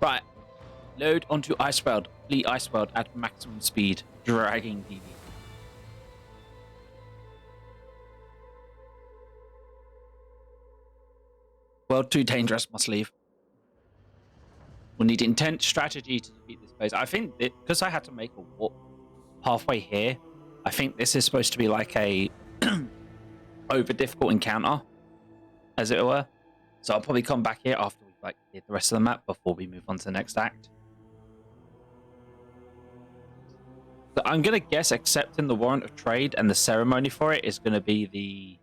Right. Load onto Iceworld. Flee Iceworld at maximum speed. Dragging DD. World too dangerous. Must leave. We'll need intense strategy to defeat this place. I think because I had to make a warp halfway here, I think this is supposed to be like a over difficult encounter, as it were. So I'll probably come back here after we like clear the rest of the map before we move on to the next act. So I'm gonna guess accepting the warrant of trade and the ceremony for it is gonna be the,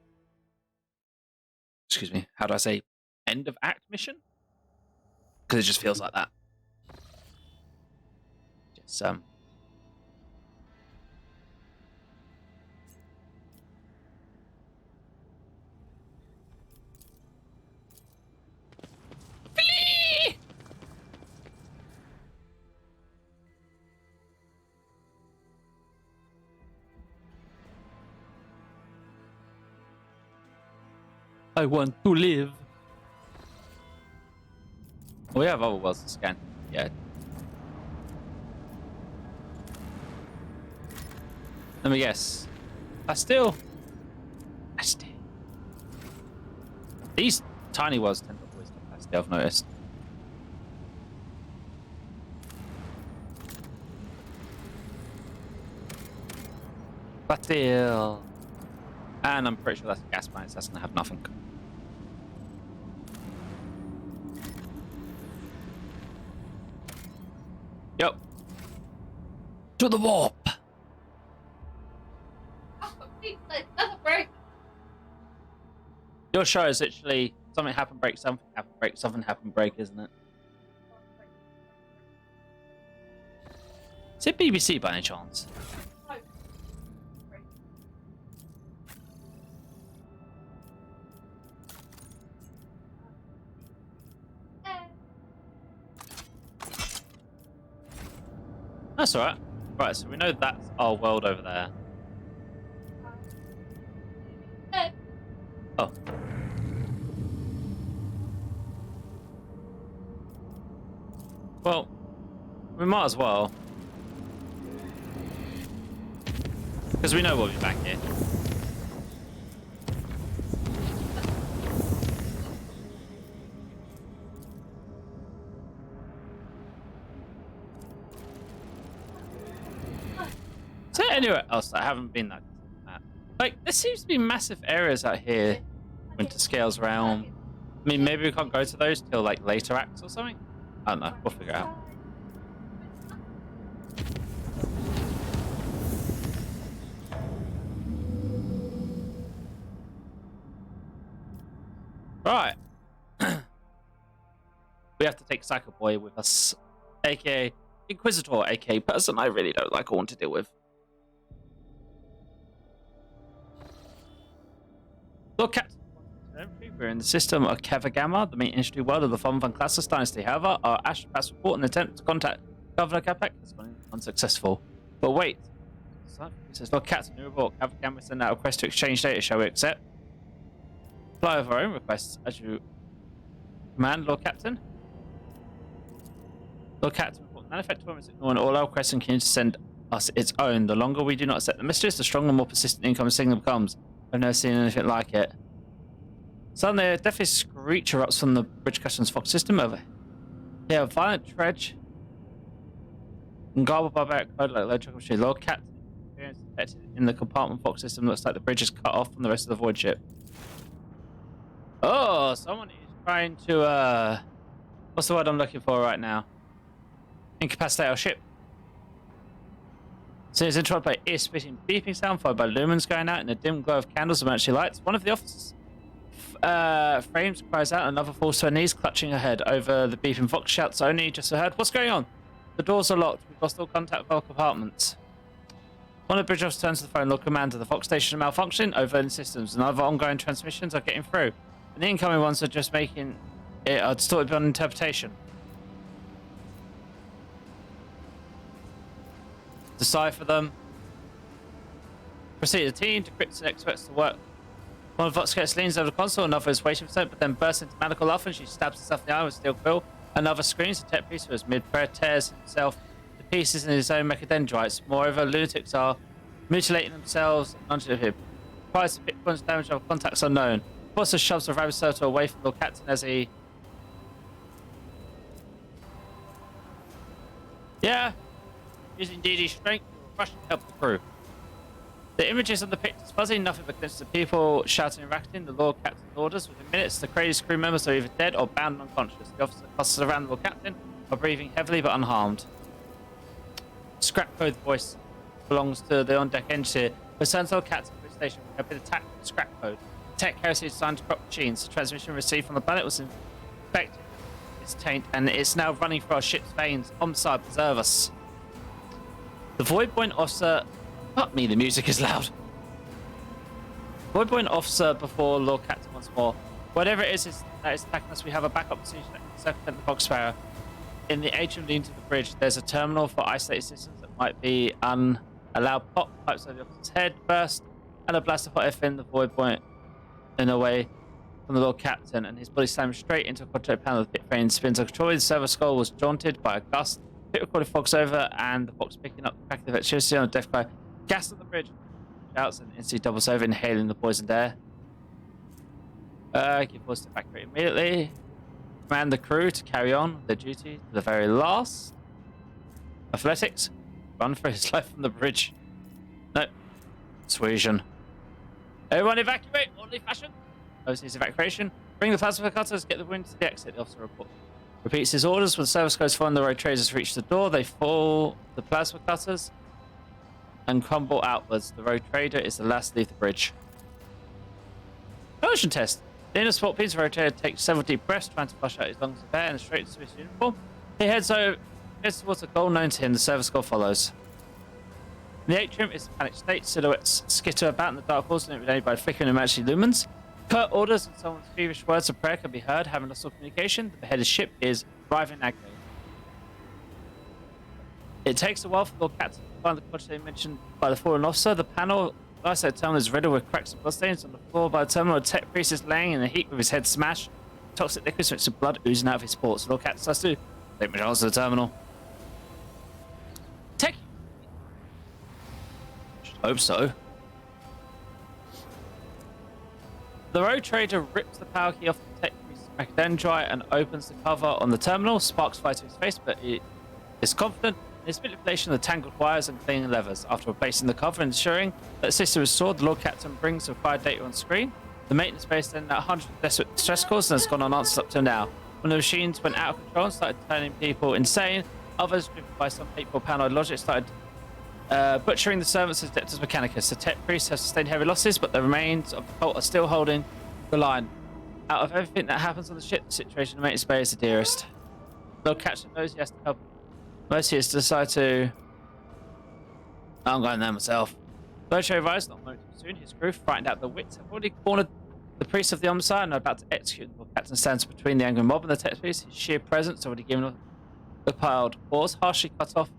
excuse me, how do I say, end of act mission? Because it just feels like that. Just Flee! I want to live. We have other worlds to scan. Yeah. Let me guess. Bastille. These tiny worlds tend to always get Bastille, I've noticed. Bastille. And I'm pretty sure that's a gas plant, so that's gonna have nothing. Yep. To the warp. Oh, please, doesn't break. Your show is literally something happen, break, something happen, break, something happen, break, isn't it? Is it BBC by any chance? No. That's alright. Right, so we know that's our world over there. Oh. Well, we might as well. Because we know we'll be back here. Is there anywhere else that I haven't been that? Like, there seems to be massive areas out here. Winter Scales Realm. I mean, maybe we can't go to those till like later acts or something. I don't know. We'll figure it out. Right. We have to take Psycho Boy with us, aka Inquisitor, aka person I really don't like or want to deal with. Lord Captain, we're in the system of Kavagama, the main industry world of the Von Classes dynasty. However, our astropaths report an attempt to contact Governor Capek has been unsuccessful. But wait, it says Lord Captain, new report. Kavagama sent out a request to exchange data. Shall we accept? Apply of our own requests as you command, Lord Captain. Lord Captain, Manifest is ignoring all our requests and continues to send us its own. The longer we do not accept the messages, the stronger and more persistent incoming signal becomes. I've never seen anything like it. Suddenly, a deafy screech erupts from the Bridge Customs Fox system over here. A violent dredge and garbled barbaric code like electrical machine. Lord Captain, experience detected in the compartment Fox system looks like the bridge is cut off from the rest of the void ship. Oh, someone is trying to, what's the word I'm looking for right now? Incapacitate our ship. So it's interrupted by ear-splitting beeping sound, followed by lumens going out in the dim glow of candles and emergency lights. One of the officers frames cries out, another falls to her knees, clutching her head. Over the beeping Vox shouts, only just heard, what's going on? The doors are locked. We've lost all contact with our compartments. One of the bridge officers turns to the phone. Lord Commander, the Fox station is malfunctioning. Overloading systems and other ongoing transmissions are getting through. And the incoming ones are just making it distorted beyond interpretation. Decipher them. Proceed the team, decrypts and experts to work. One of Vox leans over the console, another is waiting for something, but then bursts into maniacal laughter and she stabs herself in the eye with steel quill. Another screams. The tech priest who is mid-prayer tears himself to pieces in his own mechadendrites. Moreover, lunatics are mutilating themselves and lunging at him. Tries to pick points damage of contacts unknown. Also shoves the rabid turtle away from the captain as he... Yeah, using DD's strength, rush to help the crew. The images on the picture is fuzzy, nothing but glimpses of people shouting and racketing. The Lord Captain's orders. Within minutes, the crazy crew members are either dead or bound and unconscious. The officer clusters around the Lord Captain are breathing heavily but unharmed. Scrap code voice belongs to the on-deck engineer. Returns to the Captain for his station. We have been attacked with scrap code. Tech heresy is designed to corrupt machines. The transmission received from the planet was infected. Its taint, and it's now running through our ship's veins. Homicide, preserve us. The Void Point officer... Fuck me, the music is loud. Void Point officer before Lord Captain once more. Whatever it is that is attacking us, we have a backup procedure that can circumvent the Foxfire. In the atrium leading to the bridge, there's a terminal for isolated systems that might be allowed pop pipes over the officer's head burst, and a blaster pot in the Void Point in a way from the Lord Captain, and his body slams straight into a control panel. The pit frame spins uncontrollably. The server skull was jaunted by a gust. Pit recorded fogs over, and the box picking up the crack of electricity on a death cry. Gas on the bridge. Shouts and instantly doubles over, inhaling the poisoned air. Give orders to evacuate immediately. Command the crew to carry on their duty to the very last. Athletics. Run for his life from the bridge. No. Persuasion. Everyone evacuate, orderly fashion. Oversees evacuation. Bring the plasma cutters, get the wounded to the exit, the officer reports. Repeats his orders. When the service goes following the road traders reach the door, they fall the plasma cutters and crumble outwards. The road trader is the last to leave the bridge. Motion test. The inner sport pins, the road trader takes several deep breaths, trying to flush out his lungs of air and straight to his uniform. He heads towards a goal known to him. The service goal follows. In the atrium is a panicked state. Silhouettes skitter about in the dark halls, illuminated by flickering emergency lumens. Curt orders and someone's feverish words of prayer can be heard, having lost all communication. The beheaded ship is writhing in agony. It takes a while for the Lord Captain to find the quantity mentioned by the fallen officer. The panel, the isolated terminal, is riddled with cracks and bloodstains. On the floor by the terminal, a tech priest is laying in a heap with his head smashed. Toxic liquids mixed with blood oozing out of his pores. The Lord Captain starts to take me to the terminal. Tech. Should hope so. The road trader rips the power key off the tech priest's mechadendrite and opens the cover on the terminal. Sparks fly to his face, but he is confident in his manipulation of the tangled wires and clinging levers. After replacing the cover and ensuring that the system is restored, the Lord Captain brings the required data on screen. The maintenance base then 100 desperate distress calls and has gone unanswered up till now. When the machines went out of control and started turning people insane, others, driven by some hateful paranoid logic, started butchering the servants as Adeptus Mechanicus. The tech priests have sustained heavy losses, but the remains of the cult are still holding the line. Out of everything that happens on the ship, the situation in the maintenance bay is the dearest. Lord Captain knows he has to help. Most has decided to... I'm going there myself. Locho arrives not a moment too soon. His crew, frightened out the wits, have already cornered the priest of the Omnissiah and are about to execute. The Lord Captain stands between the angry mob and the tech priest. His sheer presence already given the piled pause, harshly cut off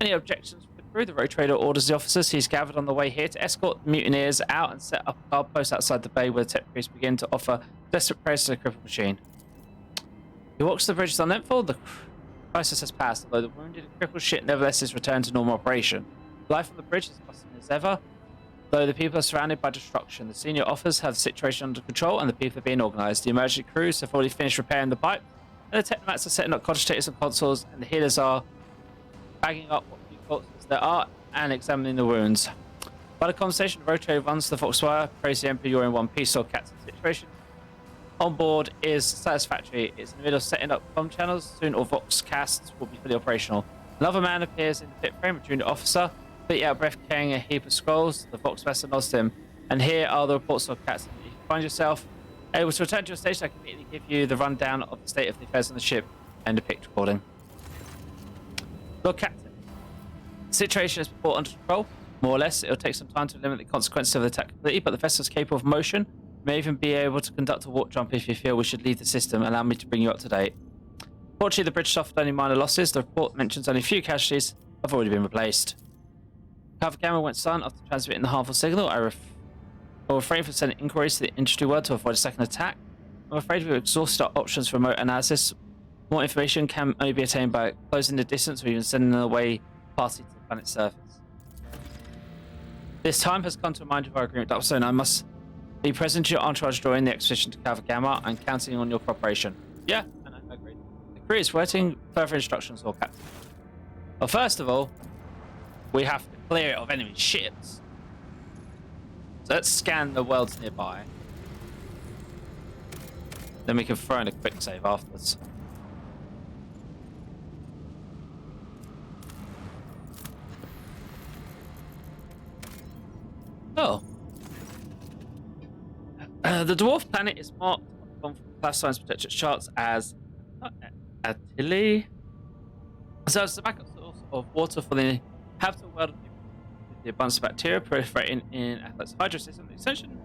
any objections from the crew. The road trader orders the officers he's gathered on the way here to escort the mutineers out and set up a guard post outside the bay where the tech priests begin to offer desperate prayers to the crippled machine. He walks to the bridge uneventful. The crisis has passed, although the wounded and crippled ship nevertheless is returned to normal operation. Life on the bridge is bustling as ever, though the people are surrounded by destruction. The senior officers have the situation under control and the people are being organised. The emergency crews have already finished repairing the pipe, and the technomats are setting up cogitators and consoles, and the healers are bagging up what few corpses there are and examining the wounds. By the conversation, the road trader runs to the Foxwire, prays the Emperor you're in one piece or Captain situation. On board is satisfactory. It's in the middle of setting up comm channels. Soon all Vox casts will be fully operational. Another man appears in the pit frame, a junior officer, completely out of breath, carrying a heap of scrolls. The Vox master nods to him. And here are the reports of Captain. If you find yourself able to return to your station, I can immediately give you the rundown of the state of the affairs on the ship and a picture recording. Lord Captain, the situation is brought under control. More or less, it'll take some time to eliminate the consequences of the attack completely, but the vessel is capable of motion. May even be able to conduct a warp jump if you feel we should leave the system. Allow me to bring you up to date. Fortunately, the bridge suffered only minor losses. The report mentions only a few casualties have already been replaced. Cover camera went silent after transmitting the harmful signal. I will refrain from sending inquiries to the industry world to avoid a second attack. I'm afraid we've exhausted our options for remote analysis. More information can only be attained by closing the distance or even sending an away party to the planet's surface. This time has come to remind you of our agreement, Upstone. I must be present to your entourage during the expedition to Calva Gamma and counting on your cooperation. Yeah, I agree. The crew is waiting further instructions for Captain. Well, first of all, we have to clear it of enemy ships. So let's scan the worlds nearby. Then we can throw in a quick save afterwards. Oh. The dwarf planet is marked on class science protected charts as Attili. So it's the backup source of water for the habitable world, the abundance of bacteria proliferating in Atlas hydro system. The extension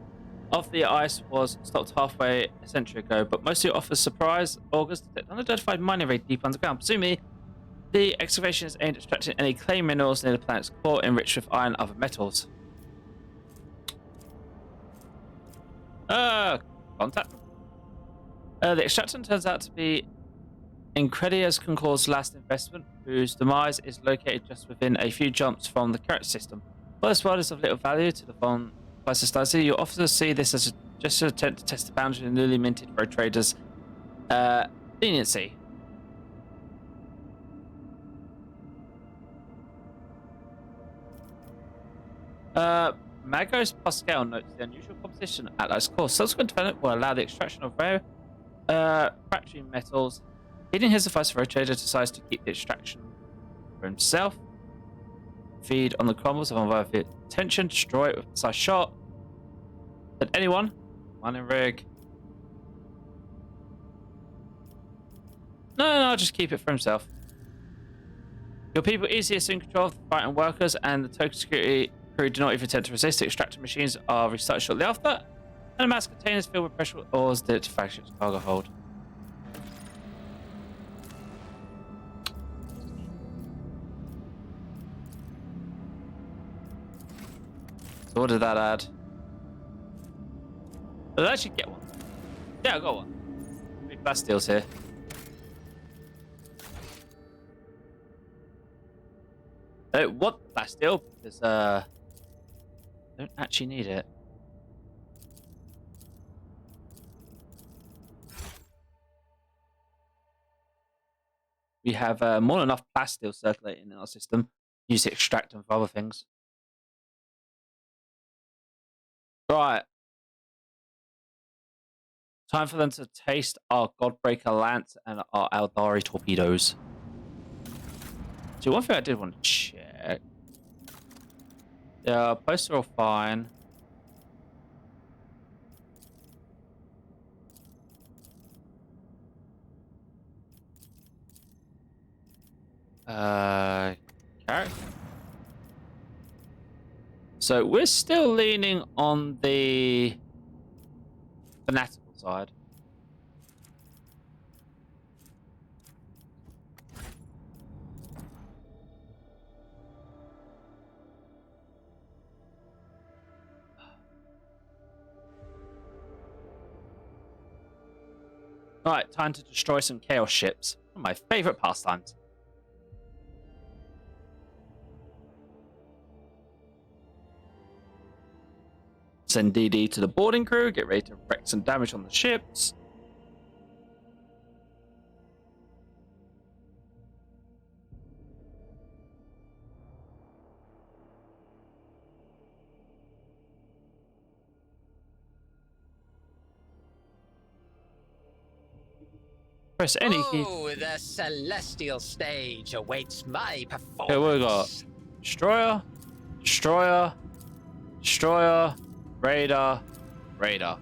of the ice was stopped halfway a century ago, but mostly offers surprise augurs detect unidentified mining rate deep underground. Presumably, the excavation is aimed at extracting any clay minerals near the planet's core enriched with iron and other metals. Contact. The extraction turns out to be Incredia's Concord's last investment, whose demise is located just within a few jumps from the current system. While this world is of little value to the Von Society, your officers see this as just an attempt to test the boundary of the newly minted road traders' leniency. Magos Pascal notes the unusual composition at Atlas core. Subsequent development will allow the extraction of rare factory metals. Hiding his advice, the road trader decides to keep the extraction for himself. Feed on the crumbles of unviable attention, destroy it with a precise shot. At anyone, mining rig. No, I'll just keep it for himself. Your people easily assume control of the fighting workers, and the token security crew do not even attempt to resist. The extractor machines are restarted shortly after, and a mass containers filled with precious ores delivered to flagship's cargo hold. So what did that add? Did I actually get one? Yeah, I got one. Big Bastiles here. I don't want the Bastille because I don't actually need it. We have more than enough Bastille circulating in our system. Use it to extract them for other things. Right. Time for them to taste our Godbreaker Lance and our Aldari torpedoes. So one thing I did want to check. Yeah, posts are all fine. Character. So we're still leaning on the fanatical side. Alright, time to destroy some chaos ships. One of my favorite pastimes. Send DD to the boarding crew, get ready to wreak some damage on the ships. Press any key. Oh, the celestial stage awaits my performance. Here we got Destroyer, Destroyer, Destroyer, Raider, Raider.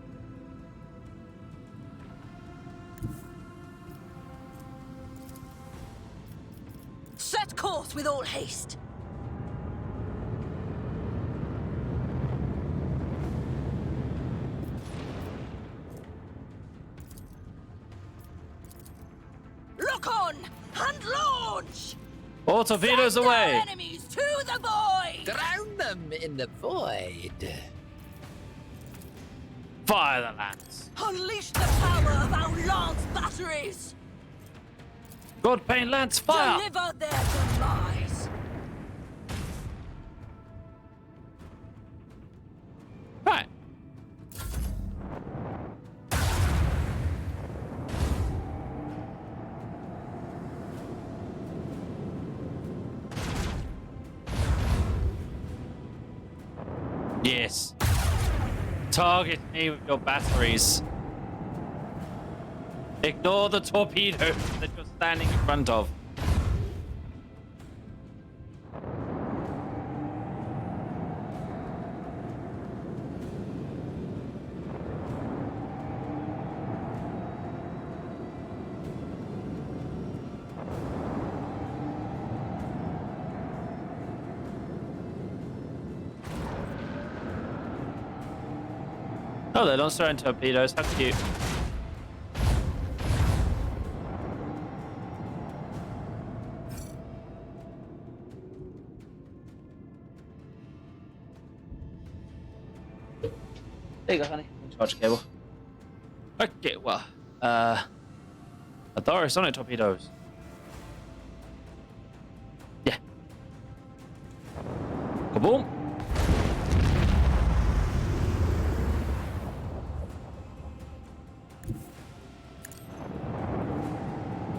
Set course with all haste. Lock on and launch! All torpedoes Send our away! enemies to the void! Drown them in the void. Fire the lance! Unleash the power of our lance batteries! God Pain Lance, fire! Deliver their demise. Right. Yes. Target me with your batteries. Ignore the torpedoes that you're standing in front of. Oh, they don't throw in torpedoes. How cute. There you go, honey. Charge cable. Okay, well, Adara sonic torpedoes. Yeah. Kaboom.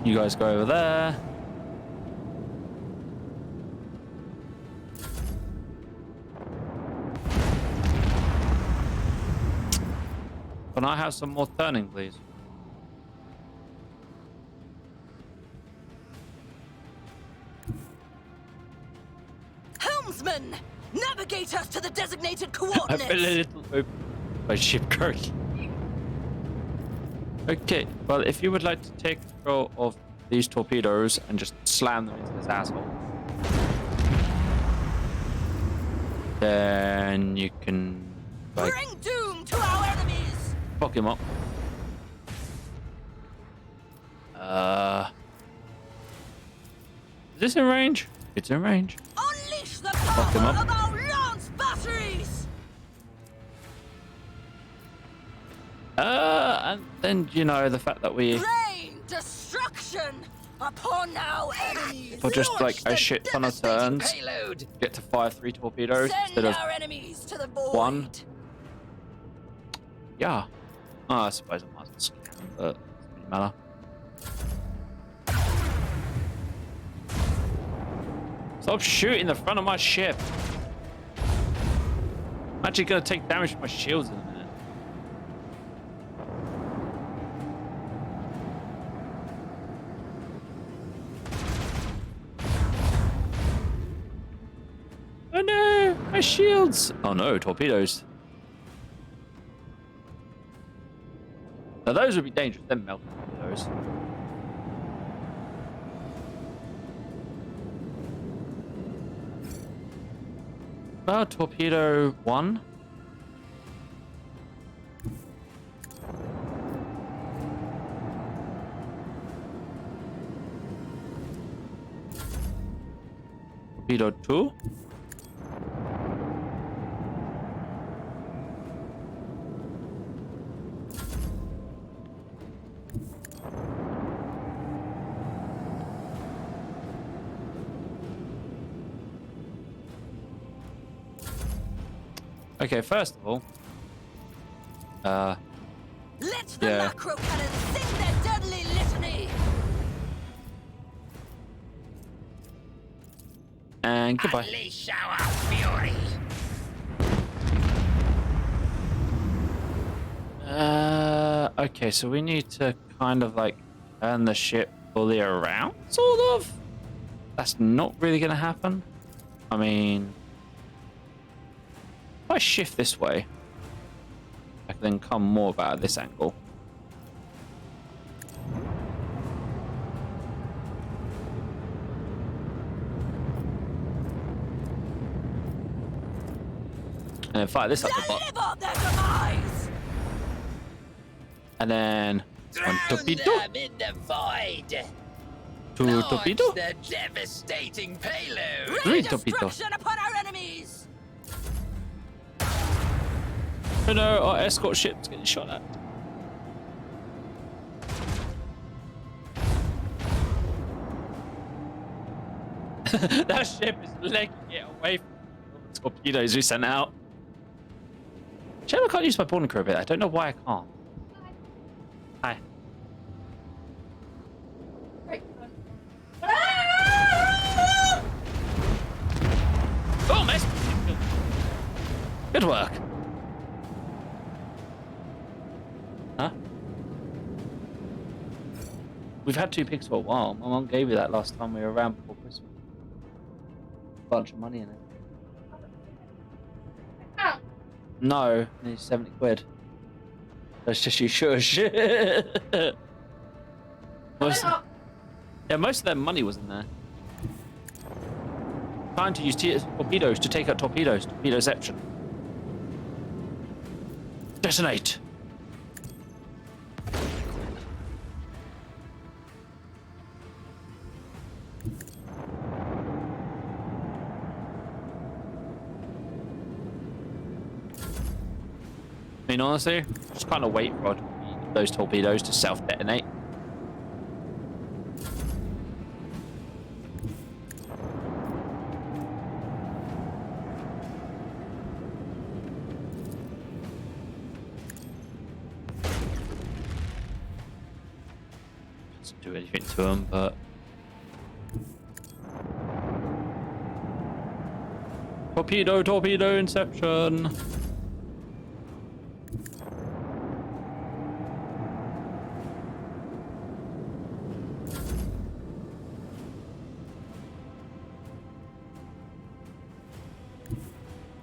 You guys go over there. Can I have some more turning, please? Helmsman, navigate us to the designated I feel a coordinates. little open by ship currently. Okay, well, if you would like to take control of these torpedoes and just slam them into this asshole, then you can, like, Bring doom to our enemies. fuck him up. Is this in range? It's in range. Unleash the him power up. of our lance batteries. And then, you know, the fact that we Rain destruction upon our enemies. for just like a Launch the shit ton of devastating turns Payload. get to fire 3 torpedoes Send instead of our enemies to the void. 1. Yeah. Oh, I suppose I might as well scan, but it doesn't really matter. Stop shooting the front of my ship. I'm actually gonna take damage from my shields in a minute. Oh no, my shields! Oh no, torpedoes. Now those would be dangerous, them melting torpedoes. Well, torpedo 1. Torpedo 2. Okay, first of all, Let the Yeah. macro cannon sing their deadly litany. and goodbye. Unleash our fury. Okay, so we need to kind of like turn the ship fully around, sort of. That's not really going to happen. I mean, if I shift this way, I can then come more about this angle. And then fire this up the bottom. Deliver their demise. And then one Drown torpedo, them in the void. 2 Launch torpedo, the devastating payload. 3 Rain torpedo. destruction upon our enemies. Oh no, our escort ship's getting shot at. That ship is legging it away from all the torpedoes we sent out. Shame I can't use my boarding crew a bit. I don't know why I can't. Hi. Right. Oh, mess. Good work. Huh? We've had 2 pigs for a while. My mum gave me that last time we were around before Christmas. Bunch of money in it. Oh, No, nearly 70 quid. That's just you shush. most, yeah, most of their money was in there. Trying to use torpedoes to take out torpedoes. Torpedoception. Detonate. I mean, honestly, just kind of wait for those torpedoes to self-detonate. Doesn't do anything to them, but torpedo inception.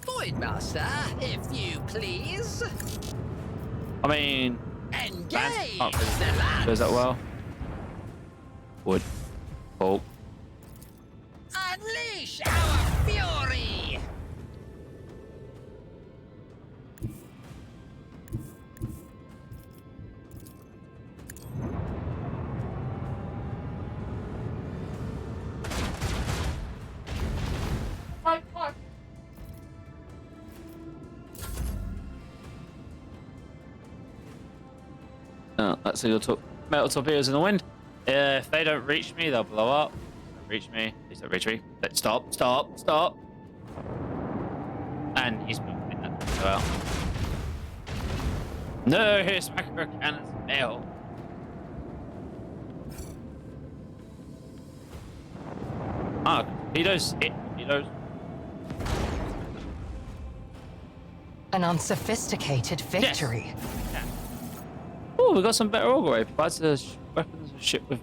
Voidmaster, if you please. I mean, Engage can't really the lads. does that well. Wood. Oh. Unleash our fury. my God. Oh, that's your metal torpedoes in the wind. If they don't reach me, they'll blow up. Don't reach me. Please don't reach me. Let's stop. And he's moving that as well. No, his macro cannons fail. Ah, torpedoes hit torpedoes. An unsophisticated victory. Yeah. Oh, we got some better augury. Provides the weapons of ship with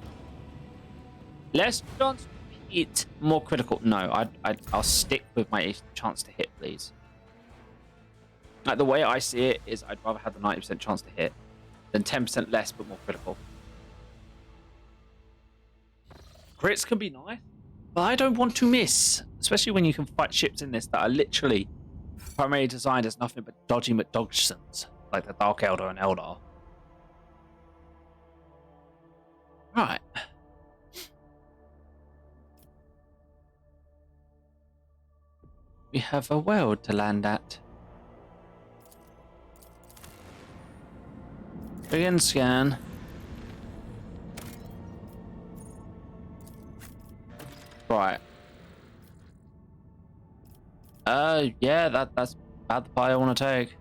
less chance to hit, more critical. No, I'll stick with my chance to hit, please. Like the way I see it is, I'd rather have the 90% chance to hit than 10% less but more critical. Crits can be nice, but I don't want to miss, especially when you can fight ships in this that are literally primarily designed as nothing but dodgy McDodgsons, like the Dark Eldar and Eldar. Right. We have a world to land at. Begin scan. Right. Yeah, that's about the pie I want to take.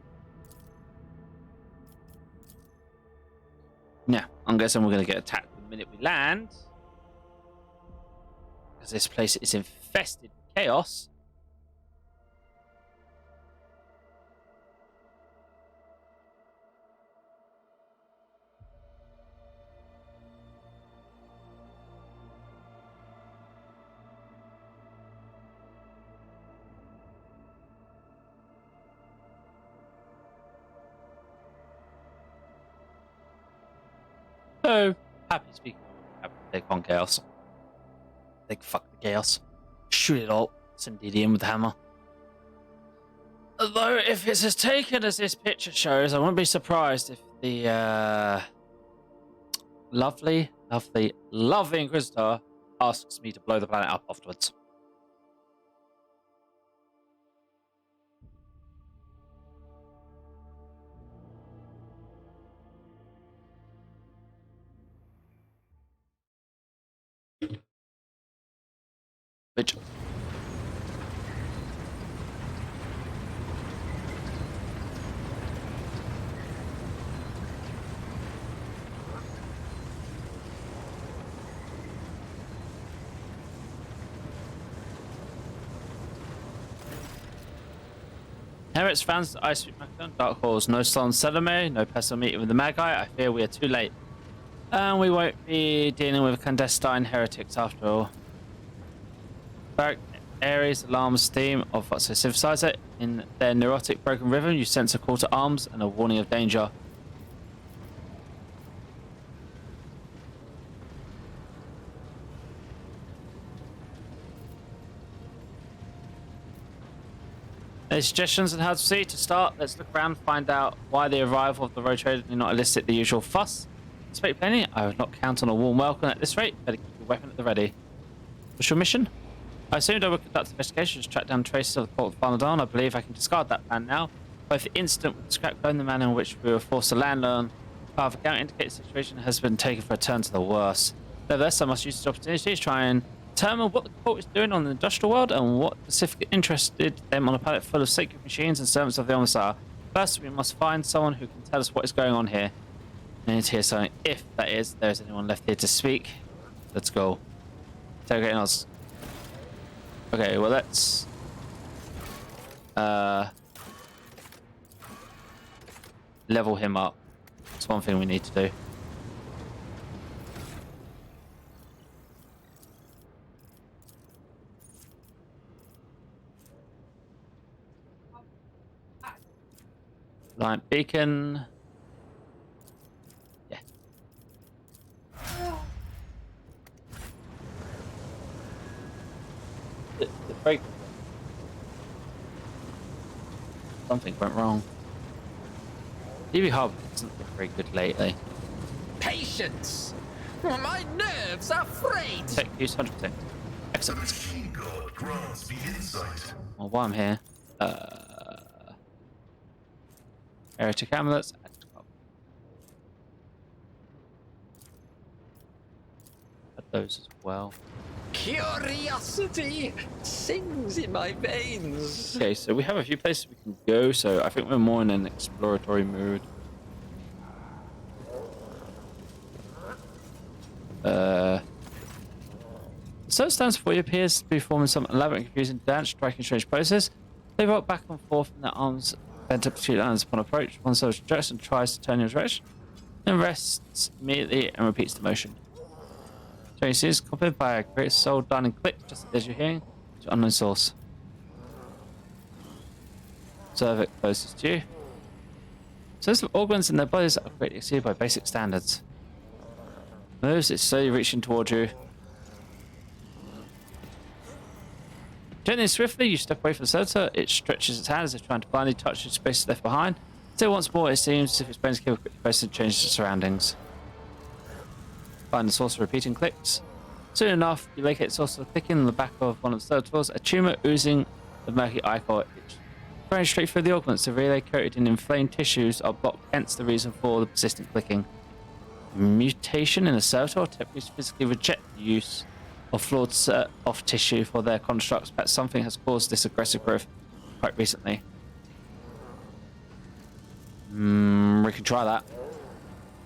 Yeah, I'm guessing we're going to get attacked the minute we land. Because this place is infested with chaos. So, happy speaking. Happy to take on chaos. Like, fuck the chaos. Shoot it all. Send DD in with the hammer. Although, if it's as taken as this picture shows, I wouldn't be surprised if the lovely Inquisitor asks me to blow the planet up afterwards. Which Heretics fans, Ice Sweet Macron, Dark Halls, no Slon Selame, no personal meeting with the Magi. I fear we are too late. And we won't be dealing with clandestine heretics after all. Barrack Ares alarms theme of what's a synthesizer. In their neurotic broken rhythm, you sense a call to arms and a warning of danger. Any suggestions on how to proceed? To start, let's look around and find out why the arrival of the road trader did not elicit the usual fuss. Inspector Penny, I would not count on a warm welcome at this rate. Better keep your weapon at the ready. What's your mission? I assumed I would conduct investigations to track down traces of the port of Farnadon. I believe I can discard that plan now. Both the incident with the scrap code and the manner in which we were forced to land on part of account indicates the situation has been taken for a turn to the worse. Nevertheless, I must use this opportunity to try and determine what the court is doing on the industrial world and what specifically interested them on a planet full of sacred machines and servants of the Omissar. First, we must find someone who can tell us what is going on here. I need to hear something, if that is, there is anyone left here to speak. Let's go. Interrogating us. Okay, well let's level him up. That's one thing we need to do. Light beacon. Yeah. The brake. Something went wrong. DB Hub hasn't been very good lately. Patience! My nerves are frayed! Tech use 100%. Excellent. Machine God grants me insight. Well, while I'm here, heretic amulets. Add those as well. Curiosity sings in my veins. Okay, so we have a few places we can go, so I think we're more in an exploratory mood. The search stands for you appears to be performing some elaborate and confusing dance, striking strange poses. They rock back and forth in their arms bent up to two lines upon approach. One soldier jerks and tries to turn your direction, then rests immediately and repeats the motion. So you see, it's copied by a great soul done and clicked just as you're hearing to unknown source. Observe it closest to you. Sense of organs in their bodies are greatly exceeded by basic standards. Moves, it's slowly reaching towards you. Gently and swiftly, you step away from the servitor. It stretches its hand as if trying to blindly touch the space left behind. Still, once more, it seems as if its brain's capable of quickly changes its surroundings. Find the source of repeating clicks. Soon enough, you locate the source of clicking on the back of one of the servitors, a tumor oozing the murky ichor. Running straight through the augments, the relay coated in inflamed tissues are blocked, hence the reason for the persistent clicking. Mutation in the servitor techniques physically reject the use of flawed off tissue for their constructs, but something has caused this aggressive growth quite recently. We can try that.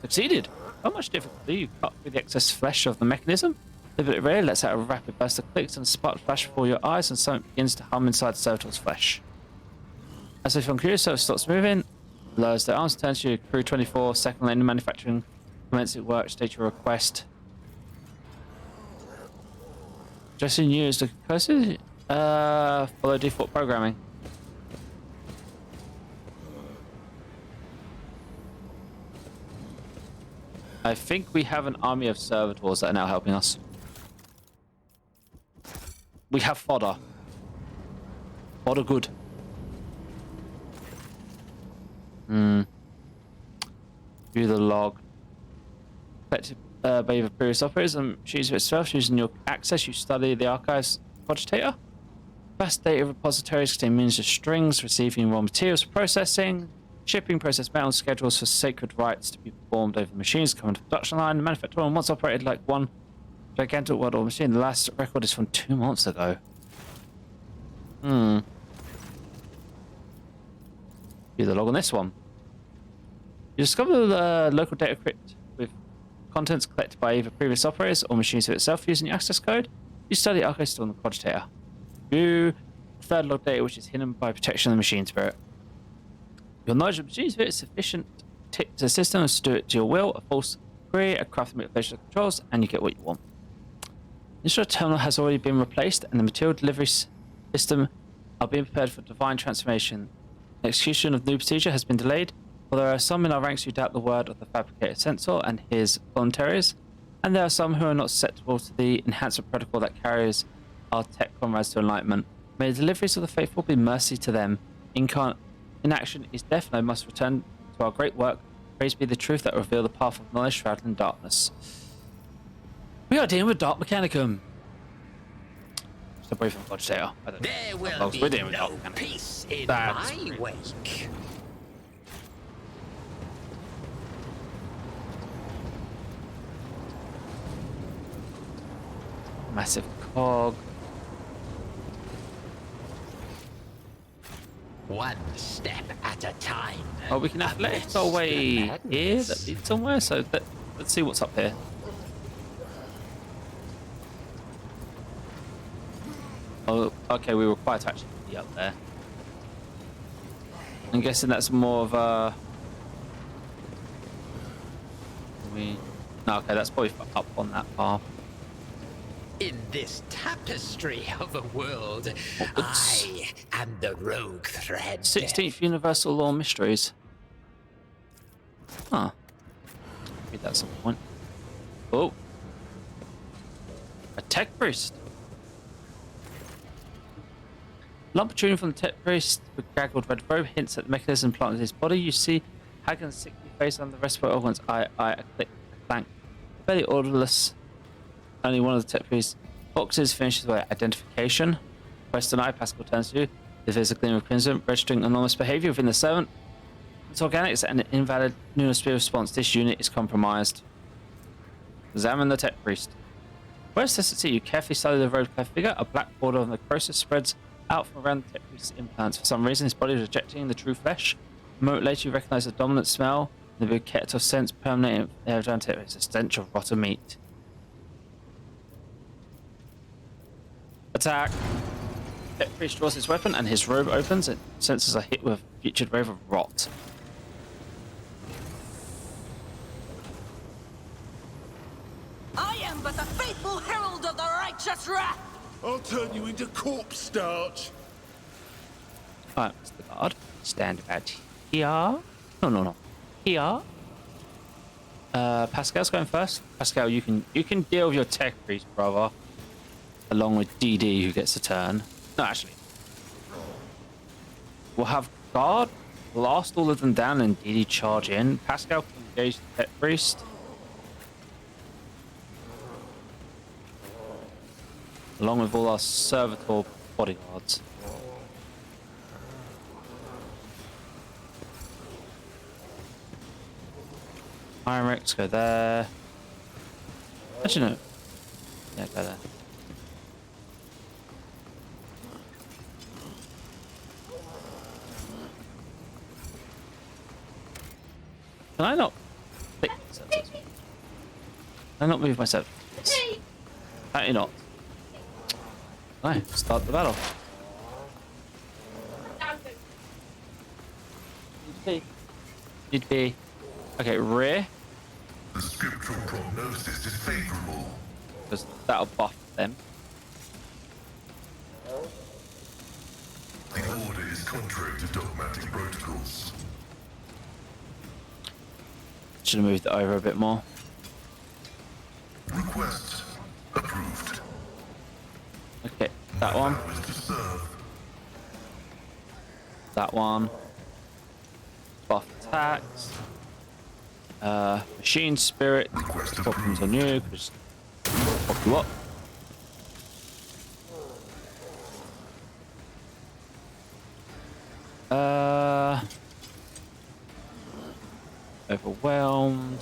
Succeeded. How much difficulty you cut through the excess flesh of the mechanism? The relay lets out a rapid burst of clicks and sparks flash before your eyes, and something begins to hum inside the servitor's flesh. As if uncurious, so it stops moving, lowers their arms, turns to you. Crew 24, second lane manufacturing, commencing work, state your request. Dressing you as the closest, follow default programming. I think we have an army of servitors that are now helping us. We have fodder. Fodder good. View the log. Collected by your previous operators and choose it itself. Using your access, you study the archives cogitator. Vast data repositories contain millions of strings, receiving raw materials for processing, shipping process bound schedules for sacred rites to be performed over machines coming to the production line. The manufacturer, once operated like one, Gigantic World War Machine. The last record is from 2 months ago. Do the log on this one. You discover the local data crypt with contents collected by either previous operators or machines itself using the access code. You study archive stored on the quad data. View the third log data, which is hidden by protection of the machine spirit. Your knowledge of the machine spirit is sufficient to tip the system to do it to your will. A false query, a crafted manipulation of controls, and you get what you want. The initial terminal has already been replaced, and the material delivery system are being prepared for divine transformation. The execution of new procedure has been delayed, for there are some in our ranks who doubt the word of the fabricated censor and his voluntaries, and there are some who are not susceptible to the enhancement protocol that carries our tech comrades to enlightenment. May the deliveries of the faithful be mercy to them. Inaction is death, and I must return to our great work. Praise be the truth that reveal the path of knowledge shrouded in darkness. We are dealing with Dark Mechanicum. Just a brief on Lodge data. There will be no peace in my wake. Massive cog. One step at a time. Oh, we can athletics our way here that leads somewhere, so let's see what's up here. Oh, okay, we require to actually be up there. I'm guessing that's more of a... No, okay, that's probably up on that path. In this tapestry of a world, Oops. I am the rogue thread. 16th Universal Law Mysteries. Huh. Read that at some point. Oh. A tech priest. Lump tuning from the tech priest with gaggled red robe hints at the mechanism planted in his body. You see Hagen's sickly face under the respiratory organs. A click, a clank. Fairly orderless. Only one of the tech priest's boxes finishes by identification. Quest an eye, Pascal turns to you. If there's a gleam of crimson, registering anomalous behavior within the servant. It's organics and an invalid neurosphere response. This unit is compromised. Examine the tech priest. Where's this at sea? You carefully study the robe-clad figure. A black border of necrosis spreads out from around the tech priest's implants. For some reason, his body is rejecting the true flesh. A moment later, you recognize the dominant smell. The bouquet of scents permeating around it. It's a stench of rotten meat. Attack! Tech priest draws his weapon and his robe opens. It senses a hit with a featured wave of rot. I am but a faithful herald of the righteous wrath. I'll turn you into corpse starch. Alright, Mr. Guard. Stand about here. No. Here. Pascal's going first. Pascal, you can deal with your tech priest, brother. Along with DD, who gets a turn. No, actually. We'll have Guard blast all of them down and DD charge in. Pascal can engage the tech priest. Along with all our servitor bodyguards. Iron Rex, go there. Actually, no. Yeah, go there. Can I not click myself? Can I not move myself? Apparently not. No, start the battle. Need be. Okay, rear. The scriptural prognosis is favorable. Because that'll buff them. The order is contrary to dogmatic protocols. Should have moved it over a bit more. Request approved. Okay, that one. Vow is to serve. That one. Buff attacks. Machine spirit. Request Problems approved. on you. Just pop you up. Overwhelmed.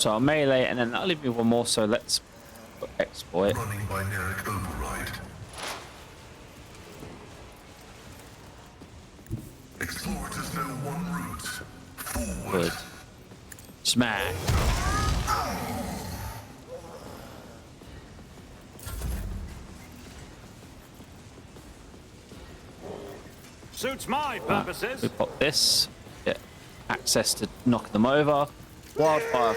So I'll melee, and then that'll leave me one more. So let's exploit. Running binaric override. Explorers know one route. Forward. Good. Smack. Suits my purposes. We pop this. Get access to knock them over. Wildfire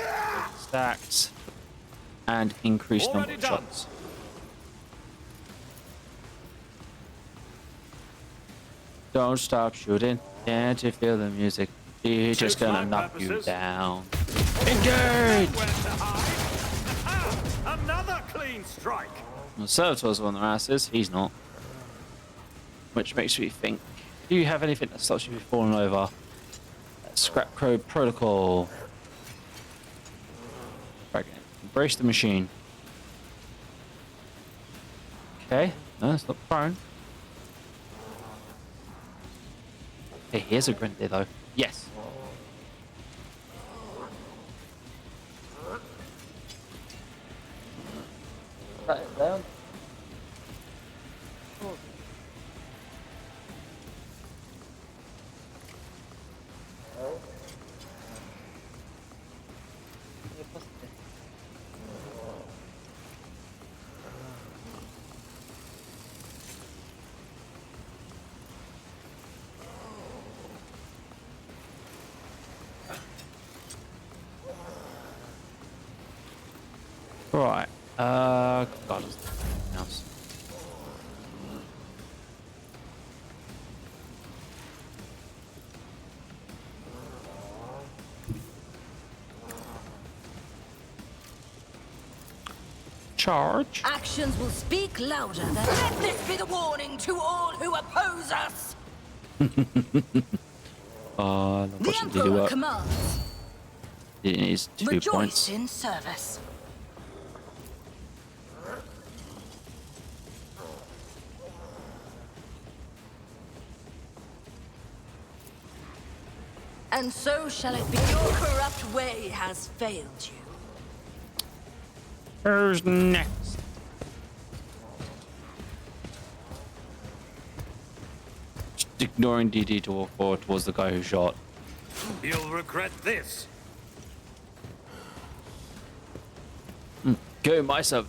stacks. And increase number of shots. Don't stop shooting. Can't you feel the music? He's just gonna knock you down. Engage! Another clean strike. The Servitor's on their asses. He's not. Which makes me think. Do you have anything that stops you from falling over? Scrap code protocol. Embrace the machine. Okay, no, it's not prone. Okay, here's a grenade though. Yes. Put it down. Right. God, there's nothing else. Charge. Actions will speak louder than. Let this be the warning to all who oppose us. The Emperor commands. It needs 2 Rejoice points. in service. And so shall it be. Your corrupt way has failed you. Who's next? Just ignoring DD to walk forward towards the guy who shot. You'll regret this. Go myself.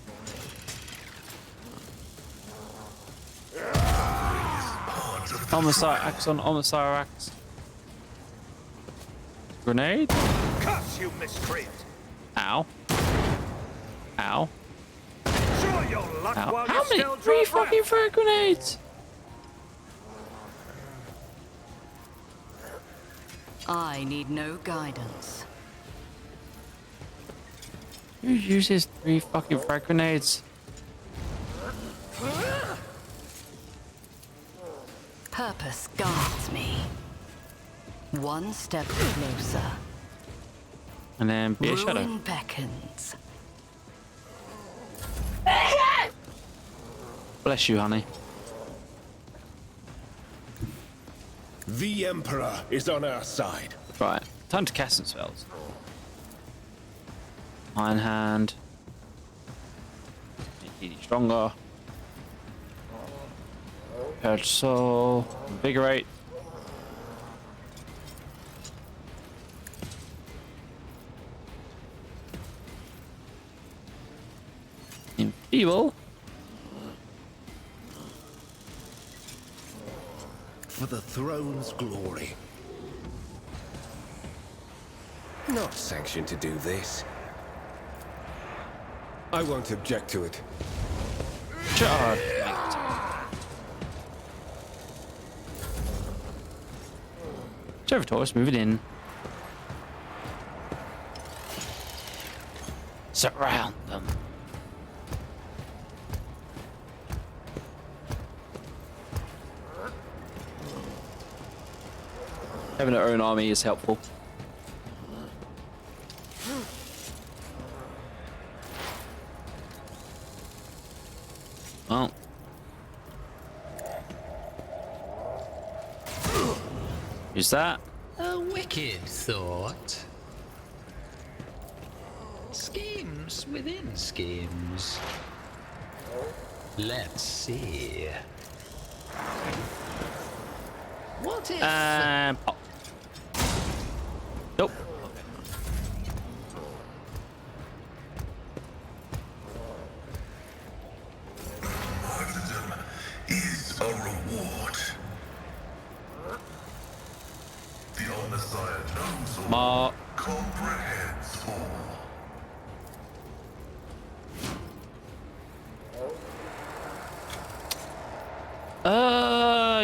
Homicide axe on homicide axe. Grenade? Curse you, miscreant. Ow. Ow. Sure your luck Ow. while How you many? still 3 draw fucking frag grenades? I need no guidance. Who uses 3 fucking frag grenades? Purpose guides me. One step closer. And then be a shadow. Ruin beckons. Bless you, honey. The Emperor is on our side. Right. Time to cast some spells. Iron Hand. Make it stronger. Purge Soul. Invigorate. Enfeeble. For the throne's glory. Not sanctioned to do this. I won't object to it. Charge. Servitors, move it in. Surround them. Having our own army is helpful. Well. Use that. A wicked thought. within schemes. Let's see. What if... Pop. Nope. Martyrdom is a reward. The Omnissiah knows all, Mark. comprehends all.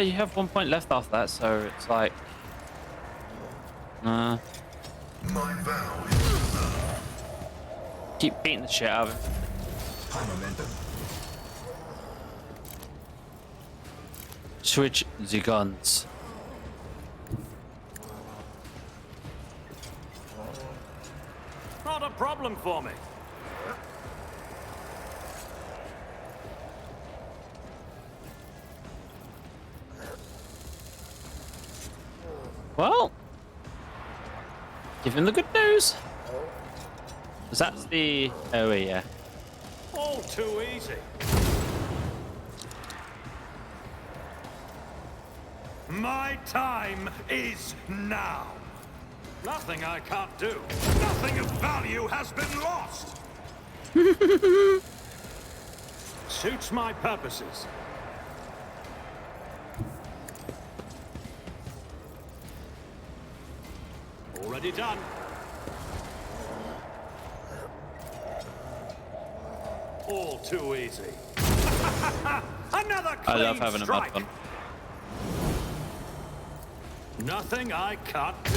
You have 1 point left after that, so it's like... My vow is preserved. Keep beating the shit out of him. High momentum. Switch the guns. Not a problem for me. Well, give him the good news. 'Cause that's the... Oh, yeah. All too easy. My time is now. Nothing I can't do. Nothing of value has been lost. Suits my purposes. Already done. All too easy. Another clean I love having a mud strike. fun. Nothing I can't do.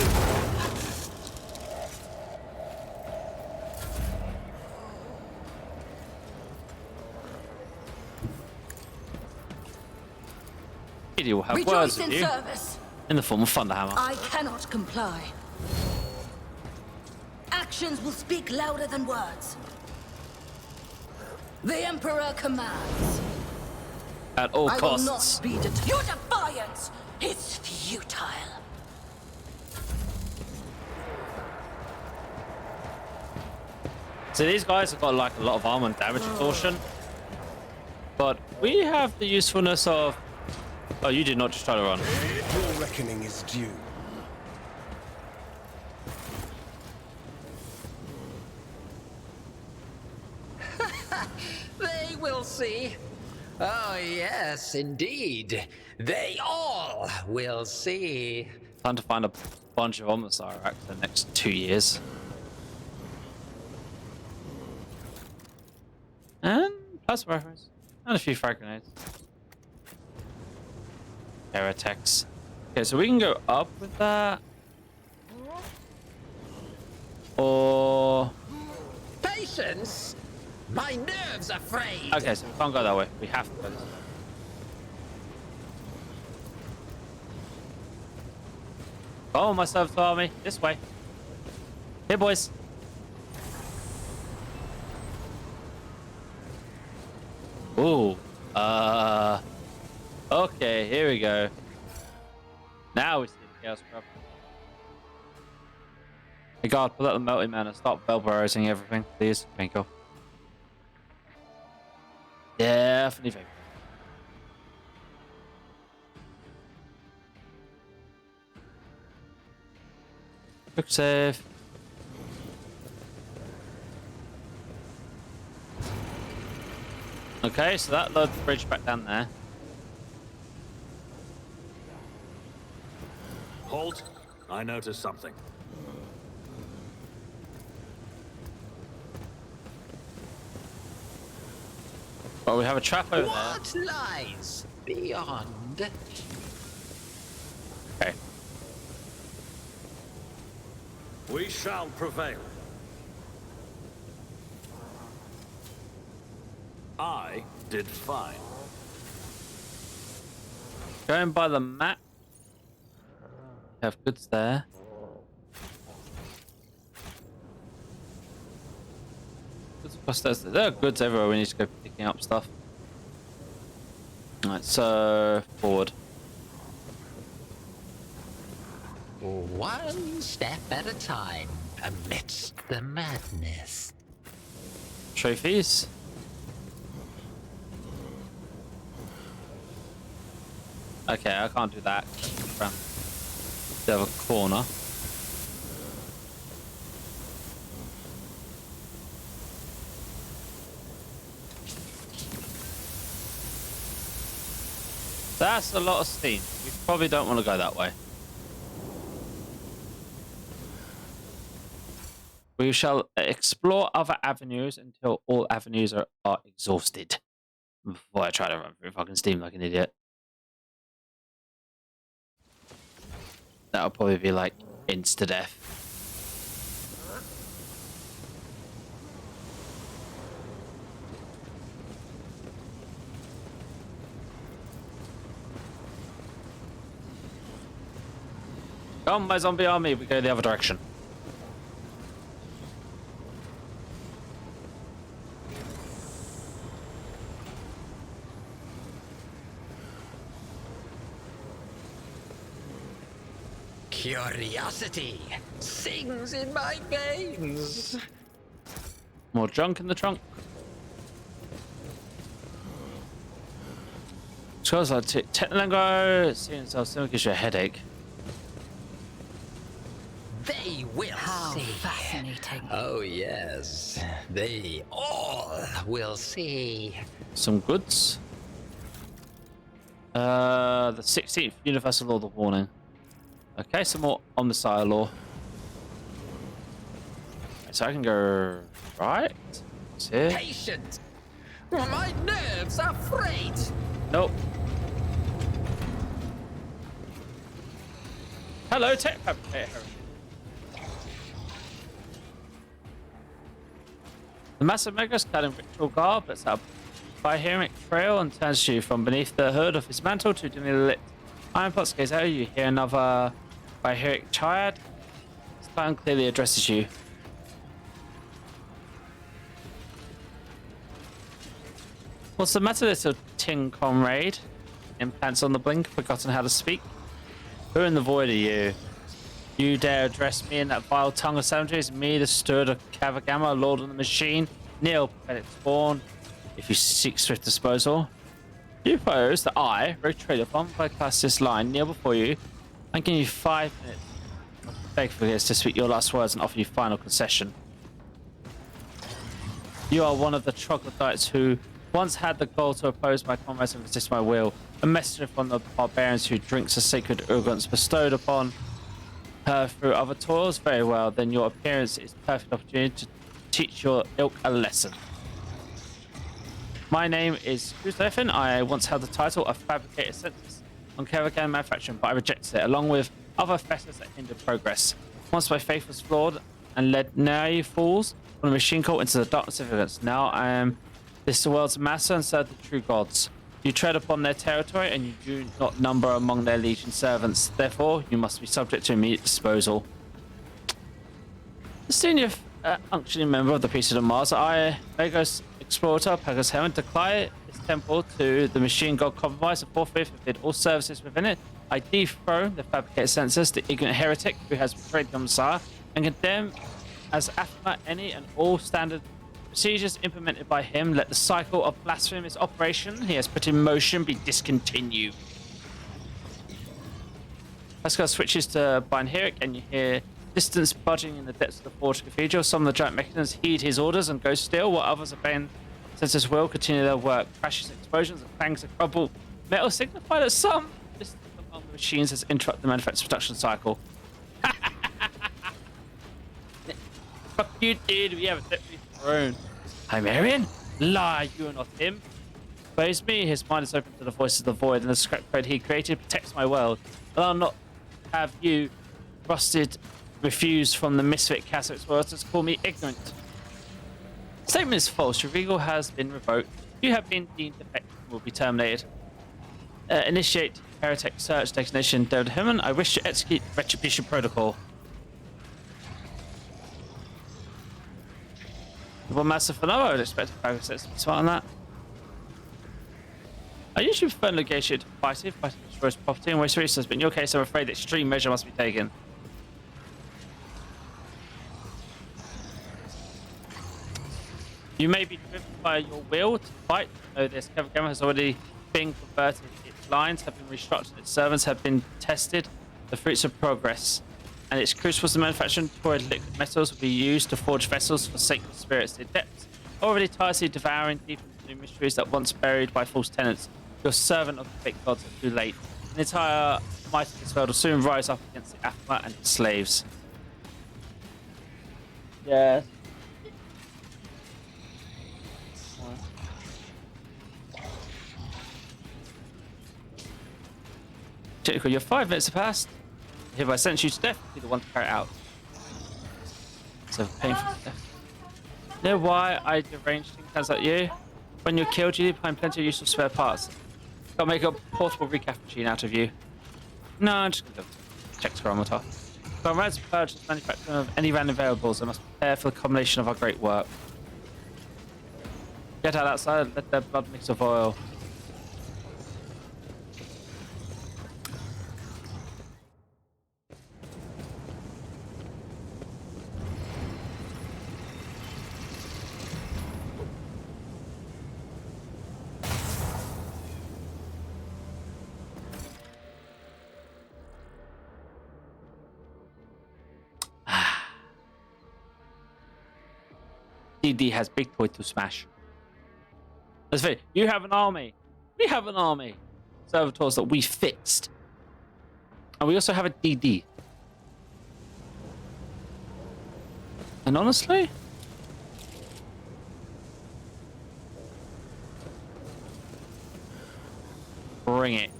He will have Rejoice words in with you service. in the form of Thunderhammer. I cannot comply. Actions will speak louder than words. The Emperor commands. At all I will costs. not be deterred. Your defiance is futile. So these guys have got like a lot of armor and damage exhaustion. But we have the usefulness of... Oh, you did not just try to run. Your reckoning is due. They will see. Oh, yes, indeed. They all will see. Time to find a bunch of Omnissiah racks in the next 2 years. And plasma rifles. And a few frag grenades. Heretics. Okay, so we can go up with that. Or... Patience? My nerves are frayed. Okay, so we can't go that way. We have to go this way. Oh, my service army. This way. Here, boys. Ooh. Okay, here we go. Now we see the Chaos Scrub. Hey, God, pull out the melting man and stop Velbrosing everything, please. Thank you. Definitely thank you. Quick save. Okay, so that loads the bridge back down there. Halt. I noticed something. Well, we have a trap over there. What lies beyond? Okay. We shall prevail. I did fine. Going by the map. We have goods there. Goods across there. There are goods everywhere. We need to go picking up stuff. Alright, so forward. One step at a time amidst the madness. trophies. Okay, I can't do that. From the other corner. That's a lot of steam. We probably don't want to go that way. We shall explore other avenues until all avenues are exhausted. Before I try to run through fucking steam like an idiot. That'll probably be like insta-death. Come, my zombie army, we go the other direction. Curiosity sings in my veins. More junk in the trunk. Scrolls like Tetlango, seeing itself still gives you a headache. They will How see. fascinating. Oh yes, they all will see. Some goods. The 16th Universal Law of Warning. Okay, some more Omnissiah law. So I can go right. What's here? Patient. My nerves are frayed. Nope. Hello, tech fabricator. The massive mega is clad in ritual garb, but up by hearing trail and turns you from beneath the hood of his mantle to dimly lit iron pots gaze out. You hear another Biheric Triad. This clown clearly addresses you. What's the matter, little tin comrade? Implants on the blink, forgotten how to speak. Who in the void are you? You dare address me in that vile tongue of savages? Me, the steward of Kavagama, lord of the machine? Kneel, pathetic spawn, if you seek swift disposal. You pose that I, rogue trader from by class this line, kneel before you. I'm giving you 5 minutes. Beg forgiveness to speak your last words and offer you final concession. You are one of the troglodytes who once had the goal to oppose my comrades and resist my will. A messenger from the barbarians who drinks the sacred urgence bestowed upon her through other toils. Very well, then your appearance is perfect opportunity to teach your ilk a lesson. My name is Kuzlefin. I once held the title of Fabricator Census on Caravan Manufacturing, but I rejected it, along with other fetters that hindered progress. Once my faith was flawed and led naive fools from the machine cult into the darkness of ignorance. Now I am this world's master and serve the true gods. You tread upon their territory and you do not number among their legion servants. Therefore, you must be subject to immediate disposal. The senior functioning member of the priesthood of Mars, I, Megos Explorator, Pegasus Helmet, declare this temple to the machine god compromise and forthwith forbid all services within it. I dethrone the fabricated census, the ignorant heretic who has betrayed the Messiah, and condemn as anathema any and all standard procedures implemented by him. Let the cycle of blasphemous operation he has put in motion be discontinued. Pascal switches to Binheric and you hear distance budging in the depths of the Forge Cathedral. Some of the giant mechanisms heed his orders and go still, while others obeying Census will continue their work. Crashes, explosions, and fangs of crumbled metal signify that some distance among the machines has interrupted the manufacturing production cycle. Fuck you, dude. We have a deputy throne. Hymerian? Lie, you are not him. Praise me, his mind is open to the voices of the void, and the scrap code he created protects my world. But I'll not have you, rusted, refused from the misfit Castle Explorers, call me ignorant. Statement is false. Your regal has been revoked. You have been deemed defective and will be terminated. Initiate heretic search designation David Herman. I wish to execute retribution protocol. Well, massive for now, I would expect a focus to be smart on that. I usually prefer negotiate fighting destroys property and waste resources, but in your case, I'm afraid extreme measure must be taken. You may be driven by your will to fight. Know this. Kevin has already been converted. Its lines have been restructured. Its servants have been tested. The fruits of progress. And its crucibles and manufacturing poured liquid metals will be used to forge vessels for sacred spirits. The depths already tirelessly devouring deep into new mysteries that once buried by false tenants. Your servant of the fake gods are too late. The entire might of this world will soon rise up against the Athma and its slaves. Yes. Typical, your 5 minutes have passed. If I sentence you to death, be the one to carry it out. So painful death. You know why I arrange things like you? When you're killed, you leave behind plenty of useful spare parts. Gotta make a portable recap machine out of you. No, I'm just gonna check chronometer. Comrades, purchase manufacturing of any random variables. I must prepare for the combination of our great work. Get out outside and let their blood mix of oil. DD has big toy to smash. Let's see. You have an army. We have an army. Servitors that we fixed. And we also have a DD. And honestly, bring it.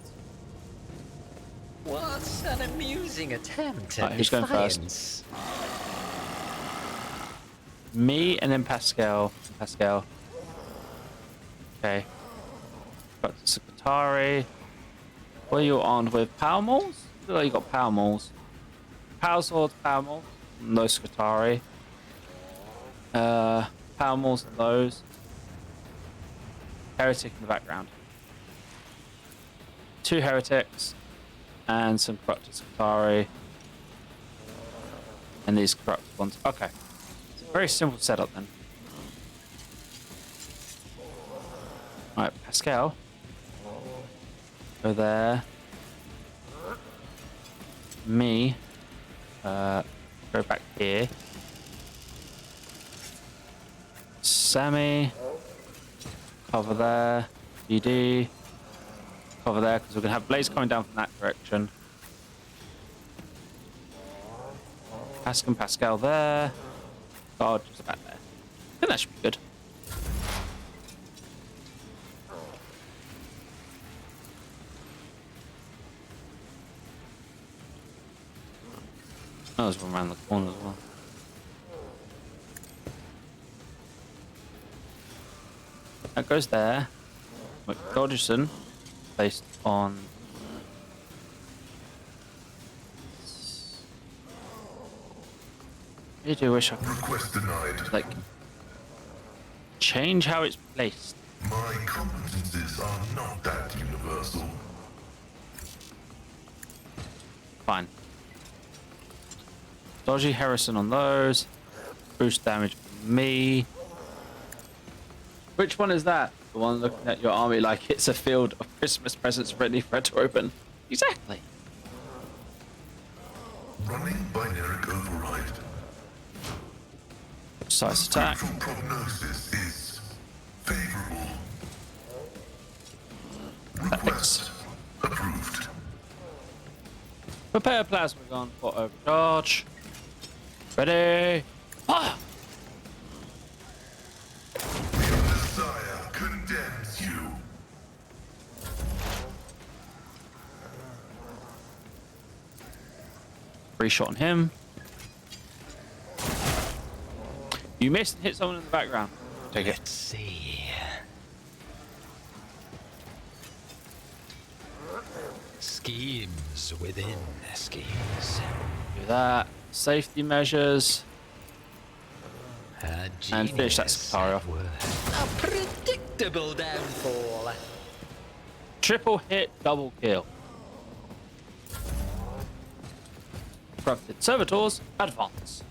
What an amusing attempt Right, at who's going first? defiance. Me and then Pascal. Pascal. Okay. Got Sakatari. What are you armed with? Power Mauls? Look like you got Power Mauls. Power Swords, Power Mauls. No Sakatari. Power Mauls and those. Heretic in the background. 2 heretics. And some corrupted Sakatari. And these corrupted ones. Okay. Very simple setup then. Alright, Pascal. Go there. Me. Go back here. Sammy. Cover there. BD. Cover there, because we're going to have Blaze coming down from that direction. Pascal and Pascal there. God, just about there. I think that should be good. Oh, there's one around the corner as well. That goes there. McDodgerson placed on. I do wish I could, Request denied. like, change how it's placed. My competences are not that universal. Fine. Dodgy Harrison on those. Boost damage on me. Which one is that? The one looking at your army like it's a field of Christmas presents ready for it to open. Exactly. Running binary override. Precise attack. Spectral prognosis is favorable. Request approved. Prepare plasma gun for overcharge. Ready. Fire! Your desire condemns you. Free shot on him. You missed and hit someone in the background. Take it. Let's see. Schemes within schemes. Do that. Safety measures. A And finish that genius Sakatari at off. work. A predictable downfall. Triple hit, double kill. Corrupted servitors, advance.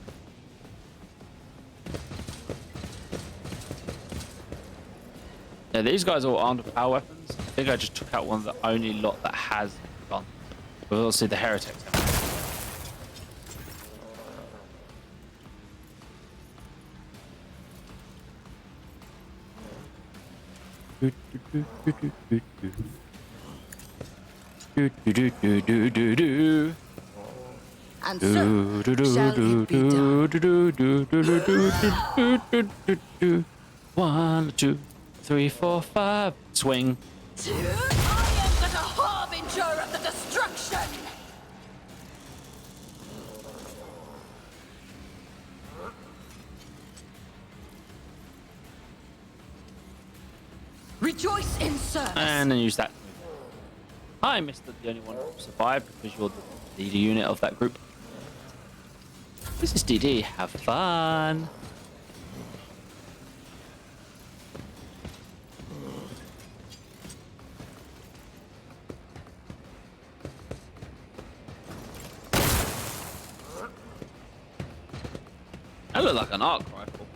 Yeah, these guys are all armed with power weapons. I think I just took out one of the only lot that has guns. But we'll see the heretics. And so, shall it be done? 1, 2, 3, 4, 5. Swing. I am but a harbinger of the destruction! Rejoice in service! And then use that. Hi, Mr. The only one who survived because you're the leader unit of that group. This is DD. Have fun. That looked like an arc rifle.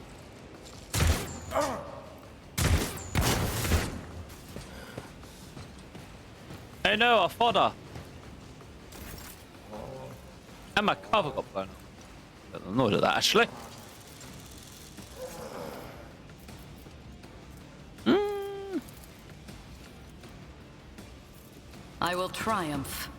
Hey no, our fodder! And my cover got blown up. I'm annoyed at that actually. I will triumph.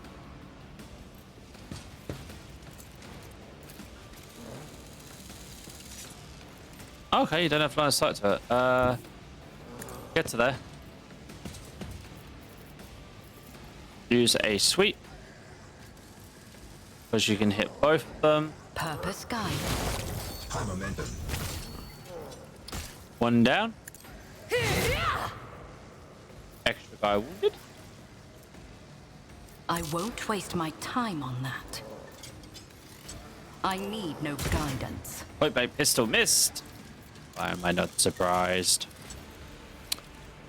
Okay, you don't have line of sight to it. Get to there. Use a sweep. Because you can hit both of them. Purpose guide. High momentum. One down. Extra guy wounded. I won't waste my time on that. I need no guidance. Point blank pistol missed. Why am I not surprised?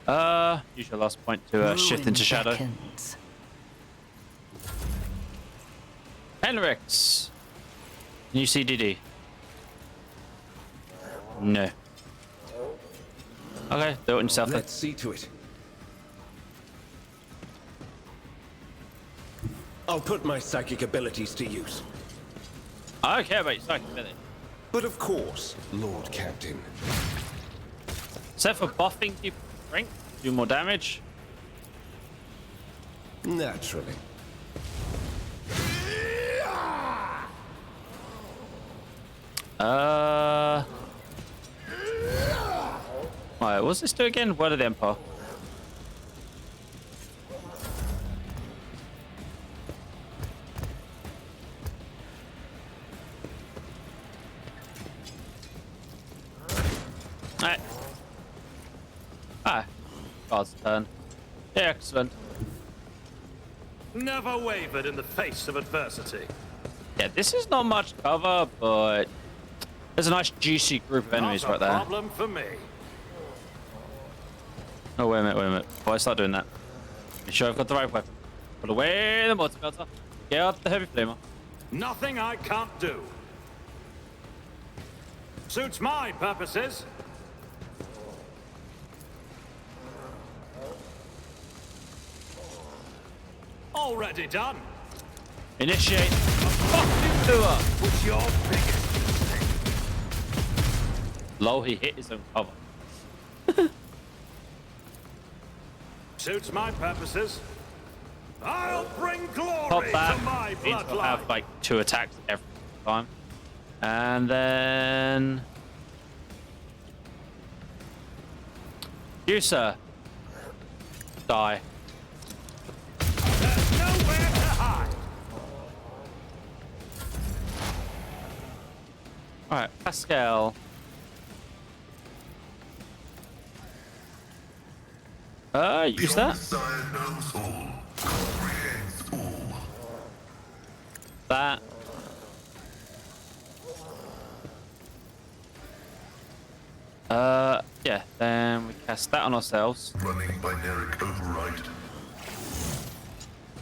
Use your last point to shift Ruin into shadow. beckons. Henrix. Can you see DD? No. Okay, do it yourself then. Let's see to it. I'll put my psychic abilities to use. I don't care about your psychic ability. But of course, Lord Captain. Except for buffing people strength, do more damage. Naturally. Alright, what's this do again? Word of the Empire. Alright. Ah. God's turn. Yeah, excellent. Never wavered in the face of adversity. Yeah, this is not much cover, but there's a nice juicy group of enemies Not right a there. problem for me. Oh, wait a minute. Before I start doing that, make sure I've got the right weapon. Put away the mortar belter. Get out the heavy flamer. Nothing I can't do. Suits my purposes. Already done. Initiate a fucking tour. What's your biggest mistake? Lol, he hit his own cover. Suits my purposes. I'll bring Pop glory that. to my Means I'll bloodline. have like 2 attacks every time. And then... You, sir. Die. There's nowhere to hide. Alright, Pascal. Use that. Messiah knows all, comprehends all. That. Yeah, then we cast that on ourselves. Running binaric override.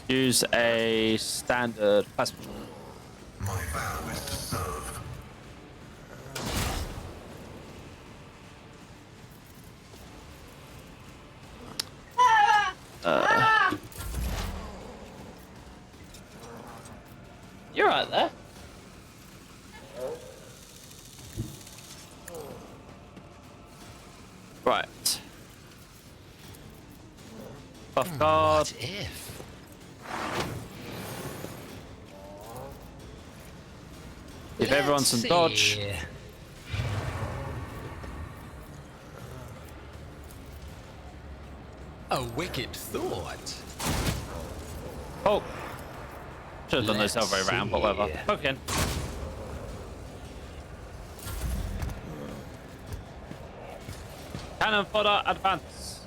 Use a standard plasma. My vow is to serve. right there. Right. Buff guard. What if? Give everyone some dodge. A wicked thought. Oh. Should have done this Let's other way around, but whatever. see. Okay. Cannon fodder, advance.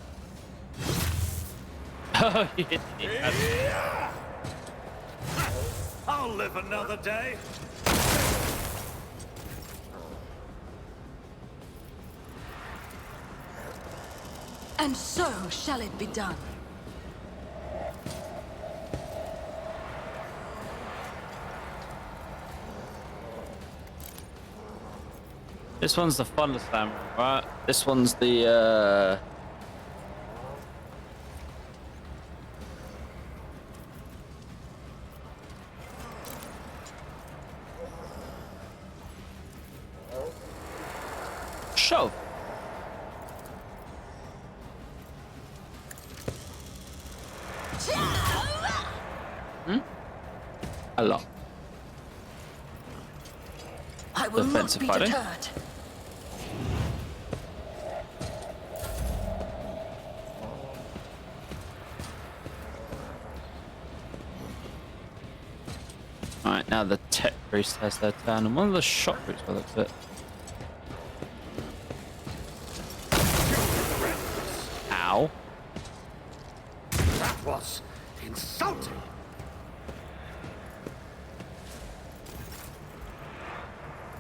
Oh, you hit it. I'll live another day. And so shall it be done. This one's the funnest hammer, right? This one's the shove. A lot. I will not Defensive be fighting. deterred. Alright, now the tech priest has their turn, and one of the shot groups by the looks of it. Ow. That was insulting.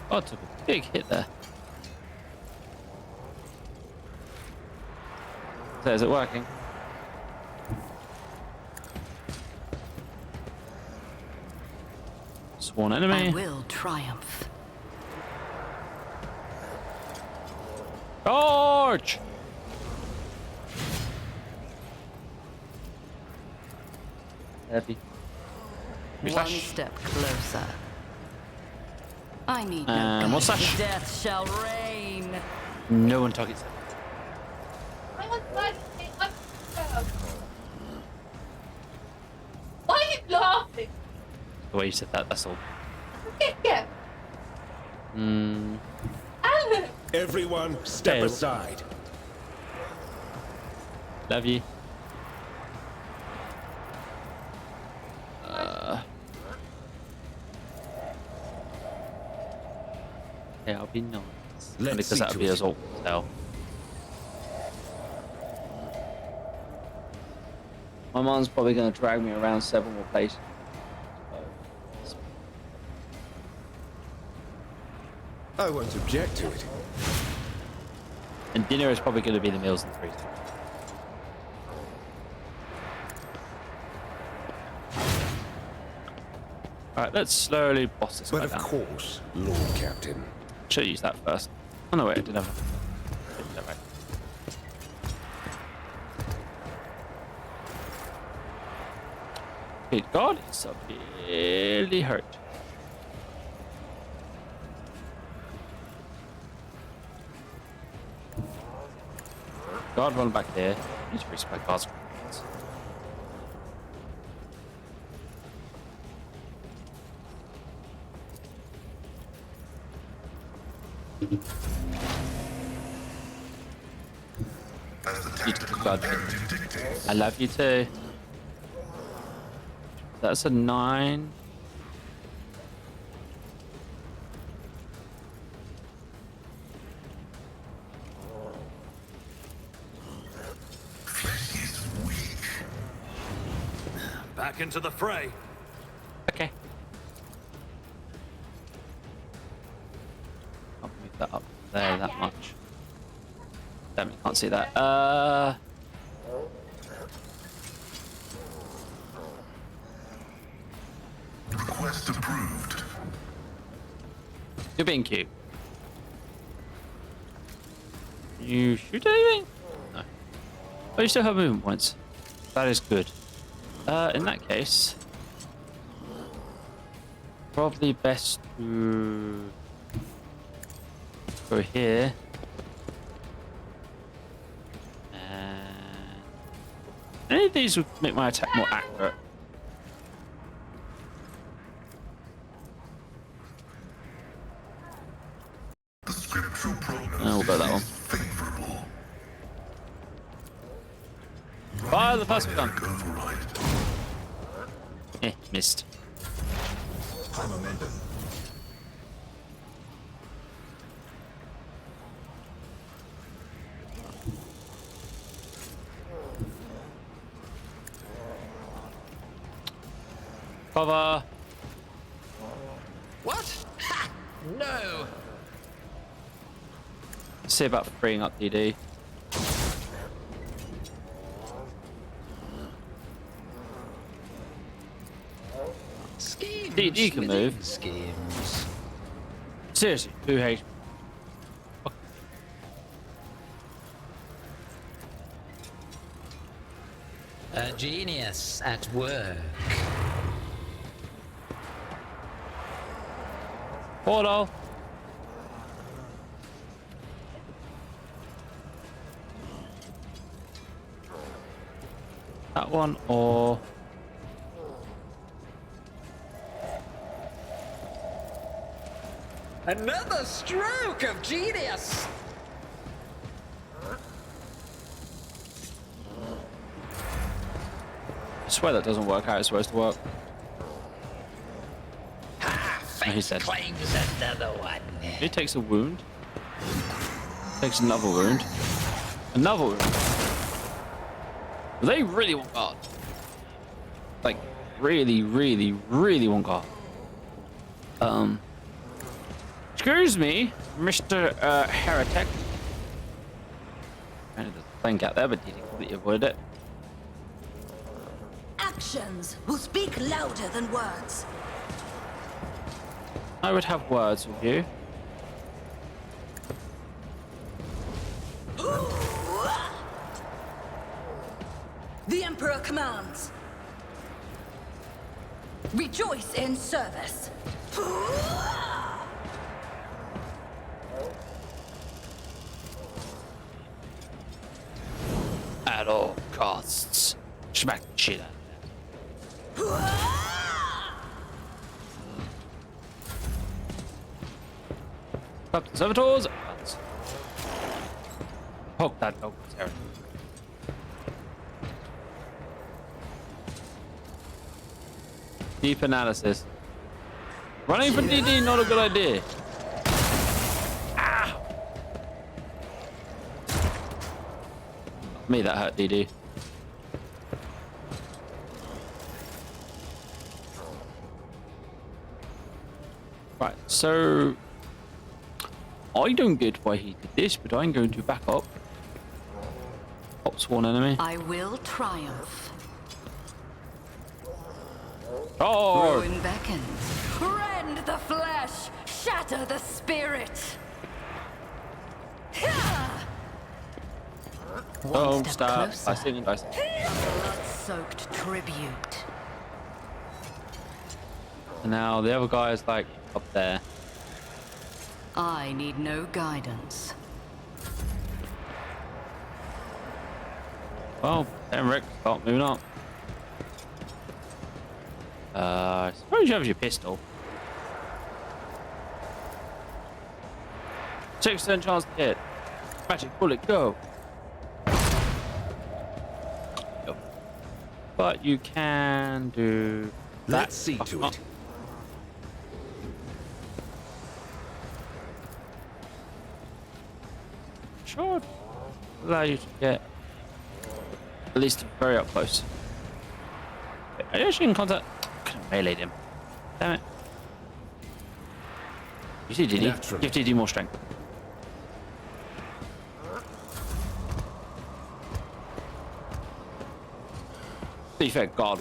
Oh, it took a big hit there. So is it working? Sworn I enemy. will triumph. Charge! Heavy. One Slash. step closer. I need no And guide. what's that? Death shall reign. No one targets it. I was like, why are you laughing? The way you said that, that's all. Yeah. Hmm. Alan! Everyone, step Fail. aside. Love you. Yeah, I'll be nice. Let's Because see that'll to be it. as all tell. My mom's probably going to drag me around several more places. I won't object to it. And dinner is probably going to be the meals in the freezer. Alright, let's slowly boss this But guy of down. course, Lord Captain. Should use that first. Oh no, wait, I didn't have a... didn't have it. Good God, it's severely hurt. God, run back there. Need to respect God's commands. As the You took tactical God. imperative dictates. I love you too. That's a 9. Flesh is weak. Back into the fray. Okay. I'll move that up there that much. Damn, you can't see that. Request approved. You're being cute. You shoot anything? No. Oh, you still have movement points. That is good. In that case... Probably best to go here. And any of these would make my attack more accurate. The scriptural prognosis We'll go that one. is favorable. Fire the first gun. Override. Missed. High momentum. Cover. What? Ha! No! See about freeing up DD. Schemes. DD can within move. Schemes. Seriously, 2 HP. A genius at work. Portal. That one or Another stroke of genius! I swear that doesn't work how it's supposed to work. Ha! he's Fate dead. claims another one. He takes a wound. Takes another wound. Another wound. They really want guard. Like, really, really, really want guard. Excuse me, Mr. Heretic. I had a thing out there, but you completely avoided it. Actions will speak louder than words. I would have words with you. The Emperor commands. Rejoice in service. At all costs. Smack the shit out of that. Captain Servitors. Poke that dog, Sarah. Deep analysis. Running from DD, not a good idea. Ah! Me, that hurt DD. Right, so I don't get why he did this, but I'm going to back up. Top sworn enemy. I will triumph. Oh! Ruin beckons. Rend the flesh. Shatter the spirit. Oh, One step stop. I closer. see him, guys. Blood-soaked tribute. And now the other guy is like up there. I need no guidance. Well, Emmerich, start moving up. I suppose you have your pistol. 6% chance to hit. Magic bullet, go. Go. But you can do that. Let's see to it. Sure. Allow you to get at least very up close. Are you actually in contact? Could have meleeed him. Damn it. You see, DD? Naturally. Give DD more strength. To be fair, God.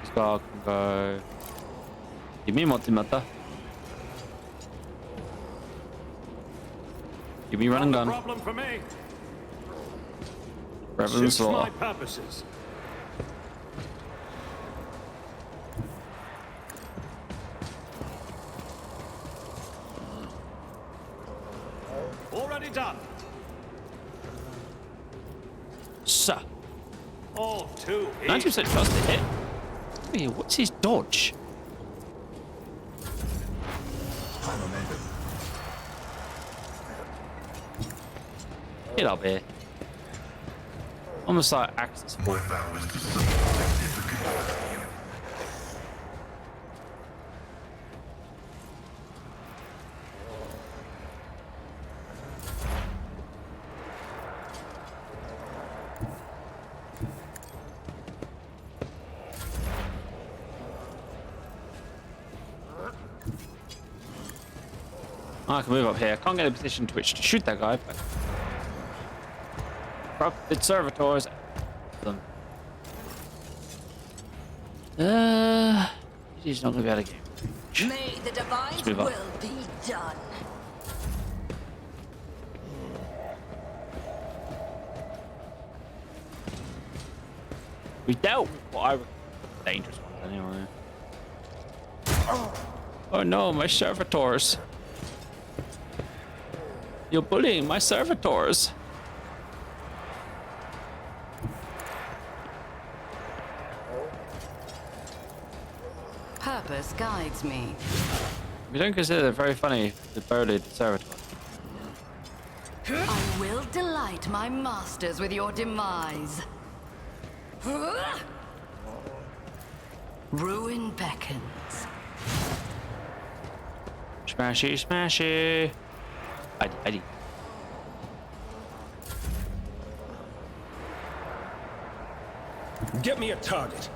This guy can go. Give me multi-mata. Give me run and Not a gun. problem for me. Reverend's Suits law. my purposes. Already done. So, All too easy. 90% chance to hit. Hey, what's his dodge? Get up here. Almost like access My point. vow is to summon significant value. I can move up here. I can't get in a position to which to shoot that guy, but corrupted servitors. Them. He's not gonna be able to get. May the divine move up. will be done. We dealt with what I dangerous ones anyway. Oh no, my servitors! You're bullying my servitors. Purpose guides me. We don't consider they're very funny, the bullied servitors. I will delight my masters with your demise. Ruin beckons. Smashy, smashy. Heidi. Get me a target.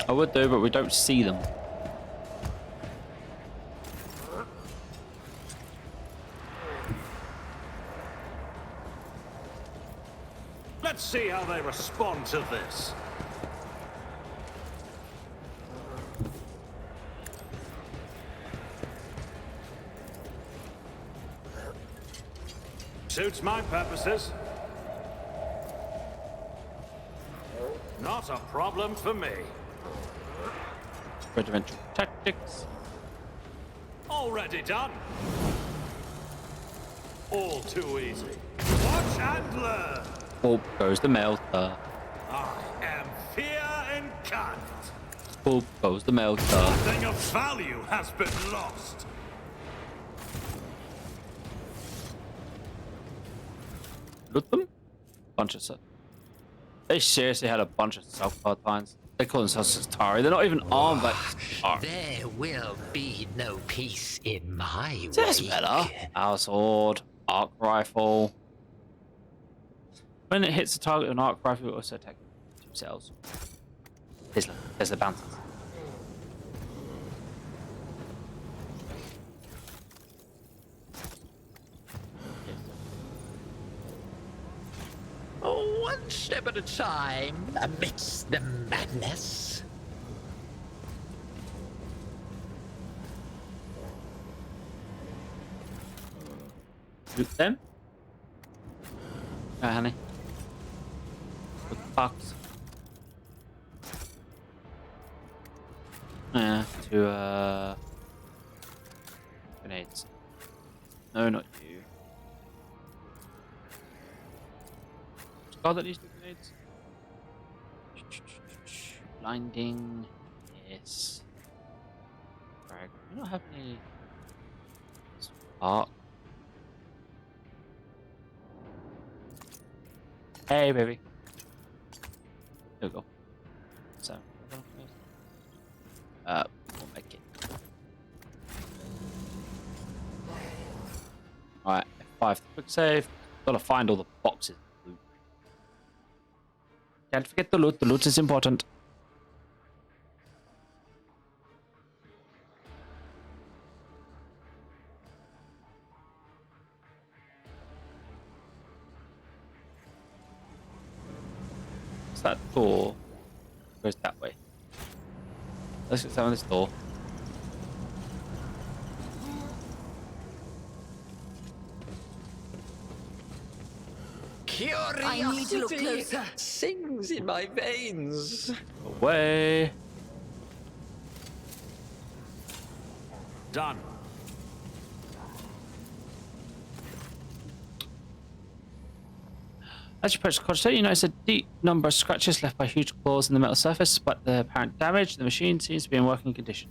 I would do, but we don't see them. Let's see how they respond to this. Suits my purposes. Not a problem for me. Regimental tactics. Already done. All too easy. Watch and learn. Bulb goes the melter. I am fear incarnate. Bulb goes the melter. Nothing of value has been lost. Loot them? Bunch of stuff. They seriously had a bunch of self-powered lines. They call themselves Atari. They're not even armed like Atari. There will be no peace in my That's wake. better. Our sword, arc rifle. When it hits the target with an arc rifle, it also attacks themselves. There's the bounces. Oh, one step at a time, amidst the madness. Loot them. Alright, honey. With the box. Yeah, to grenades. No, not you. Scar that needs grenades. Blinding. Yes. Drag. We don't have any spark. Hey, baby. There we go. So, we'll make it. Alright, F5 quick save. Gotta find all the boxes. Can't forget the loot. The loot is important. What's that door? Goes that way. Let's get down this door. Curiosity I need to look closer. sings in my veins. Away. Done. As you approach the cottage, you notice a deep number of scratches left by huge claws in the metal surface. Despite the apparent damage, the machine seems to be in working condition.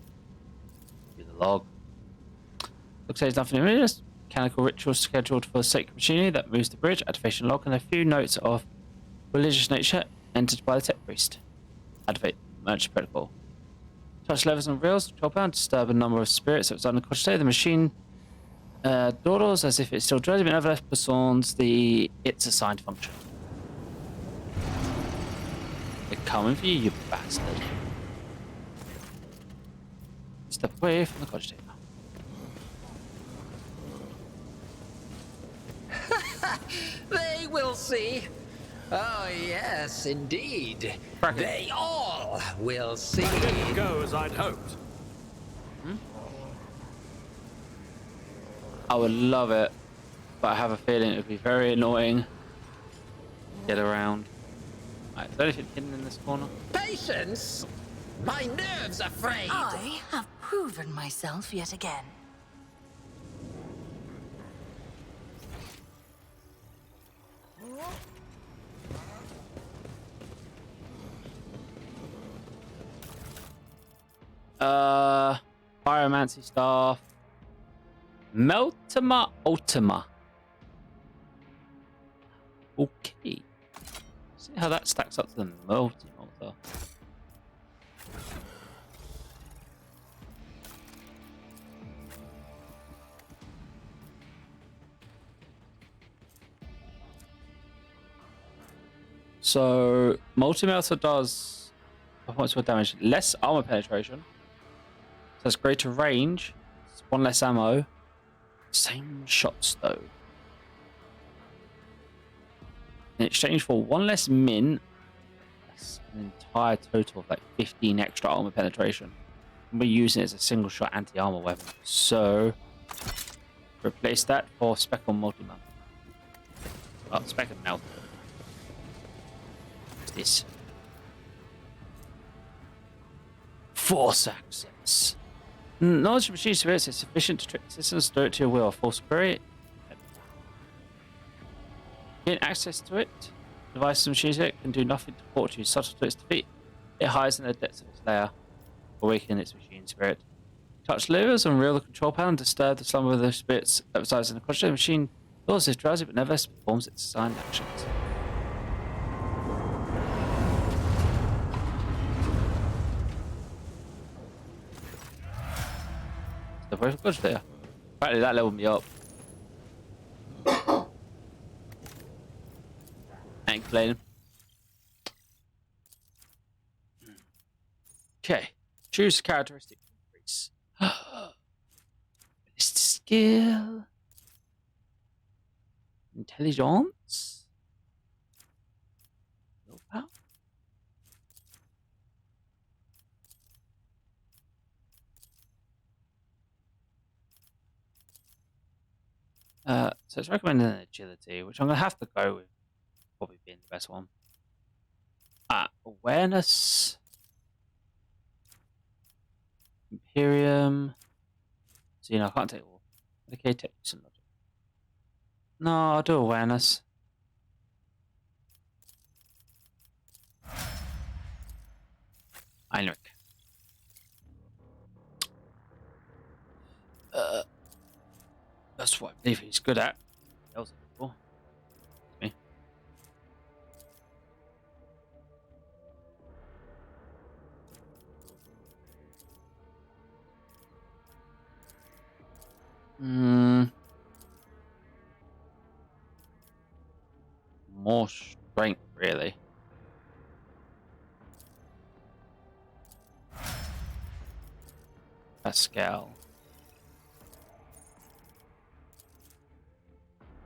View the log. Looks like there's nothing immediate. Mechanical rituals scheduled for sacred machinery that moves the bridge, activation log, and a few notes of religious nature entered by the tech priest. Activate merge protocol. Touch levers and reels, control panel, disturb a number of spirits that was on the cottage today. The machine dawdles as if it's still dreaded, but nevertheless performs the its assigned function. They're coming for you, you bastard. Step away from the cottage table. They will see. Oh, yes, indeed. Bracket. They all will see. That didn't go as I'd hoped. I would love it, but I have a feeling it would be very annoying to get around. Right, is there anything hidden in this corner? Patience! My nerves are frayed. I have proven myself yet again. Pyromancy staff. Meltima Ultima. Okay. See how that stacks up to the multi-multi. So multi-melter does points of damage, less armor penetration. So it's greater range. It's one less ammo. Same shots though. In exchange for one less min, that's an entire total of like 15 extra armor penetration. And we're using it as a single shot anti-armor weapon. So replace that for Speckle Multi-Man. Oh, Speckle Melt. What's this? Force access. Knowledge of machine spirits is sufficient to trick systems to do it to your will. Force query. Gain access to it. Devices and machines can do nothing to thwart you. Subtle to its defeat. It hides in the depths of its lair, awaken its machine spirit. Touch levers and reel the control panel and disturb the slumber of the spirits that resides in the cottage. The machine doors is drowsy but nevertheless performs its assigned actions. The very good there. Apparently that leveled me up. Ain't complaining. Okay. Choose characteristic increase. List skill. Intelligence. Willpower. So it's recommended an agility, which I'm gonna have to go with probably being the best one. Awareness. Imperium. So I can't take all. Okay, techniques and logic. No, I'll do awareness. Heinrich. That's what I believe he's good at. That was cool. Me. More strength, really. Pascal.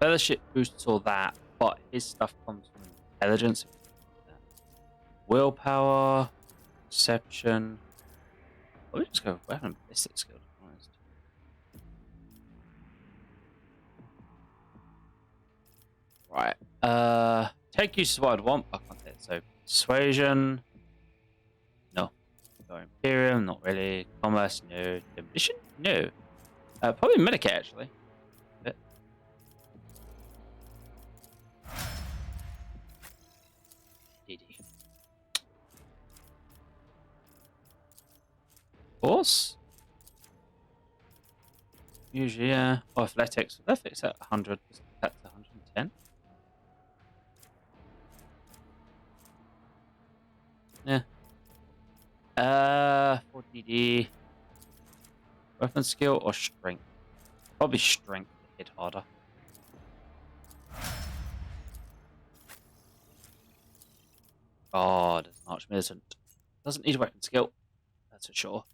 Fellowship boosts all that, but his stuff comes from intelligence. Willpower, perception. Let me just go with weapon ballistic skill, to be honest. Right. Take use is what I'd want. I can't take it. So persuasion. No. Or Imperium, not really. Commerce, no. Demolition, no. Probably Medicare actually. Bit. DD. Force. Usually, yeah. Or athletics. Athletics at 100. That's 110. Yeah. 4 DD. Weapon skill or strength? Probably strength to hit harder. God, it's an archmilitant. Doesn't need a weapon skill. That's for sure.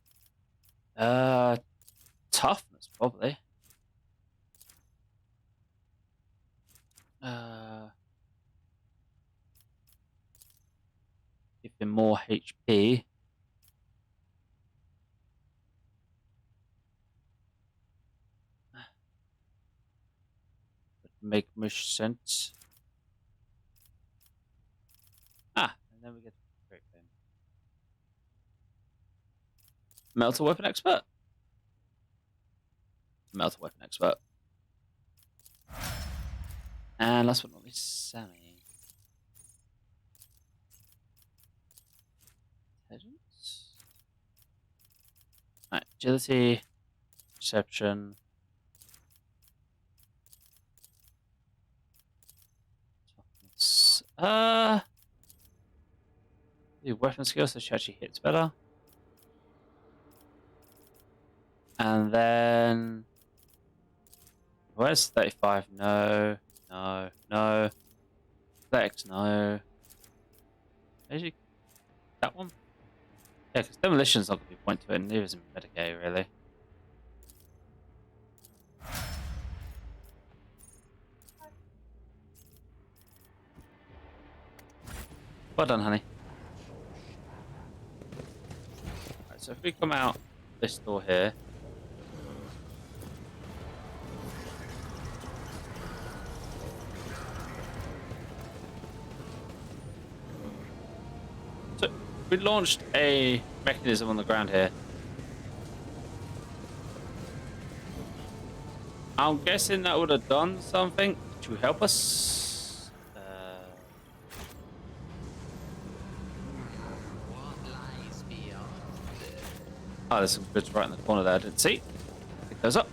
Toughness, probably. Give him more HP. Would make much sense. Ah, and then we get great thing. Metal weapon expert. Metal weapon expert. And last but not least, Sammy. Intelligence. Right, agility, perception. Toughness. The weapon skill, so she actually hits better. And then where's 35? No. Flex, no. Actually, that one? Yeah, because demolition's not going to be point to it, and neither is in Medicaid, really. Well done, honey. Right, so if we come out this door here. So we launched a mechanism on the ground here. I'm guessing that would have done something to help us. Oh, there's some goods right in the corner there I didn't see. Pick those up.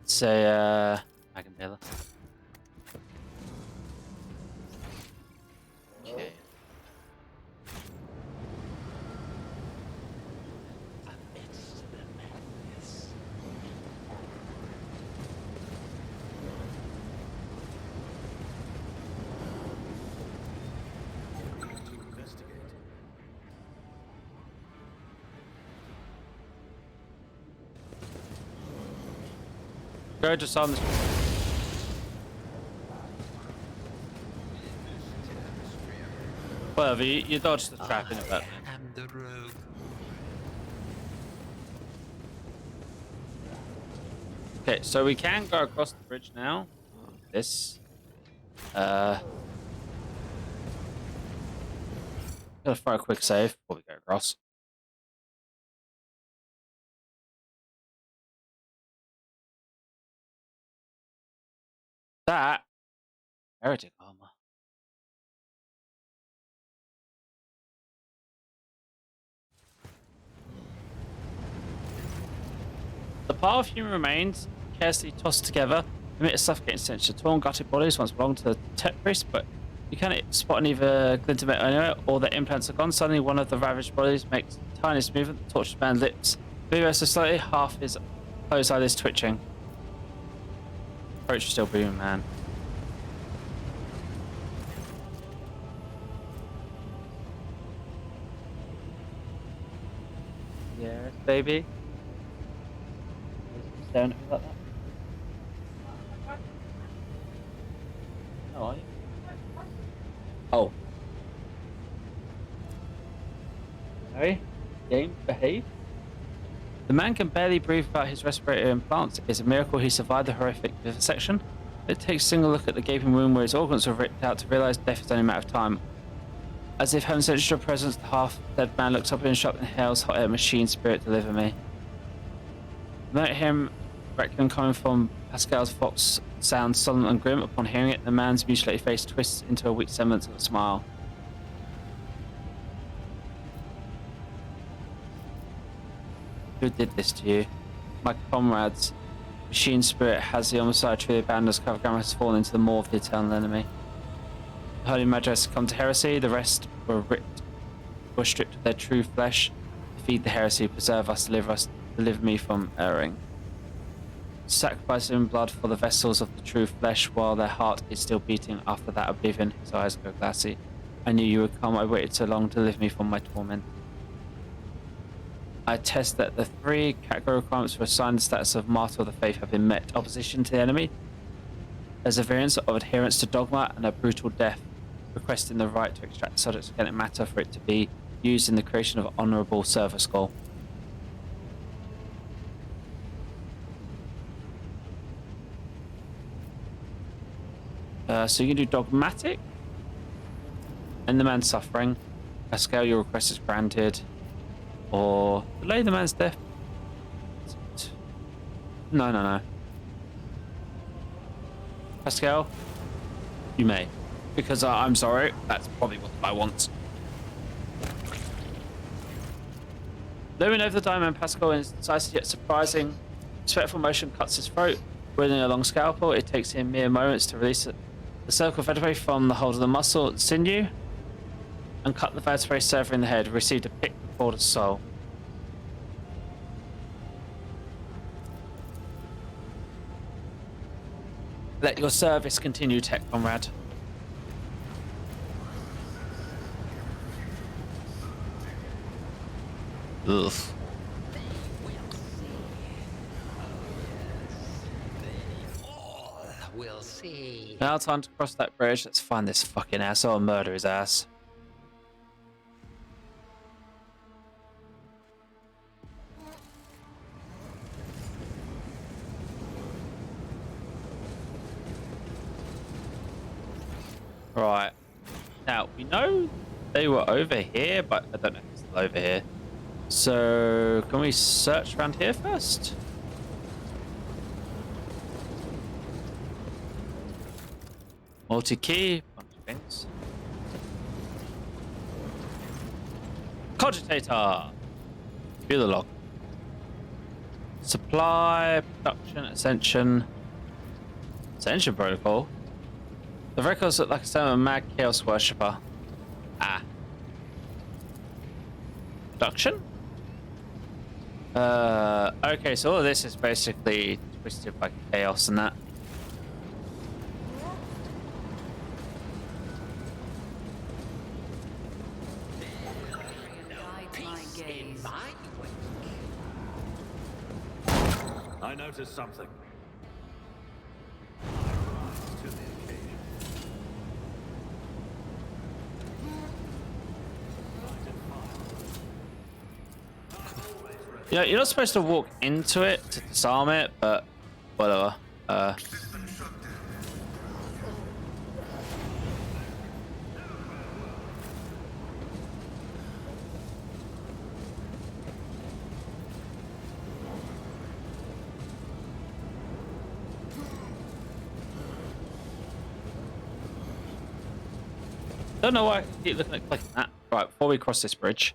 It's a wagon baler. Okay. Amidst the madness. Go just on this. Whatever, you dodged the trap in it, but. I'm the rogue. Okay, so we can go across the bridge now. This. Gotta fire a quick save before we go across. That heretic armor. The pile of human remains, carelessly tossed together, emit a suffocating stench. The torn, gutted bodies once belonged to the tech priest, but you can't spot either glint of it anywhere, or their implants are gone. Suddenly, one of the ravaged bodies makes the tiniest movement. The tortured man's lips move ever so slightly, half his closed eyelids twitching. Approach still booming, man. Yes, baby. Staring at me like that. How are you? Oh. Harry? Game? Behave? The man can barely breathe without his respirator implants. It's a miracle he survived the horrific vivisection. It takes a single look at the gaping wound where his organs were ripped out to realize death is only a matter of time. As if having sensed your presence, the half-dead man looks up in shock and hails hot air machine spirit deliver me. Note him requiem coming from Pascal's Fox sounds solemn and grim. Upon hearing it, the man's mutilated face twists into a weak semblance of a smile. Who did this to you? My comrades. Machine spirit has the homicide tree abandoned as Kavagama has fallen into the maw of the eternal enemy. The Holy Magi has come to heresy, the rest were stripped of their true flesh. Defeat the heresy, preserve us, deliver me from erring. Sacrifice in blood for the vessels of the true flesh while their heart is still beating after that oblivion. His eyes go glassy. I knew you would come, I waited so long to deliver me from my torment. I attest that the 3 category requirements for assigned the status of Martyr of the Faith have been met. Opposition to the enemy, perseverance of adherence to dogma, and a brutal death, requesting the right to extract the subject's organic matter for it to be used in the creation of an honourable service goal. So you can do dogmatic, end the man's suffering, Pascal, your request is granted, or delay the man's death. No. Pascal, you may. Because I'm sorry, that's probably what I want. Looming over the diamond, Pascal, in decisive yet surprising, respectful motion cuts his throat. Wielding a long scalpel, it takes him mere moments to release it. The cervical vertebrae from the hold of the muscle sinew and cut the vertebrae severing the head. Received a pick before the soul. Let your service continue, tech comrade. Ugh. We'll see. Now time to cross that bridge. Let's find this fucking asshole and murder his ass. Right. Now, we know they were over here, but I don't know if it's still over here. So, can we search around here first? Multi-key, bunch of things. Cogitator! View the log. Supply, production, ascension. Ascension protocol? The records look like a set of a mad chaos worshipper. Ah. Production? Okay, so all of this is basically twisted by chaos and that. I noticed something. I rise to the occasion. You know, you're not supposed to walk into it to disarm it, but whatever. System shut down. Don't know why I keep looking at clicking that. Right, before we cross this bridge,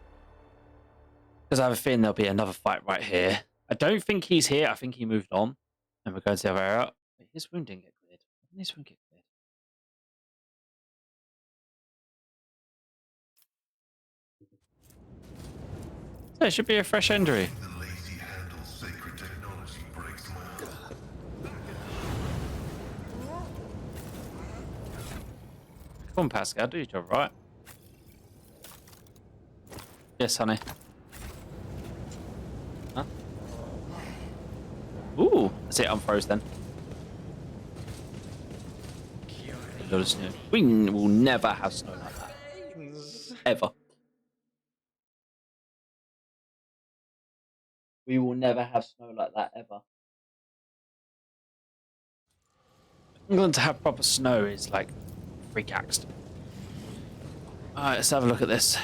because I have a feeling there'll be another fight right here. I don't think he's here. I think he moved on, and we're going to the other area. Wait, his wound didn't get cleared. When did his wound get cleared? So it should be a fresh injury. The lazy handle sacred technology breaks my heart. Come on, Pascal, do your job right. Yes, honey. Huh? Ooh, that's it, unfroze then. A lot of snow. We will never have snow like that. Ever. We will never have snow like that, ever. England to have proper snow is like freak-axed. Alright, let's have a look at this.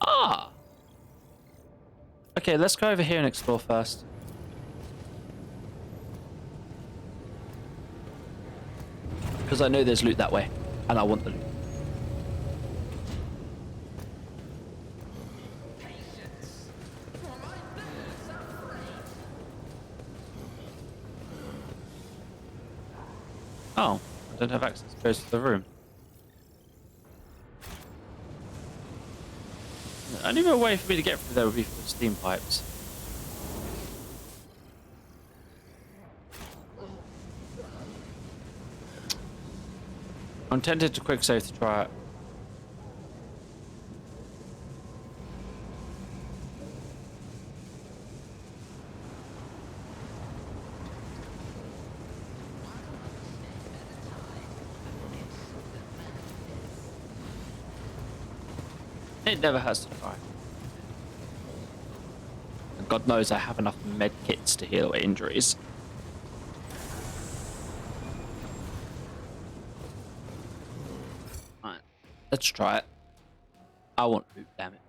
Ah! Okay, let's go over here and explore first. Because I know there's loot that way, and I want the loot. Oh, I don't have access to go to the room. The only real way for me to get through there would be through steam pipes. I'm tempted to quick save to try it. It never has to try. And God knows I have enough med kits to heal away injuries. Alright, let's try it. I want loot, damn it.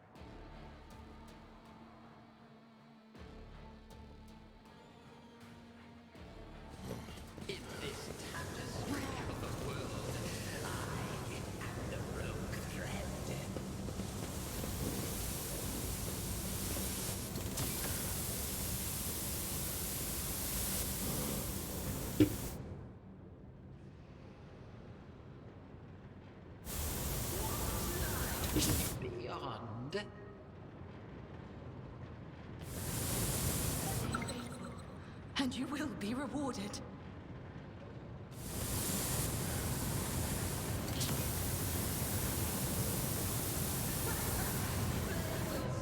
Beyond. And you will be rewarded.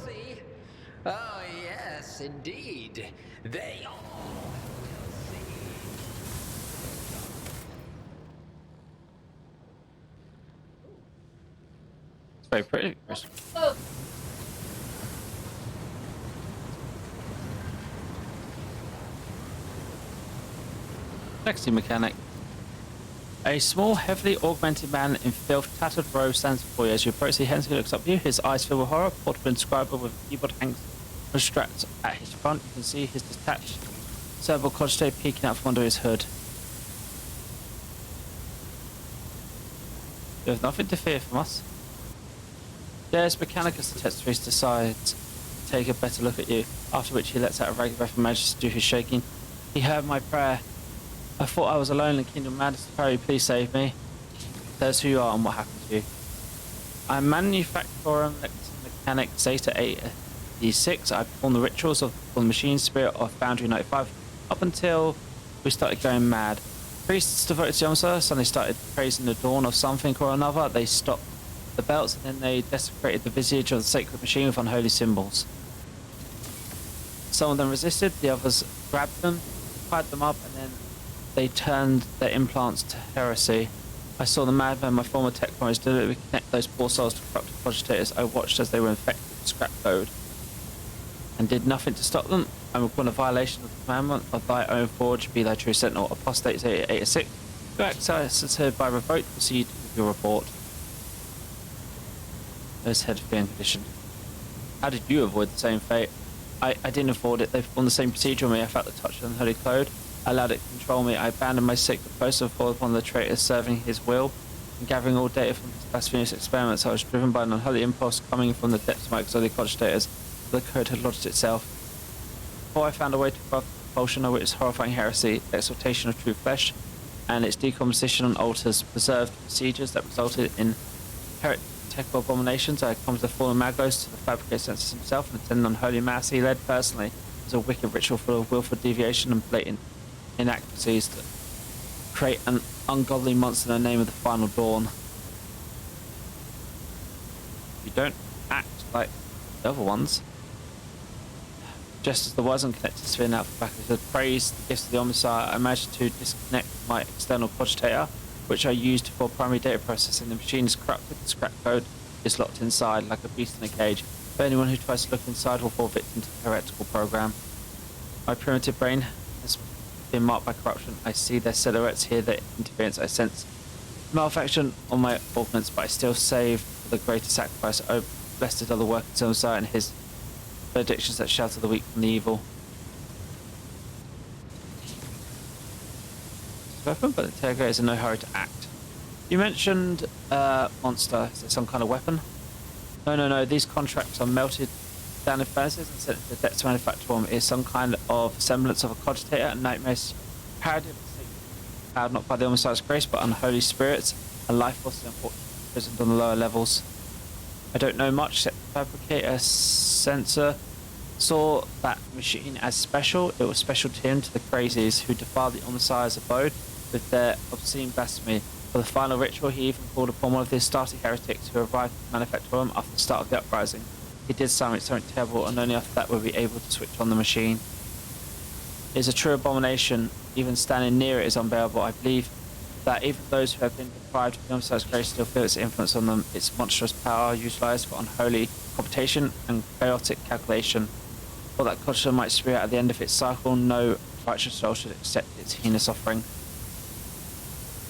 See? Oh, yes, indeed. They all will see. It's very pretty, Chris. Oh, Taxi mechanic. A small, heavily augmented man in filth, tattered robe stands before you. As you approach, he hesitantly looks up at you, his eyes filled with horror. Portable inscriber with a keyboard hangs strapped at his front. You can see his detached cerebral cogite peeking out from under his hood. You have nothing to fear from us. There's Mechanicus, the test priest decides to take a better look at you, after which he lets out a ragged breath and manages to do his shaking. He heard my prayer. I thought I was alone in Kingdom Madness. Harry, please save me. Tell us who you are and what happened to you. I'm Manufactorum Mechanic Zeta 86. I perform the rituals of the machine spirit of Foundry 95 up until we started going mad. Priests devoted to Yomsa suddenly started praising the dawn of something or another. They stopped the belts and then they desecrated the visage of the sacred machine with unholy symbols. Some of them resisted, the others grabbed them, tied them up, and then they turned their implants to heresy. I saw the madman, my former tech crimes, deliberately connect those poor souls to corrupted cogitators. I watched as they were infected with scrap code and did nothing to stop them. I'm upon a violation of the commandment of thy own forge, be thy true sentinel. Apostate 86. Your access is hereby revoked. Proceed with your report. Those head being conditioned. How did you avoid the same fate? I didn't afford it. They performed the same procedure on me. I felt the touch of the unholy code. I allowed it to control me. I abandoned my sacred post and fall upon the traitor serving his will and gathering all data from his blasphemous experiments. I was driven by an unholy impulse coming from the depths of my exotic cogitators. The code had lodged itself. Before I found a way to craft the propulsion, I witnessed horrifying heresy, the exaltation of true flesh, and its decomposition on altars, preserved procedures that resulted in heretical abominations. I had come to the fallen Magos, to the fabricated senses himself, and attended an unholy mass he led personally. It was a wicked ritual full of willful deviation and blatant inaccuracies to create an ungodly monster in the name of the final dawn. You don't act like the other ones. Just as the wasn't connected sphere now for back as I praised the gifts of the Omnissiah, I managed to disconnect my external cogitator, which I used for primary data processing. The machine is corrupted, the scrap code is locked inside like a beast in a cage, but anyone who tries to look inside will fall victim to the heretical program. My primitive brain has been marked by corruption. I see their silhouettes, hear their interference. I sense malfunction on my augments, but I still save for the greater sacrifice. Oh, blessed are the workers of Messiah and his benedictions that shelter the weak from the evil. Weapon, but the Integrator is in no hurry to act. You mentioned monster. Is it some kind of weapon? No. These contracts are melted down in furnaces and sent to the depths to manufacture them. It is some kind of semblance of a cogitator, a nightmare's parody of a sacred cloud, not by the Almighty's grace, but unholy spirits, a life force imprisoned on the lower levels. I don't know much except the fabricator sensor saw that machine as special. It was special to him, to the crazies who defile the Messiah's abode with their obscene blasphemy. For the final ritual, he even called upon one of the Astarte heretics who arrived to manufacture them after the start of the uprising. He did something terrible, and only after that were we able to switch on the machine. It is a true abomination. Even standing near it is unbearable. I believe that even those who have been deprived of the Messiah's grace still feel its influence on them, its monstrous power utilised for unholy computation and chaotic calculation. Or that culture might spew out at the end of its cycle, no righteous soul should accept its heinous offering.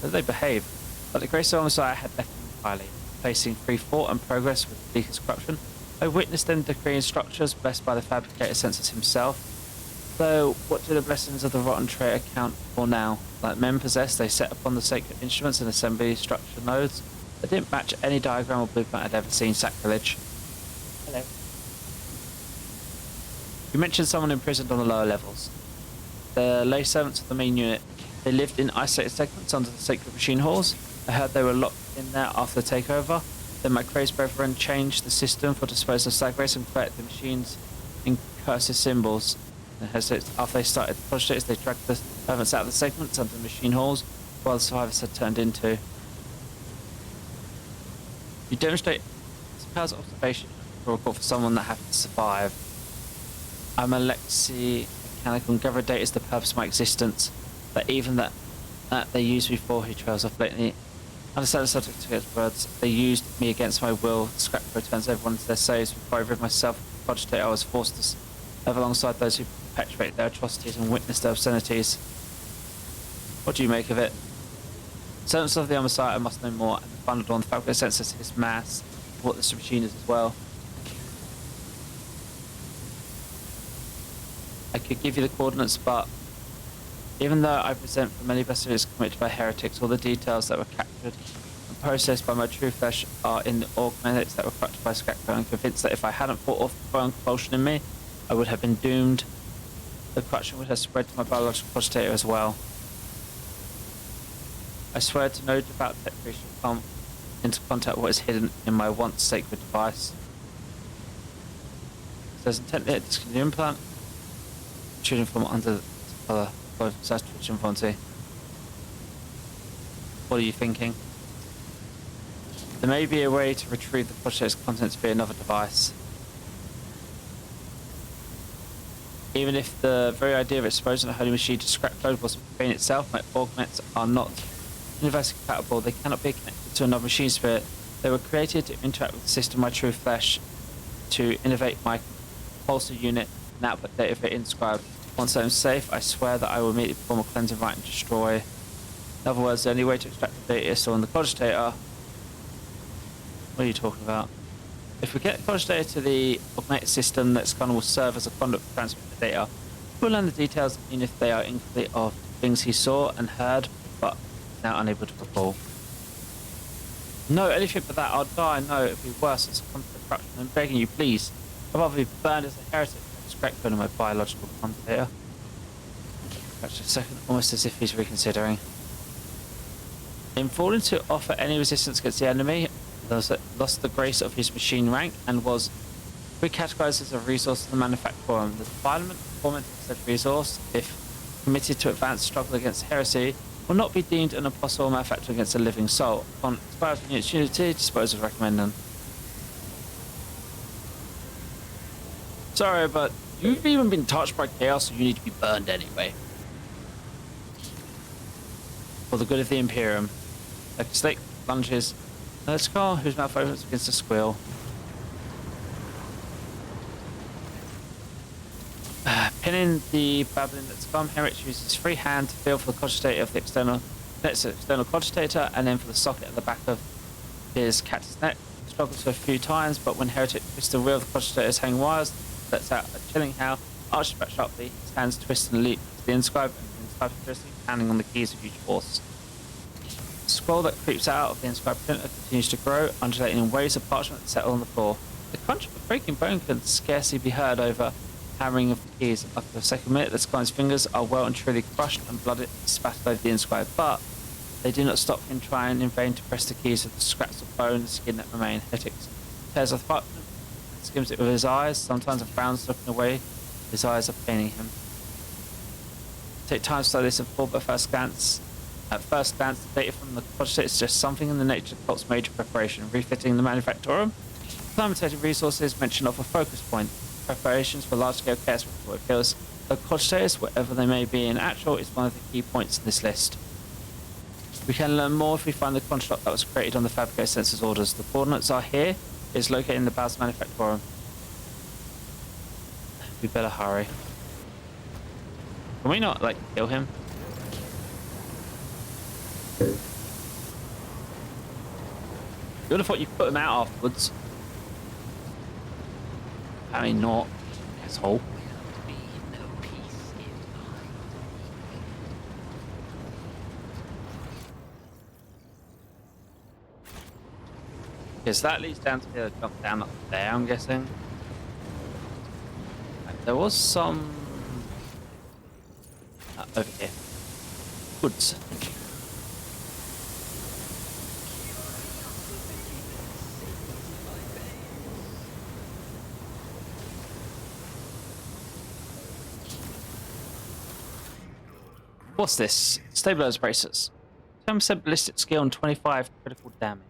How do they behave? But the grace of the Messiah had left them entirely, placing free thought and progress with the deacon's corruption. I witnessed them decreeing structures blessed by the fabricator senses himself. Though, what do the blessings of the rotten traitor count for now? Like men possessed, they set upon the sacred instruments and assembly structure nodes that didn't match any diagram or blueprint I'd ever seen. Sacrilege. Hello. You mentioned someone imprisoned on the lower levels. The lay servants of the main unit. They lived in isolated segments under the sacred machine halls. I heard they were locked in there after the takeover. Then my crazed brethren changed the system for disposal of Sagres and created the machines in cursive symbols. And after they started the project, they dragged the servants out of the segments under the machine halls, while the survivors had turned into. You demonstrate powers of observation for a report for someone that happened to survive. I'm a mechanical and gather data is the purpose of my existence. But even that they used me for who trails off blatantly. Understand the subject to its words. They used me against my will. The scrap returns everyone to their saves. Before I rid myself of the cogitator, I was forced to live alongside those who perpetuate their atrocities and witness their obscenities. What do you make of it? Servants of the Messiah must know more, and the final dawn, the faculty senses his mass, what this machine is as well. I could give you the coordinates, but even though I present for many blasphemies committed by heretics, all the details that were captured and processed by my true flesh are in the augments that were corrupted by Scarecrow. I'm convinced that if I hadn't fought off the growing compulsion in me, I would have been doomed. The corruption would have spread to my biological cogitator as well. I swear to no devout technology shall come into contact with what is hidden in my once sacred device. There's intently a discontinued implant, shooting from under the color. Twitch and Fonty. What are you thinking? There may be a way to retrieve the project's contents via another device. Even if the very idea of exposing a holy machine to scrap code wasn't pain itself, my augments are not universally compatible. They cannot be connected to another machine spirit. They were created to interact with the system of my true flesh, to innovate my pulsar unit and output data for inscribed. Once I'm safe, I swear that I will immediately perform a cleansing rite and destroy. In other words, the only way to extract the data is stored in the cogitator. What are you talking about? If we get the cogitator to the augmented system, that scanner will serve as a conduit for transmitting the data. We'll learn the details, even if they are incomplete, of things he saw and heard, but now unable to recall. No, anything but that, I'll die. No, it'd be worse. It's a concept of corruption. I'm begging you, please. I'd rather be burned as a heretic. Scrap code in my biological cogitator. Perhaps a second, almost as if he's reconsidering. In falling to offer any resistance against the enemy, lost the grace of his machine rank and was recategorized as a resource to the manufacturer. The defilement performance of said resource, if committed to advance struggle against heresy, will not be deemed an apostle manufactured against a living soul. Upon expiring its unity, disposal recommended. Sorry, but you've even been touched by chaos, so you need to be burned anyway. For the good of the Imperium. Like a snake lunges Let's go. Whose mouth opens begins to squeal. Pinning the babbling that's gone, Henrik uses his free hand to feel for the cogitator of the external cogitator, and then for the socket at the back of his cat's neck. Struggles for a few times, but when Heretic twists the wheel of the cogitator's hanging wires, lets out a chilling howl, arches back sharply, his hands twist and leap to the inscribe, and the inscribe fiercely, pounding on the keys with huge force. The scroll that creeps out of the inscribed printer continues to grow, undulating in waves of parchment that settle on the floor. The crunch of a breaking bone can scarcely be heard over hammering of the keys. After a second minute, the sky's fingers are well and truly crushed and blood spattered over the inscribe, but they do not stop him trying in vain to press the keys with the scraps of bone and skin that remain. Heretic tears off the parchment, skims it with his eyes, sometimes a frown's looking away. His eyes are paining him. Take time to study this and but at first glance, the data from the cogitator is just something in the nature of the cult's major preparation, refitting the manufactorum. Climatative resources mention of a focus point. Preparations for large-scale chaos before it kills. The cogitators, whatever they may be in actual, is one of the key points in this list. We can learn more if we find the construct that was created on the fabricated sensor's orders. The coordinates are here. It is located in the Bow's Manufactorum. We better hurry. Can we not, like, kill him? You would have thought you'd put him out afterwards. I mean, not. Asshole. Yes, that leads down to the jump down up there, I'm guessing. There was some over here. Goods. What's this? Stabilizer braces. 10% ballistic skill and 25 critical damage.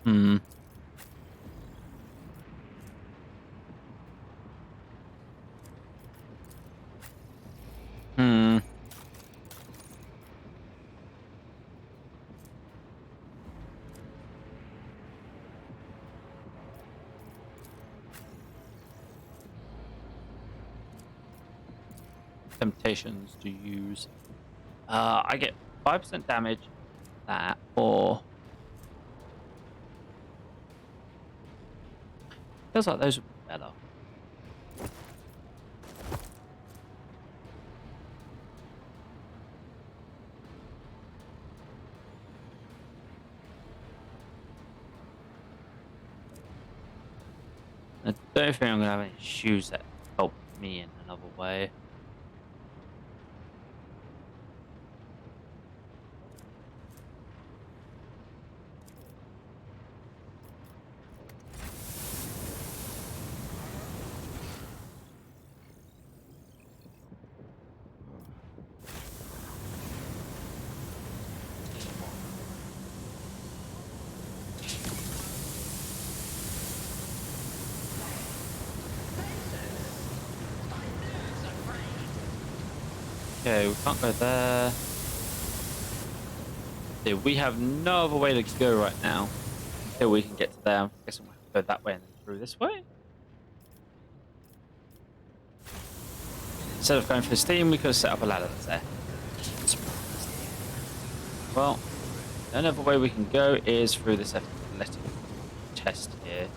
Hmm. Hmm. Temptations to use. I get 5% damage. That or feels like those would be better. I don't think I'm gonna have any shoes that help me in another way. Okay, we can't go there. See, we have no other way to go right now until we can get to there. I'm guessing we'll have to go that way and then through this way. Instead of going for steam, we could have set up a ladder that's there. Well, the only other way we can go is through this athletic chest here.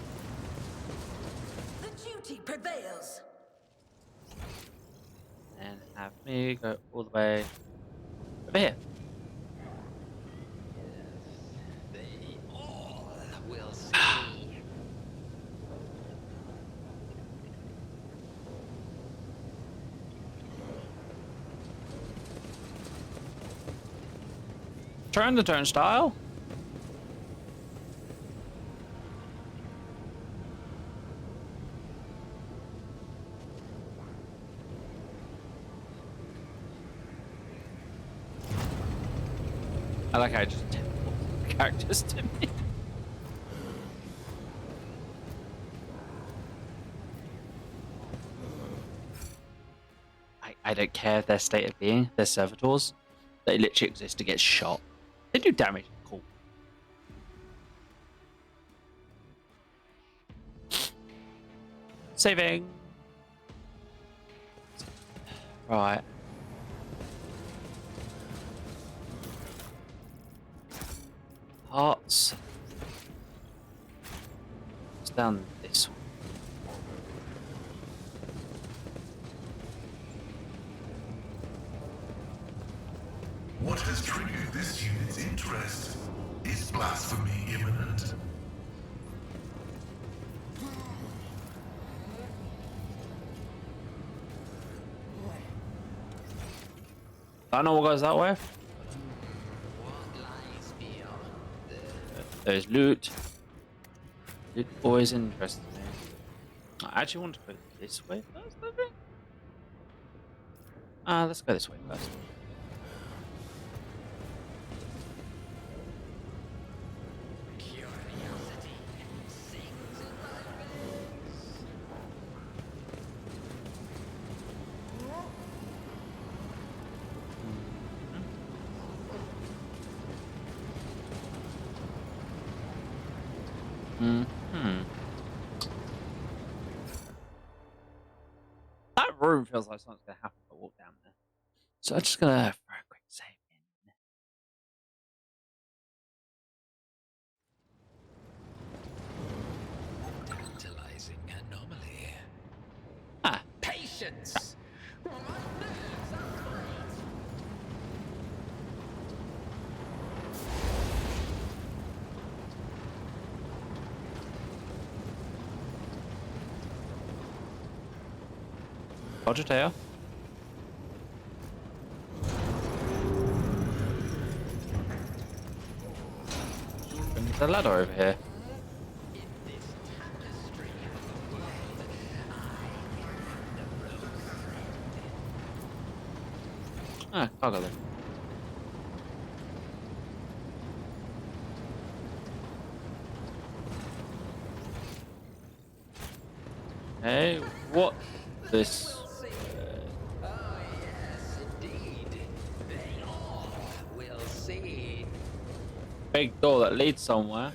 The duty prevails. And have me go all the way over here. They all will see. Turn the turnstile. I like how I just teleported the characters to me. I don't care their state of being. They're servitors. They literally exist to get shot. They do damage. Cool. Saving. Right. Hearts. It's down this way. What has triggered this unit's interest? Is blasphemy imminent? I don't know what goes that way. What lies beyond? There's loot. Loot always interests me. I actually want to go this way first, I think. Let's go this way first. Curiosity sings in my veins. That room feels like something's gonna happen if I walk down there. So I'm just gonna throw a quick save in. Tantalizing anomaly. Ah, Patience! My nerves are frayed. Roger Tail. There's a ladder over here. In this tapestry of a world, I am the rose. Ah, cargo then. Hey, what? This. Oh, yes, indeed. They all will see. Big door that leads somewhere.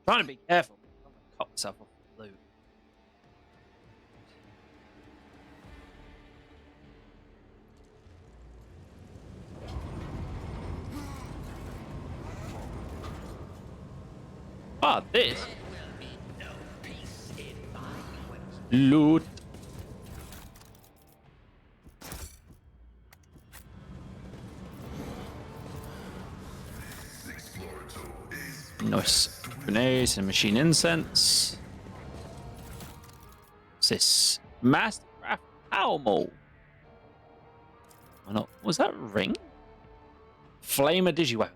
Trying to be careful. I'm gonna cut myself off the loot. Ah, this There will be no peace in my quest. loot. Nice. Grenades and machine incense. What's this? Mastercraft power mold. Why not? Was that a ring? Flamer digiweapon.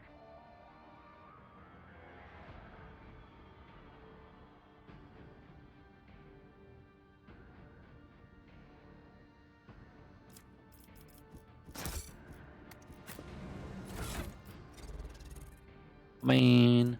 I mean,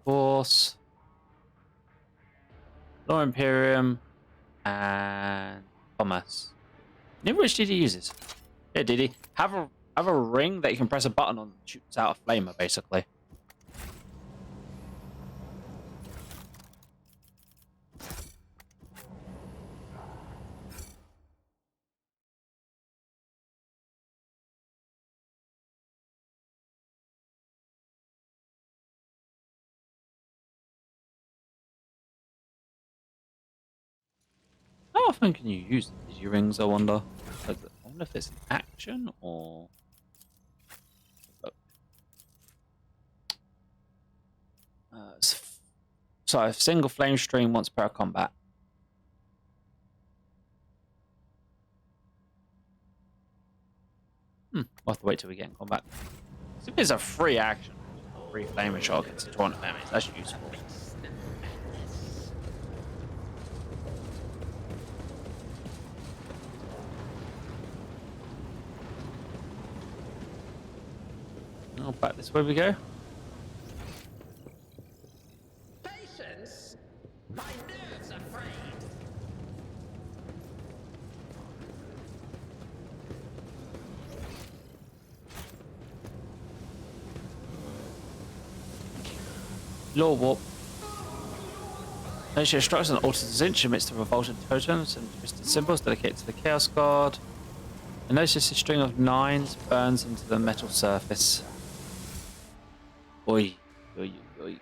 Force, Law Imperium, and Commerce. Never which did he uses? Yeah, did he have a ring that you can press a button on and shoots out a flamer, basically? How often can you use these rings, I wonder? Like, I wonder if it's an action or... So a single flame stream once per combat. We'll have to wait till we get in combat. So if it's a free action, a free flame shot against the 200 enemies, that's useful. Oh, back this way we go. Patience? My nerves are frayed. Law warp. Notice your structure and alters his inch amidst the revolting totems and twisted symbols dedicated to the Chaos God. And notice a string of 9s burns into the metal surface. Oi, oi, oi.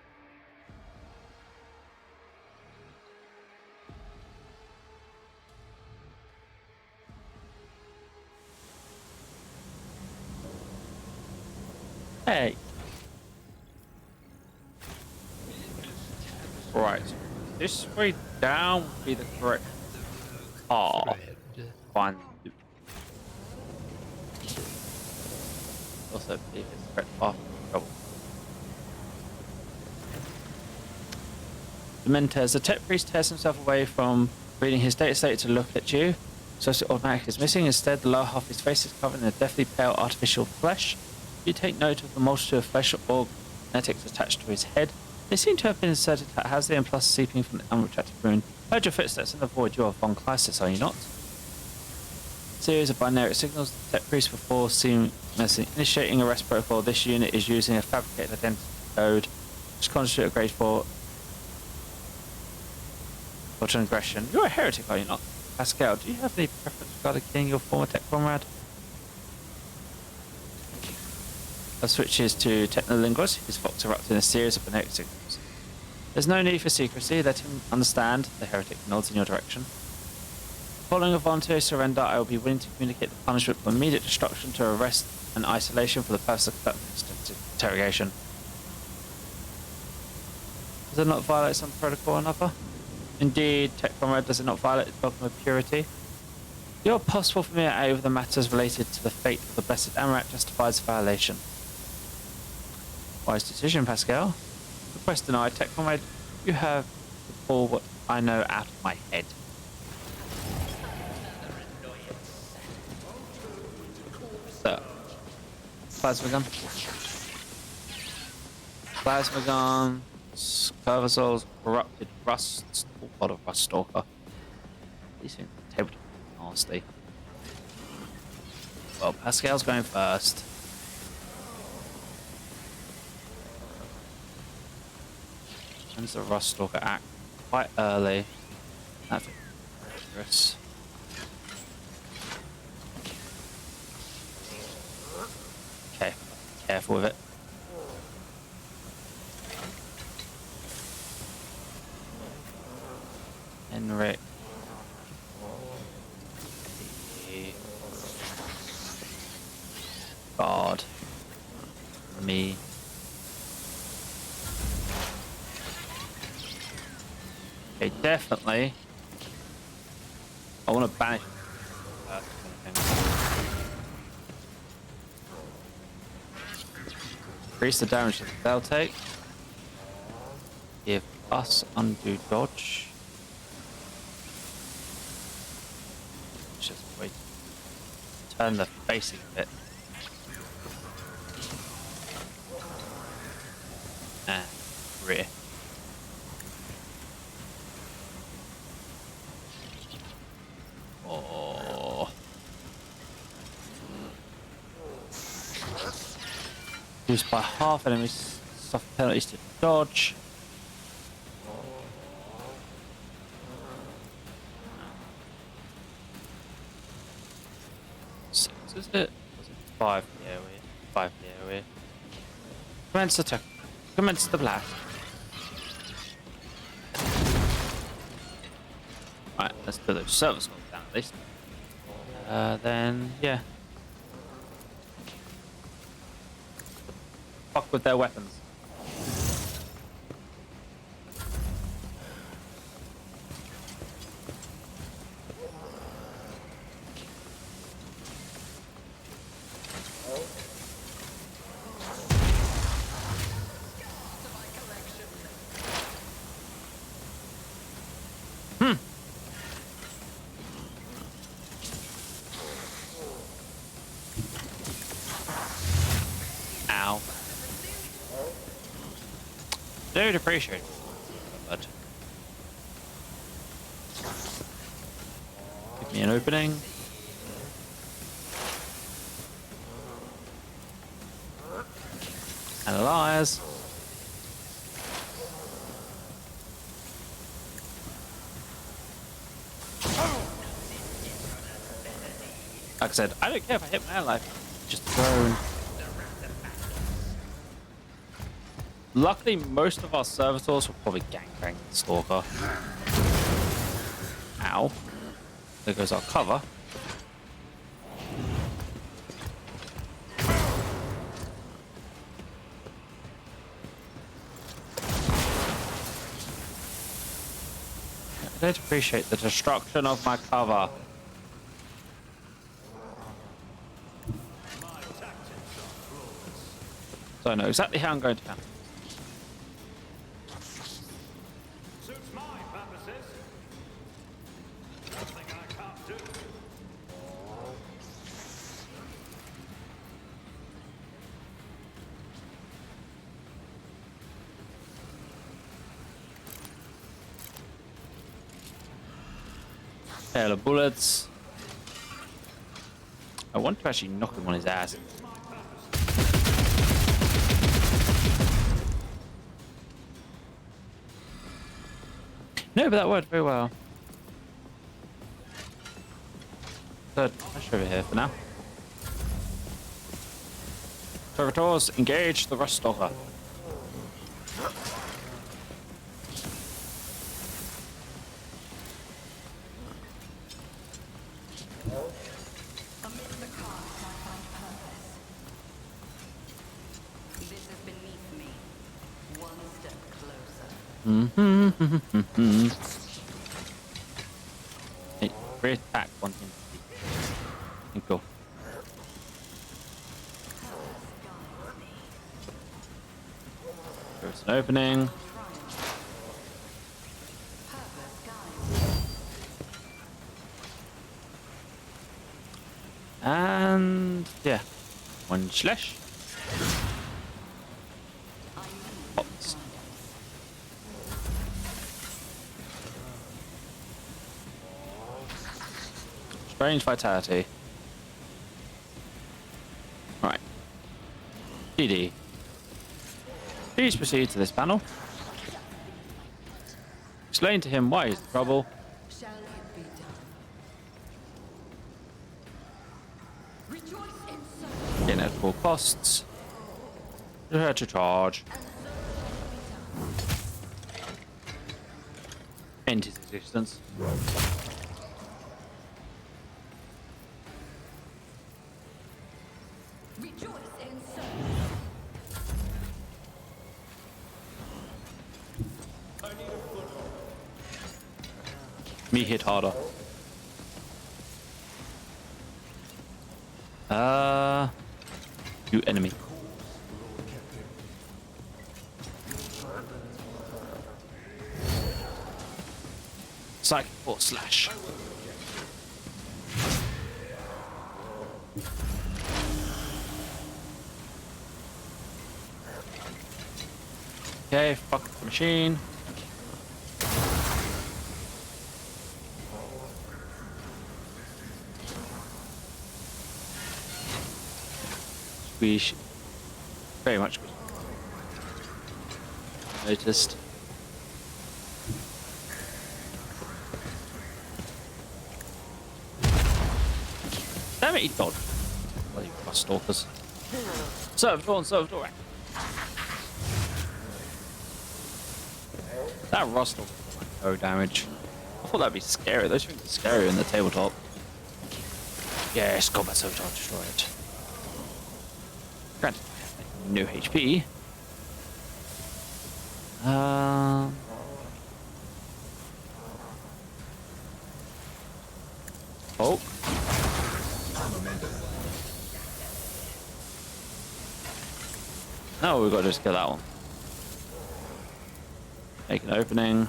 Hey. Right. This way down would be the correct path. Fine. Also, believe it's the correct path. Trouble. Dementors. The tech priest tears himself away from reading his data state to look at you. So it automatically is missing. Instead, the lower half of his face is covered in a deathly pale artificial flesh. You take note of the multitude of flesh or genetics attached to his head. They seem to have been inserted haphazardly and plus seeping from the unretracted wound. Heard your footsteps in the void. You are von Kleisis, are you not? Series of binary signals. The tech priest before seamlessly initiating a rest protocol. This unit is using a fabricated identity code, which constitutes a grade 4 for transgression. You're a heretic, are you not? Pascal, do you have any preference regarding killing your former tech comrade? Switches to technolinguist. His fox erupts in a series of phonetic signals. There's no need for secrecy. Let him understand. The heretic nods in your direction. Following a voluntary surrender, I will be willing to communicate the punishment for immediate destruction to arrest and isolation for the purpose of conducting extensive interrogation. Does it not violate some protocol or another? Indeed, tech comrade, does it not violate the dogma of purity? Your possible familiarity with the matters related to the fate of the blessed Amarat justifies the violation. Wise decision, Pascal. Request denied. Tech comrade, you have to pull what I know out of my head. So, plasma gun. Plasma gun. Curvasol's corrupted rust. What a rust stalker. These things are tabletop nasty. Well, Pascal's going first. When's the rust stalker act? Quite early. That's dangerous. Okay, careful with it. Henrik. God. Me. Okay, definitely. I want to banish. Increase the damage that they'll take. Give us undo dodge. Just wait. Turn the facing bit. And rear. Oh. Used by half enemies suffer penalties to dodge. Six, is it? Was it 5? Yeah, weird. 5, yeah, weird. Commence the attack. Commence the blast. Right, let's do those service calls down at least. Then, yeah. Fuck with their weapons. Ow. don't appreciate it. But give me an opening. Analyze. Like I said, I don't care if I hit my ally. Just thrown. Luckily, most of our servitors will probably gangbang the stalker. Ow. There goes our cover. I don't appreciate the destruction of my cover. So I know exactly how I'm going to count. Suits my purposes. Nothing I can't do. Hail of bullets. I want to actually knock him on his ass. No, but that worked very well. Third flash over here for now. Servitors, engage the Rust Stalker. Amidst the chaos, I find purpose. This is beneath me. One step closer. Hey, free attack, one him. And go. There's an opening. And yeah, one slash. Pops. Strange vitality. Right. GD. Please proceed to this panel. Explain to him why he's in trouble. Shall it be done? Rejoice in service. Gain at full costs. Prepare to charge. End his existence. Rejoice in service. Me hit harder. You enemy. Psychic force slash. Okay, fuck the machine. We very much noticed. Damn it, he dodged. Bloody Rust Stalkers. Servitor and Servitor. That Rust Stalker was like no damage. I thought that'd be scary. Those things are scarier in the tabletop. Yes, combat Servitor, destroy it. Granted, no HP. Oh. No, we've got to just kill that one. Make an opening.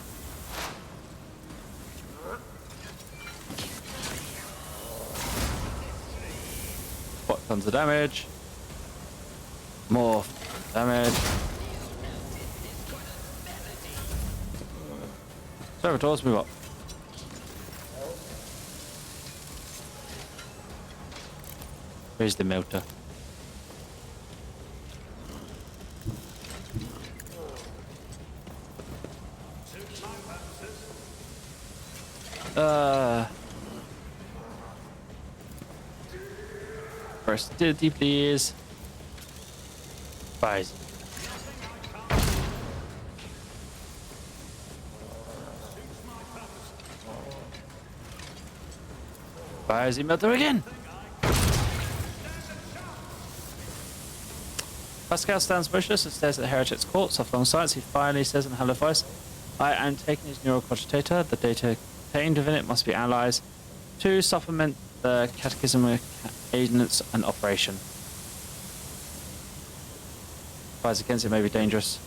What tons of damage? More damage. Servitors, move up. Where's the melter? Versatility, please. Spies. Spies, melter again. Pascal stands motionless and stares at the heretic's corpse. Off long silence, he finally says in a hollow voice, I am taking his neural cogitator. The data contained within it must be analysed to supplement the catechism of agents and operation. Fights against it may be dangerous.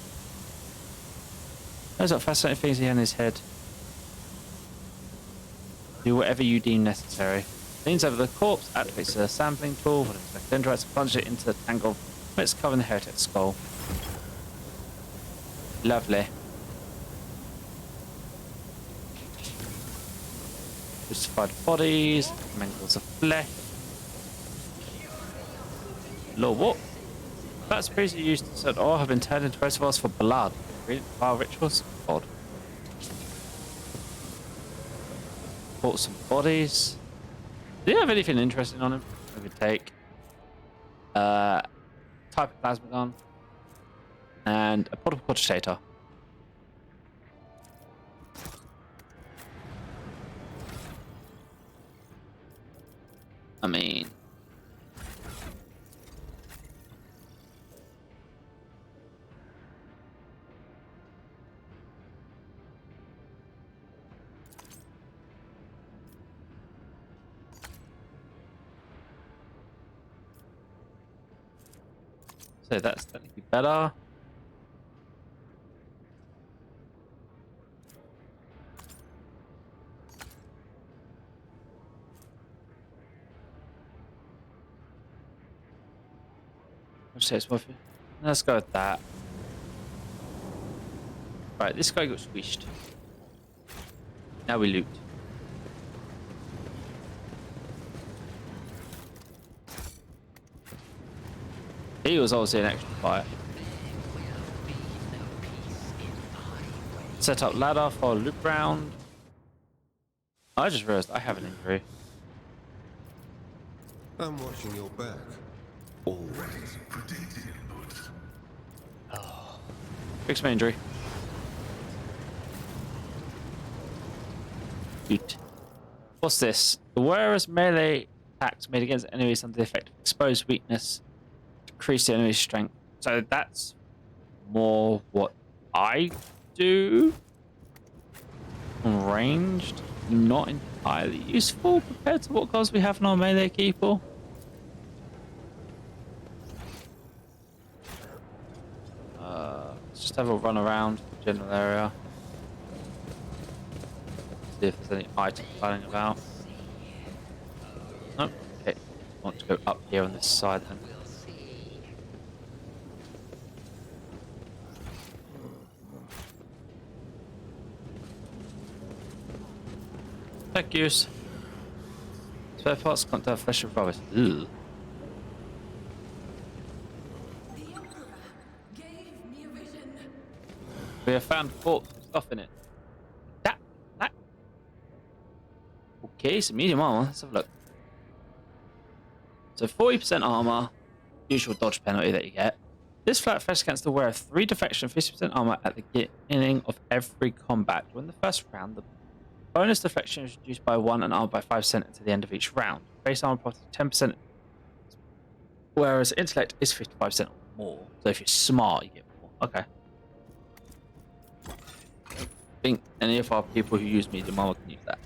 Those are fascinating things he had in his head. Do whatever you deem necessary. Leans over the corpse, activates a sampling tool, dendrites, and plunges it into the tangle. Let's cover the heretic's skull. Lovely. Crucified bodies, mangles of flesh. Lord, what? That's previously used to set ore have been turned into reservoirs for blood. Fire rituals? Odd. Bought some bodies. Do you have anything interesting on him? We could take. Type of plasma gun and a portable cogitator. I mean, so that's technically better. Let's say it's worth it. Let's go with that. Right, this guy got squished. Now we loot. He was obviously an extra fire. Set up ladder for loop round. I just realized I have an injury. I'm watching your back. Always predicted input. Fix my injury. Shoot. What's this? The wearer's melee attacks made against enemies under the effect of exposed weakness decrease the enemy's strength. So that's more what I do. Ranged, not entirely useful compared to what cards we have in our melee people. Let's just have a run around the general area. See if there's any items lying about. Nope. Okay. I want to go up here on this side then. Thank you. Spare parts can't have flesh of rubbish. Ugh. We have found corpse stuff in it. That. Okay, some medium armor. Let's have a look. So 40% armor, usual dodge penalty that you get. This flat affects against the wearer of 3 defection, 50% armor at the beginning of every combat. During the first round, the bonus deflection is reduced by 1 and armor by 5% until the end of each round. Base armor plus 10%, whereas intellect is 55% or more. So if you're smart, you get more. Okay. I think any of our people who use medium armor can use that.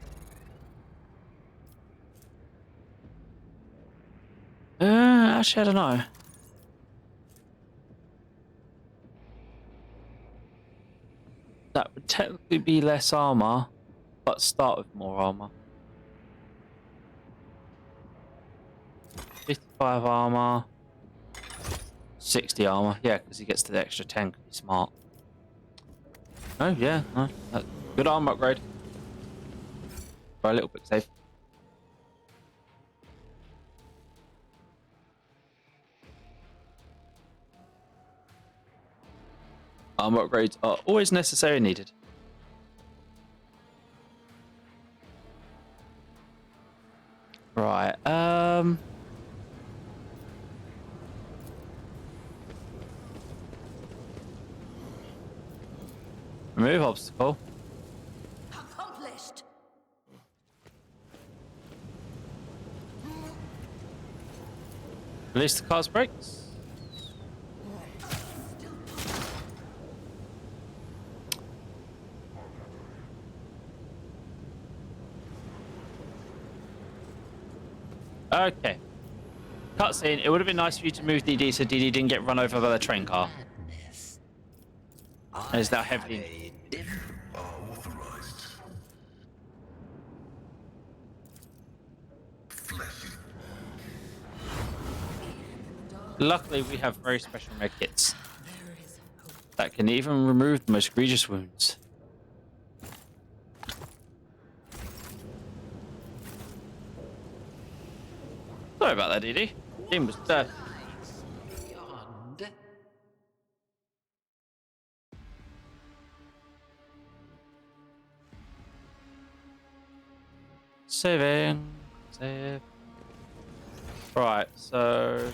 Actually, I don't know. That would technically be less armor, but start with more armor. 55 armor, 60 armor. Yeah, because he gets to the extra 10 because he's smart. Oh, yeah, no, Good armor upgrade. For a little bit safe. Armor upgrades are always necessary and needed. Right, remove obstacle. Accomplished. Release the car's brakes. Okay. Cutscene. It would have been nice for you to move DD so DD didn't get run over by the train car. Madness. Is that heavily? A different Are authorized. Flesh. Luckily, we have very special med kits that can even remove the most egregious wounds. Sorry about that, DD. Game was beyond. saving. Save. Right, so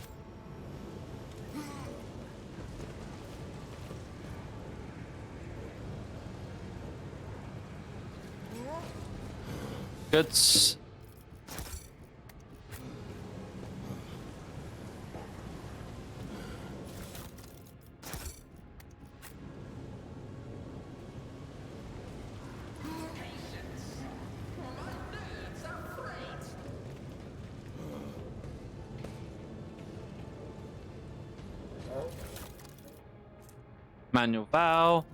goods. Manual valve.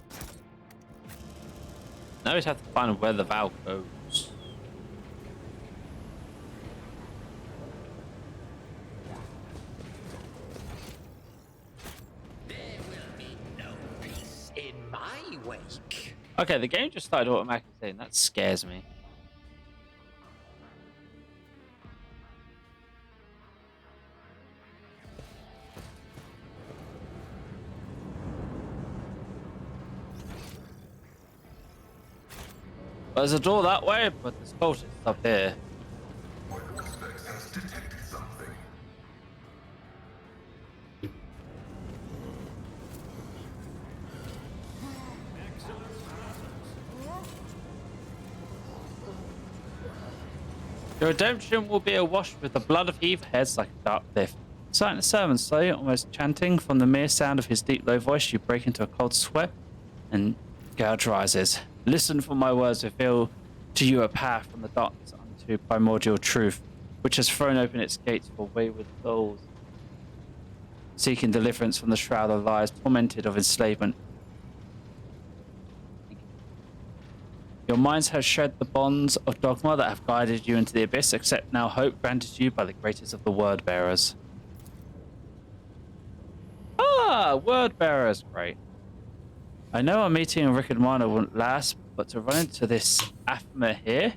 Now we just have to find where the valve goes. There will be no peace in my wake. Okay, the game just started automatically saying that scares me. There's a door that way, but there's cultists up here. One of the suspects has detected something. Your redemption will be awash with the blood of heathen heads like a dark cliff. Sighting the servant slowly, almost chanting, from the mere sound of his deep, low voice, you break into a cold sweat and gouge rises. Listen for my words, reveal to you a path from the darkness unto primordial truth, which has thrown open its gates for wayward souls, seeking deliverance from the shroud of lies, tormented of enslavement. Your minds have shed the bonds of dogma that have guided you into the abyss, accept now hope granted you by the greatest of the word bearers. Ah, word bearers, great. I know our meeting in Rick and Mana won't last, but to run into this Aphma here?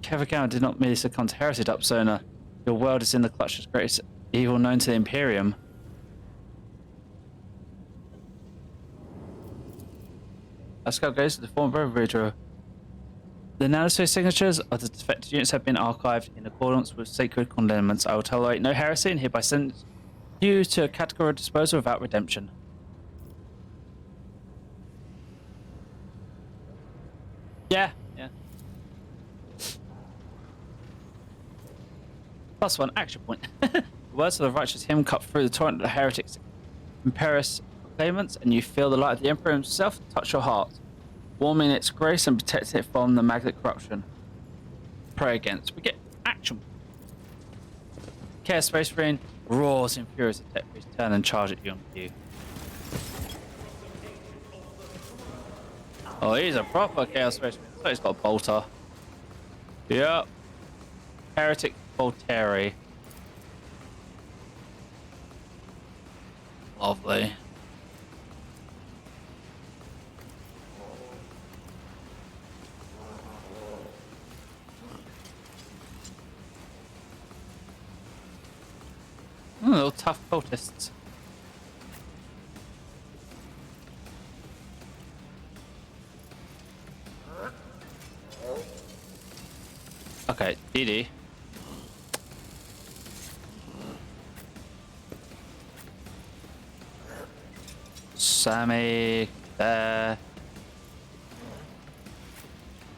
Kevagama did not merely succumb to heresy, Upzona. Your world is in the clutch of greatest evil known to the Imperium. Ascal goes to the former Ridro. The nanospace signatures of the defected units have been archived in accordance with sacred commandments. I will tolerate no heresy and hereby send you to a categorical disposal without redemption. Yeah. +1 action point. The words of the righteous hymn cut through the torrent of the heretics' imperious proclaimants, and you feel the light of the Emperor himself touch your heart, warming its grace and protecting it from the magnet corruption. Pray against. We get action. Chaos Space Marine roars in fury as the Tetris turn and charge at you on cue. Oh, he's a proper Chaos Space Marine. So he's got a bolter. Yep. Heretic Voltaire. Lovely. Little tough cultists. Okay, DD. Sammy, there.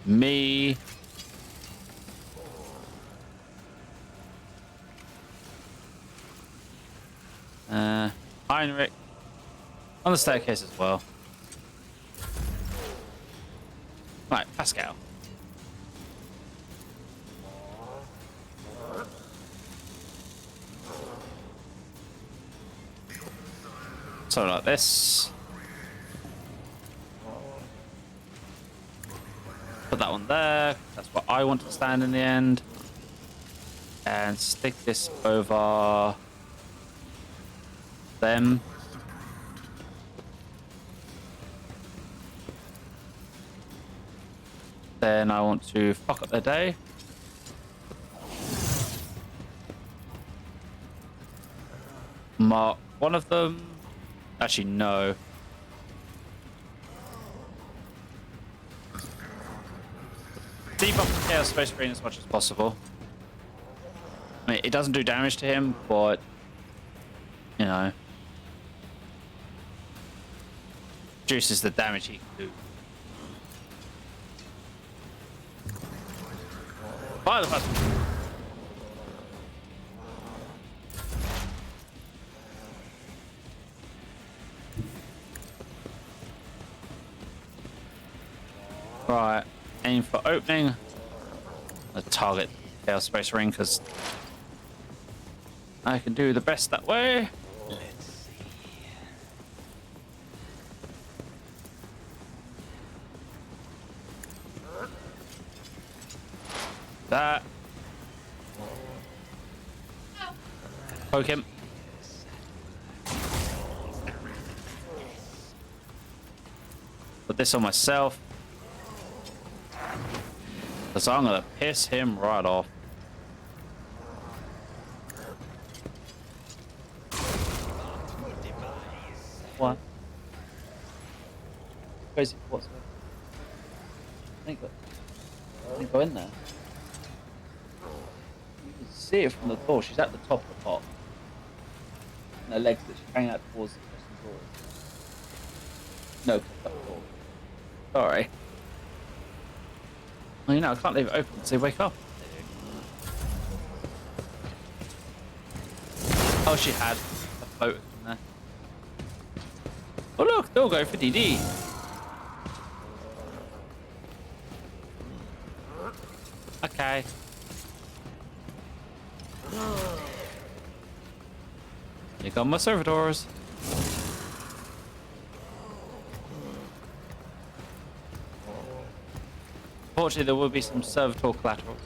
Me. Heinrich. On the staircase as well. Right, Pascal. So like this. Put that one there. That's what I want to stand in the end. And stick this over them. Then I want to fuck up their day. Mark one of them. Actually, no. Debuff the Chaos Space Marine as much as possible. I mean, it doesn't do damage to him, but you know, reduces the damage he can do. Fire the first one. Right, aim for opening. I'll target Chaos Space Ring because I can do the best that way. Let's see. That. Poke him. Put this on myself. Because I'm going to piss him right off. What? Crazy what's it? I think go in there. You can see it from the door. She's at the top of the pot. And her legs that she's hanging out towards the door. No, that door. Sorry. Well, you know, I can't leave it open until they wake up. Oh, she had a float in there. Oh look, they'll go for DD. Okay. Here come my servitors. Fortunately, there will be some servitor collaterals.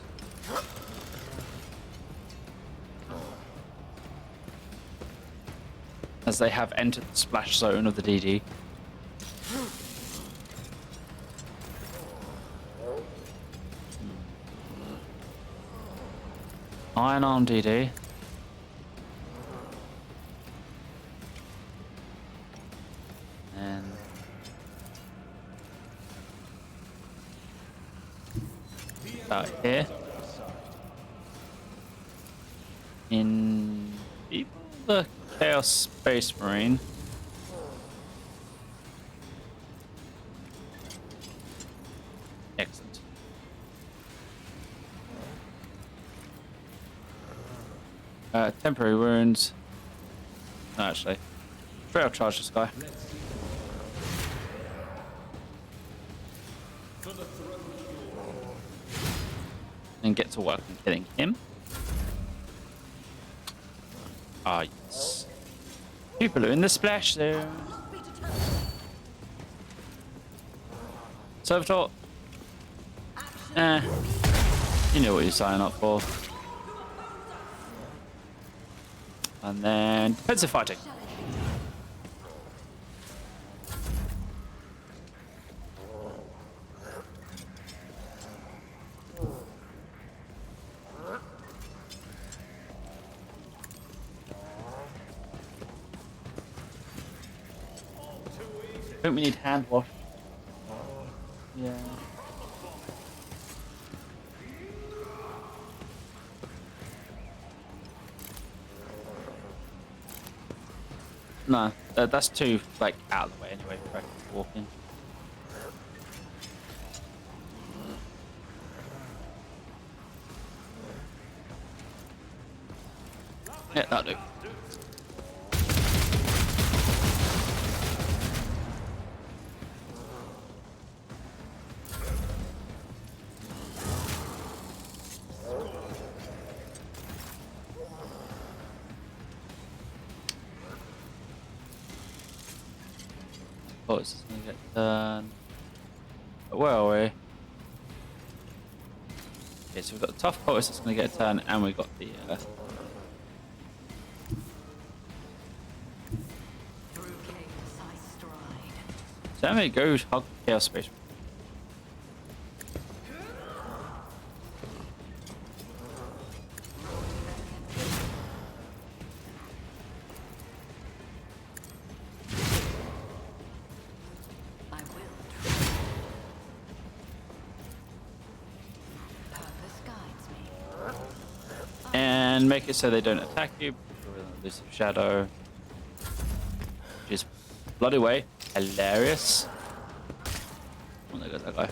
As they have entered the splash zone of the DD. Iron Arm DD. And out here. In the Chaos Space Marine. Excellent. Temporary wounds. No, actually. Straight up charge this guy. And get to work on killing him. Ah, yes. People are in the splash zone. Servitor. You know what you're signing up for. And then defensive fighting. I think we need hand wash. Yeah. No, that's too like out of the way anyway for walking. Yeah, that'll do. Oh, it's just gonna get done. Where are we? Okay, so we've got the tough potus that's gonna get a turn, and we've got the so how many go hug chaos space? And make it so they don't attack you. Elusive shadow. Which is bloody way. Hilarious. Oh, there goes that guy.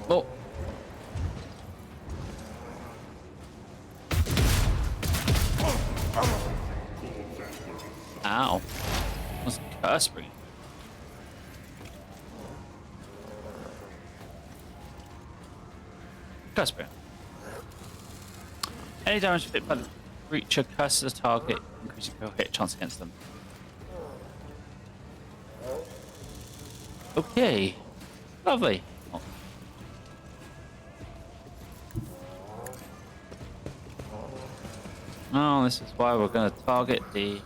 Oh. Ow. What's the curse bringing? Curse bring. Any damage inflicted by the creature curses the target, increasing your hit chance against them. Okay. Lovely. Oh, this is why we're going to target the...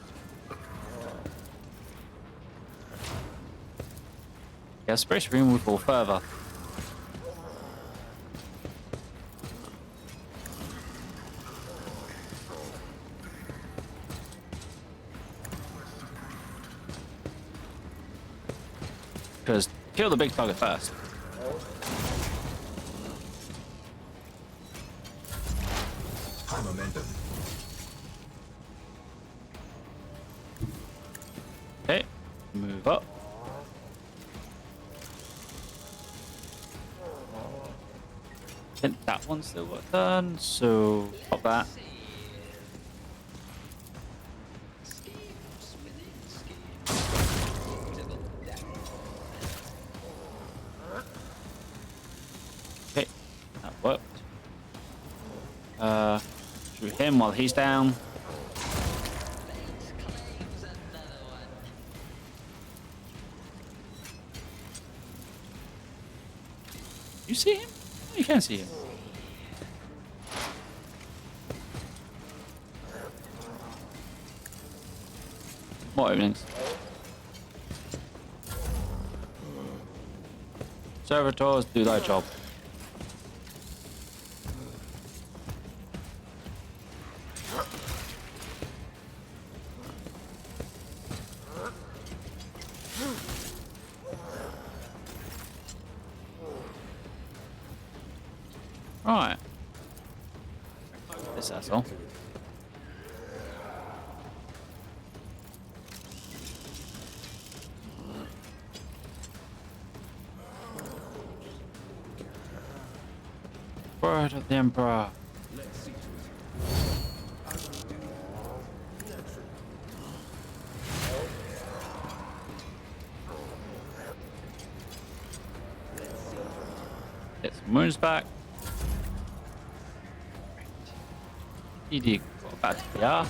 Yeah, Space Marine will fall further. Because kill the big target first. High momentum. Okay, move up. I think that one still got done, so pop that. Okay, that worked. Shoot him while he's down. You see him? You can see him. More openings. Servitors, do thy job. Right. This asshole. Word of the Emperor. Get some wounds back. ED got bad PR.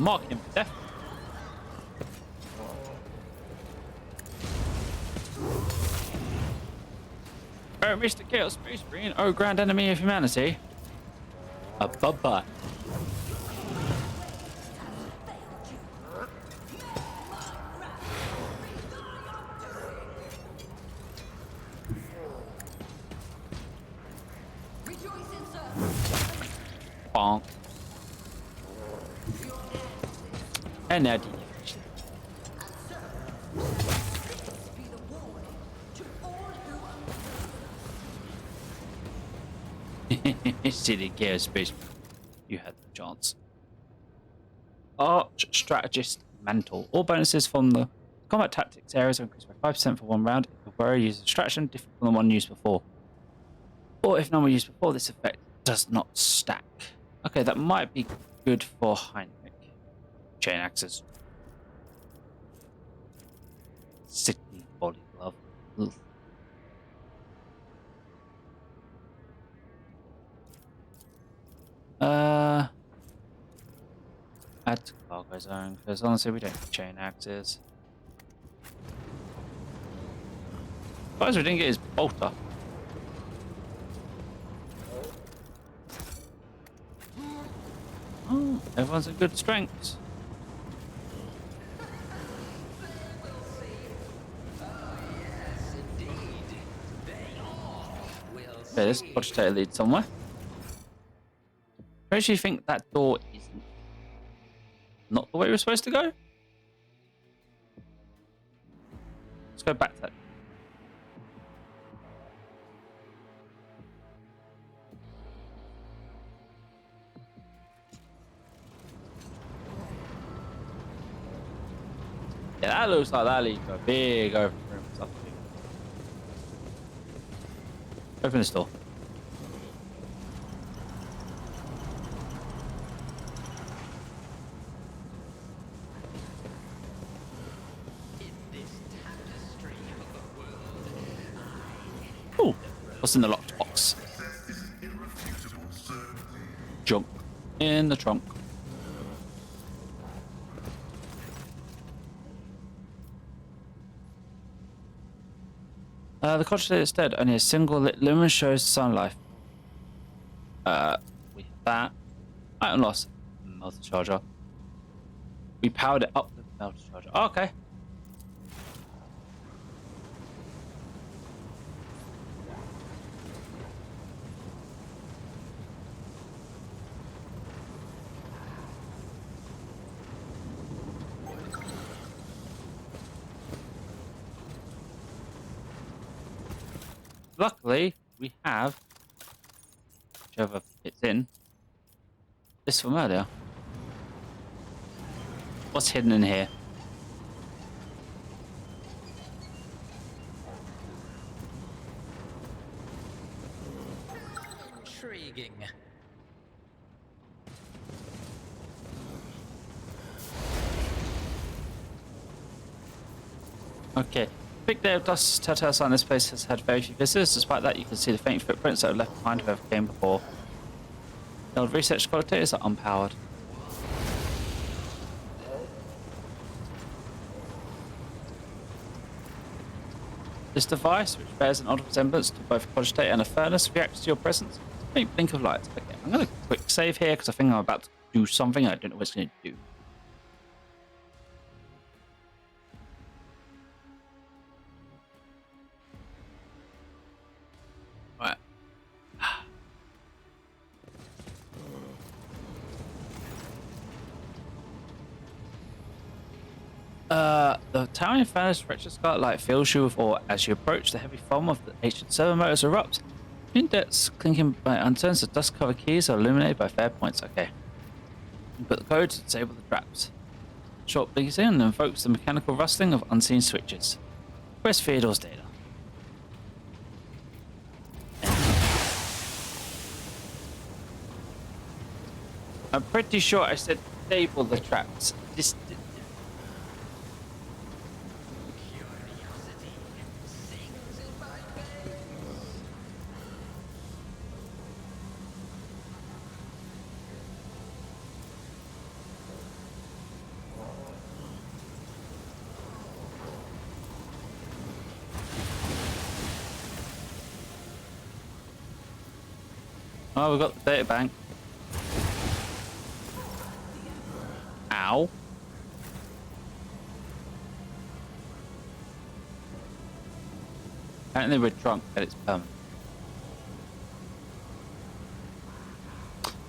Mark him for death. Oh, Mr. Chaos Space Marine, oh grand enemy of humanity. Bye-bye. Rejoice in service. Bonk. And now decommission. Silly chaos space. You had the chance. Arch strategist mantle. All bonuses from the combat tactics areas are increased by 5% for 1 round if the warrior uses a distraction different from the one used before. Or if none were used before, this effect does not stack. Okay, that might be good for Heinrich. Chain axes. Sickly body glove. Ugh. Add to cargo zone, because honestly we don't have chain axes. Surprised we didn't get his bolter. Oh, everyone's at good strengths. Okay, this cogitator leads somewhere. I actually think that door is not the way we're supposed to go. Let's go back to that. Yeah, that looks like that leads to a big open room or something. Open this door. Oh, what's in the locked box? Junk in the trunk. The cogitator is dead. Only a single lit lumen shows sun life. We have that. Item loss. Melter charger. We powered it up with the melter charger. Oh, okay. Luckily, we have, whichever it's in, this from earlier. What's hidden in here? Intriguing. Okay. Big day of dust tells us this place has had very few visitors. Despite that, you can see the faint footprints that were left behind whoever came before. The old research cogitators are unpowered. This device, which bears an odd resemblance to both a cogitator and a furnace, reacts to your presence. Faint blink of light. Okay, I'm going to quick save here because I think I'm about to do something I don't know what it's going to do. Right. The towering furnace stretches scarlet light fills you with awe as you approach. The heavy foam of the ancient servo motors erupts. Indexes clinking by unturns, the dust-covered keys are illuminated by fair points. Okay. You put the code to disable the traps. Short blinking sound invokes the mechanical rustling of unseen switches. Where's Theodore's data? I'm pretty sure I said disable the traps. Oh, we've got the data bank. Ow. Apparently we're drunk, but it's permanent.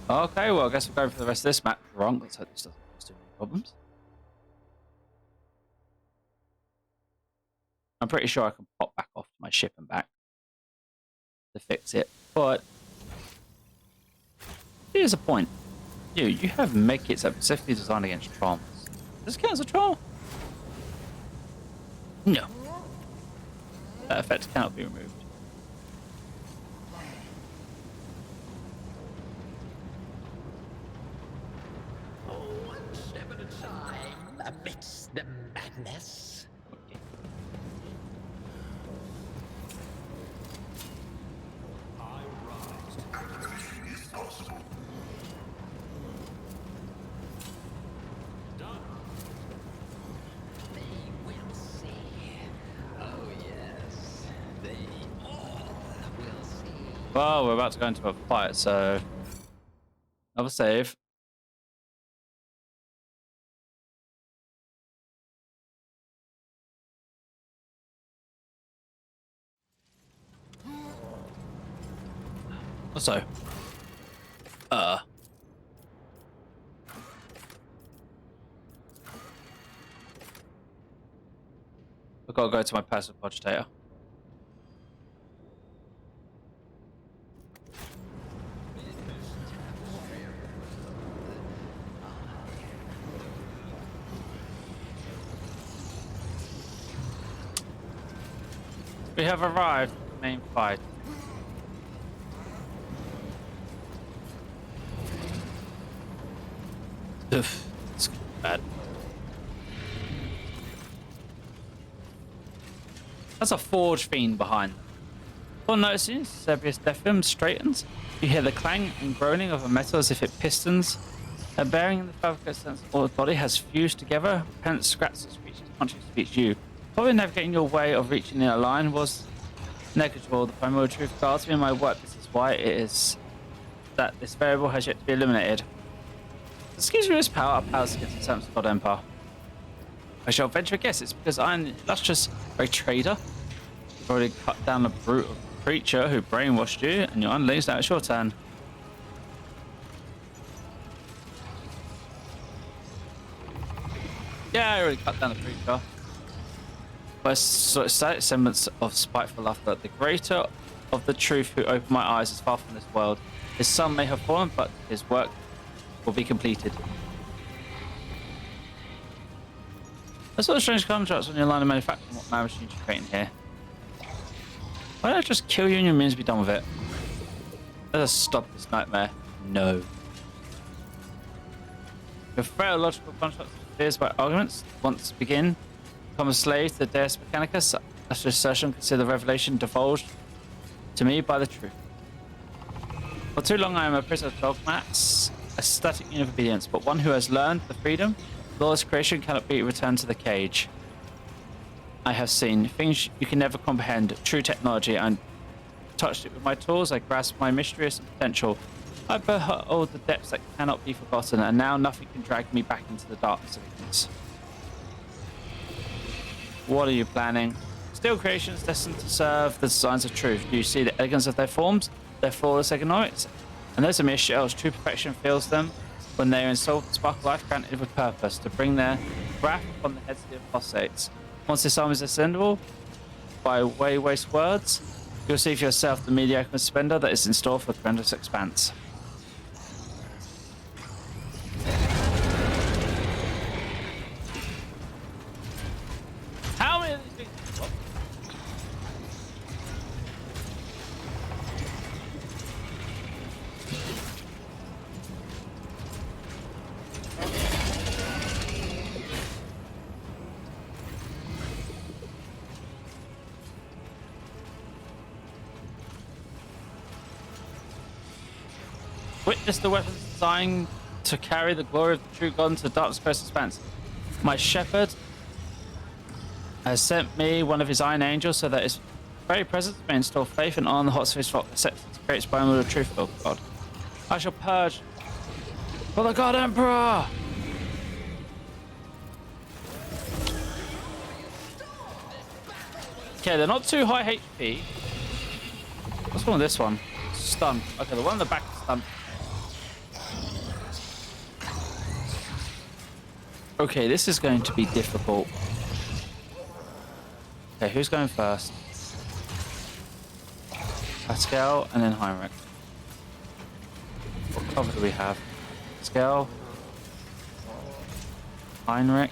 Okay, well, I guess we're going for the rest of this map wrong. Let's hope this doesn't cause too many problems. I'm pretty sure I can pop back off my ship and back to fix it, but here's a point. You have medkits that are specifically designed against traumas. Does it count as a trauma? No. That effect cannot be removed. One step at a time amidst the madness. Anything is possible. They will see. Oh yes, they all will see. Well, we're about to go into a fight, so another save. Also, I've got to go to my passive cogitator. We have arrived at the main fight. Oof, it's bad. That's a forge fiend behind them. Upon noticing Sebius Dephim straightens, you hear the clang and groaning of a metal as if it pistons. A bearing in the fabric sense of the body has fused together. Pence scratches and screeches, punches speaks you. Probably navigating your way of reaching the line was negligible. The primordial truth guards me in my work. This is why it is that this variable has yet to be eliminated. Excuse me, this power powers against the terms of God Empire. I shall venture a guess it's because I am an illustrious great trader. You've already cut down a brutal creature who brainwashed you, and your underlings, now it's your turn. Yeah, I already cut down the creature. By a static semblance of spiteful laughter, the greater of the truth who opened my eyes is far from this world. His son may have fallen, but his work will be completed. There's sort of strange contracts on your line of manufacturing. What man machines you're creating here? Why don't I just kill you and your minions be done with it? Let us stop this nightmare. No. Your frail logical constructs fears by arguments once begin. Become a slave to the Deus Mechanicus. After assertion, consider the revelation divulged to me by the truth. For too long I am a prisoner of dogmas, a static unit of obedience, but one who has learned the freedom, lawless creation cannot be returned to the cage. I have seen things you can never comprehend, true technology, and touched it with my tools. I grasped my mysterious potential. I behold the depths that cannot be forgotten, and now nothing can drag me back into the darkness of ignorance. What are you planning? Still creations destined to serve the designs of truth. Do you see the elegance of their forms, their flawless ergonomics? And those are mere shells. True perfection fills them when they are installed with spark of life granted with purpose to bring their wrath upon the heads of the apostates. Once this arm is ascendable by waste words, you'll see for yourself the mediocre spender that is in store for the tremendous expanse. How many of these things? What? Witness the weapons designed to carry the glory of the true God into the darkness of expanse. My shepherd has sent me one of his iron angels so that his very presence may install faith and honor in the hearts of his flock, acceptance creates by the truth of God. I shall purge for the God Emperor! Okay, they're not too high HP. What's wrong with this one? Stun. Okay, the one in the back is stun. Okay, this is going to be difficult. Okay, who's going first? Pascal and then Heinrich. What cover do we have? Pascal, Heinrich.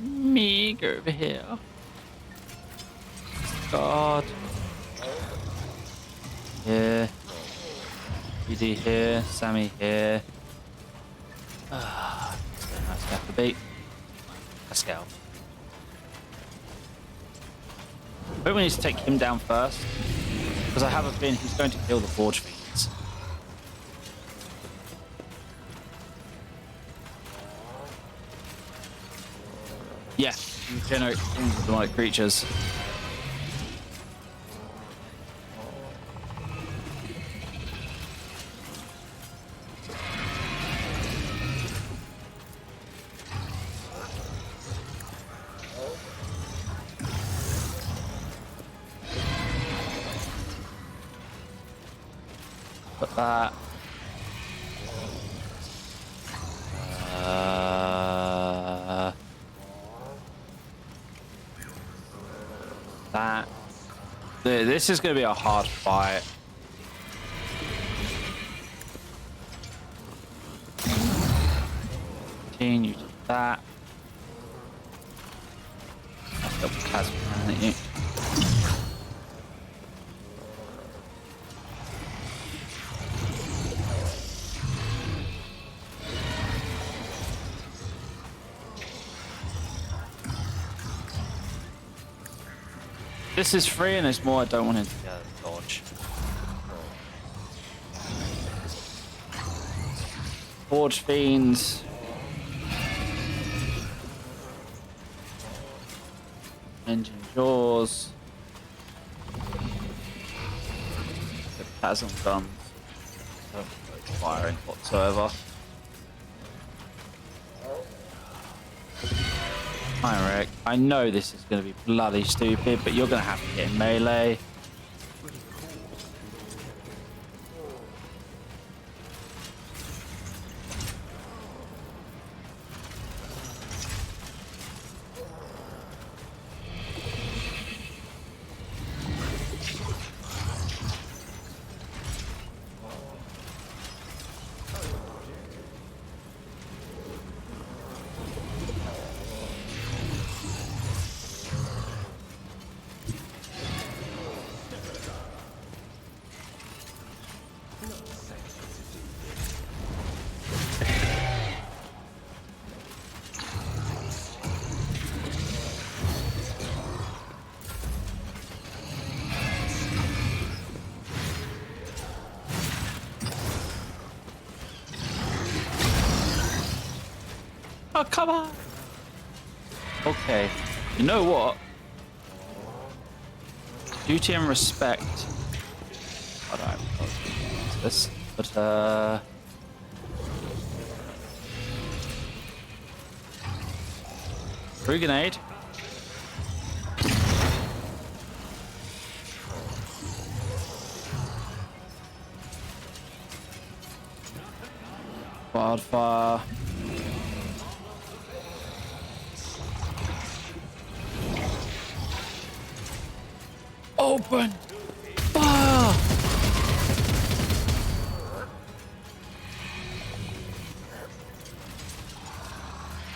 Me, go over here. God. Here. BD here. Sammy here. Ah, nice to have to beat. Pascal. I think we need to take him down first. Because I have a feeling he's going to kill the Forge Fiends. Yeah, you generate demonic creatures. Put that. That. This is going to be a hard fight. You do that. That's double chasm, isn't it? This is free and there's more I don't want him to be able to dodge. Forge Fiends. Engine Jaws. The Chasm Guns. No firing whatsoever. Heinrich, I know this is going to be bloody stupid, but you're going to have to get in melee. Oh, come on! Okay, you know what? Duty and respect. I don't know this, but free grenade. Wildfire. Open fire!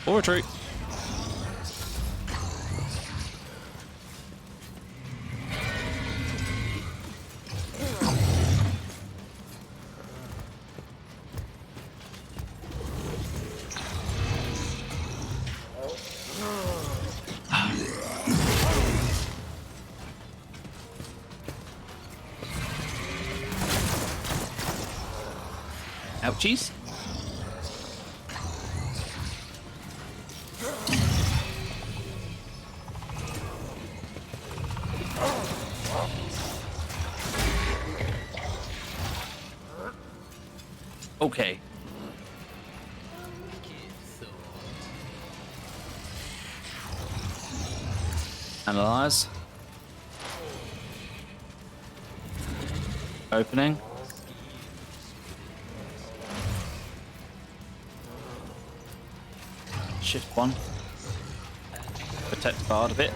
Or retreat. Ouchies. Okay. Analyze. Opening. Shift 1. Protect guard a bit.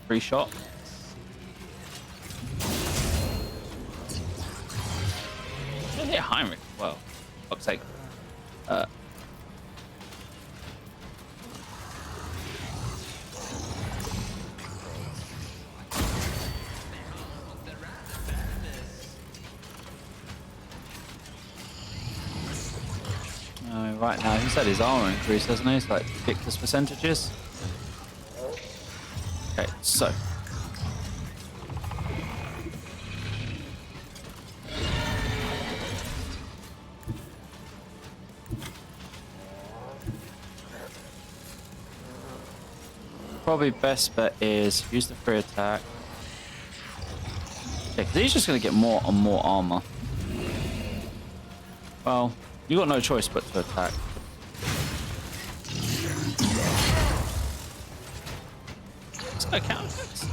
3 shot. Should hit Heinrich. Well, fuck's sake. Right now, he's had his armor increase, hasn't he? It's like ridiculous percentages. Okay, so. Probably best bet is use the free attack. Yeah, because he's just going to get more and more armor. Well, you got no choice but to attack. Let's go counter attacks.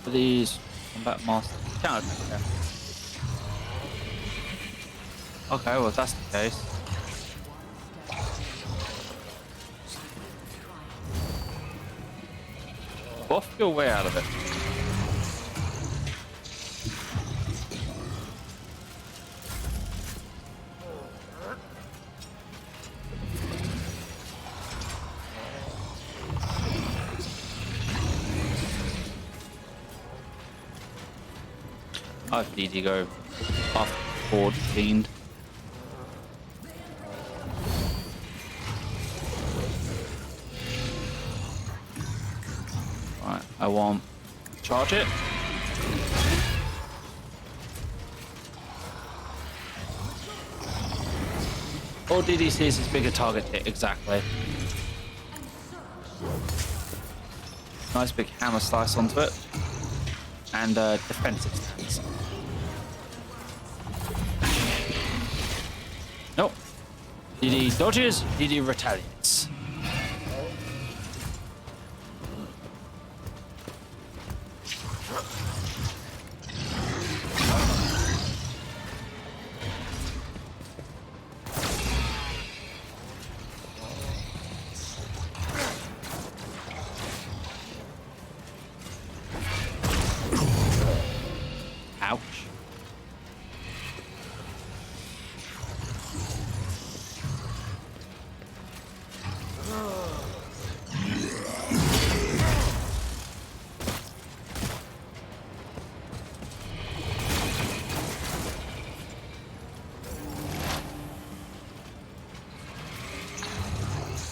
For these combat master counter attack. Yeah. Okay, well if that's the case. Buff your way out of it. I have DD go off board fiend. Right, I want charge it. All DDCs is bigger target hit, exactly. Nice big hammer slice onto it. And defensive stance. Nope. DD dodges, DD retaliates. Ouch.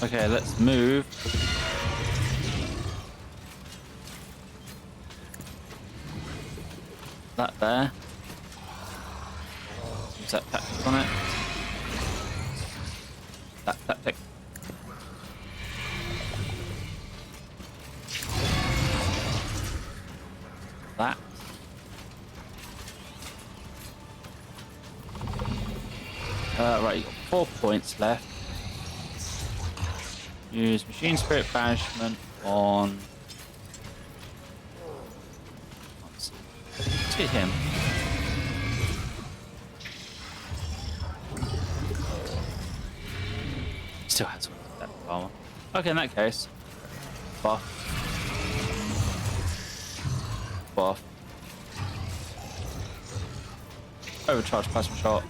Okay, let's move. That there. Use that tactic on it. That tactic. That. Right, you've got 4 points left. Use Machine Spirit Banishment on... Let's get him. Still has that armor. Okay, in that case. Buff. Buff. Overcharge plasma shot.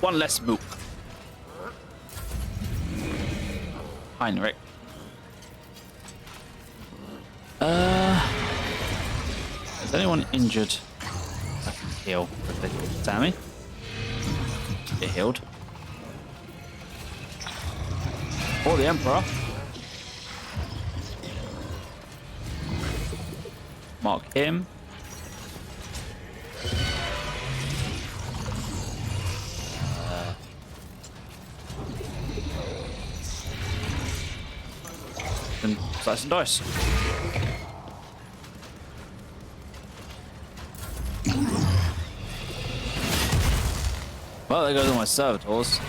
1 less mook. Heinrich. Is anyone injured? I can heal quickly. Sammy? Get healed. Or the Emperor. Mark him. And slice and dice. Well, there goes all my servitors.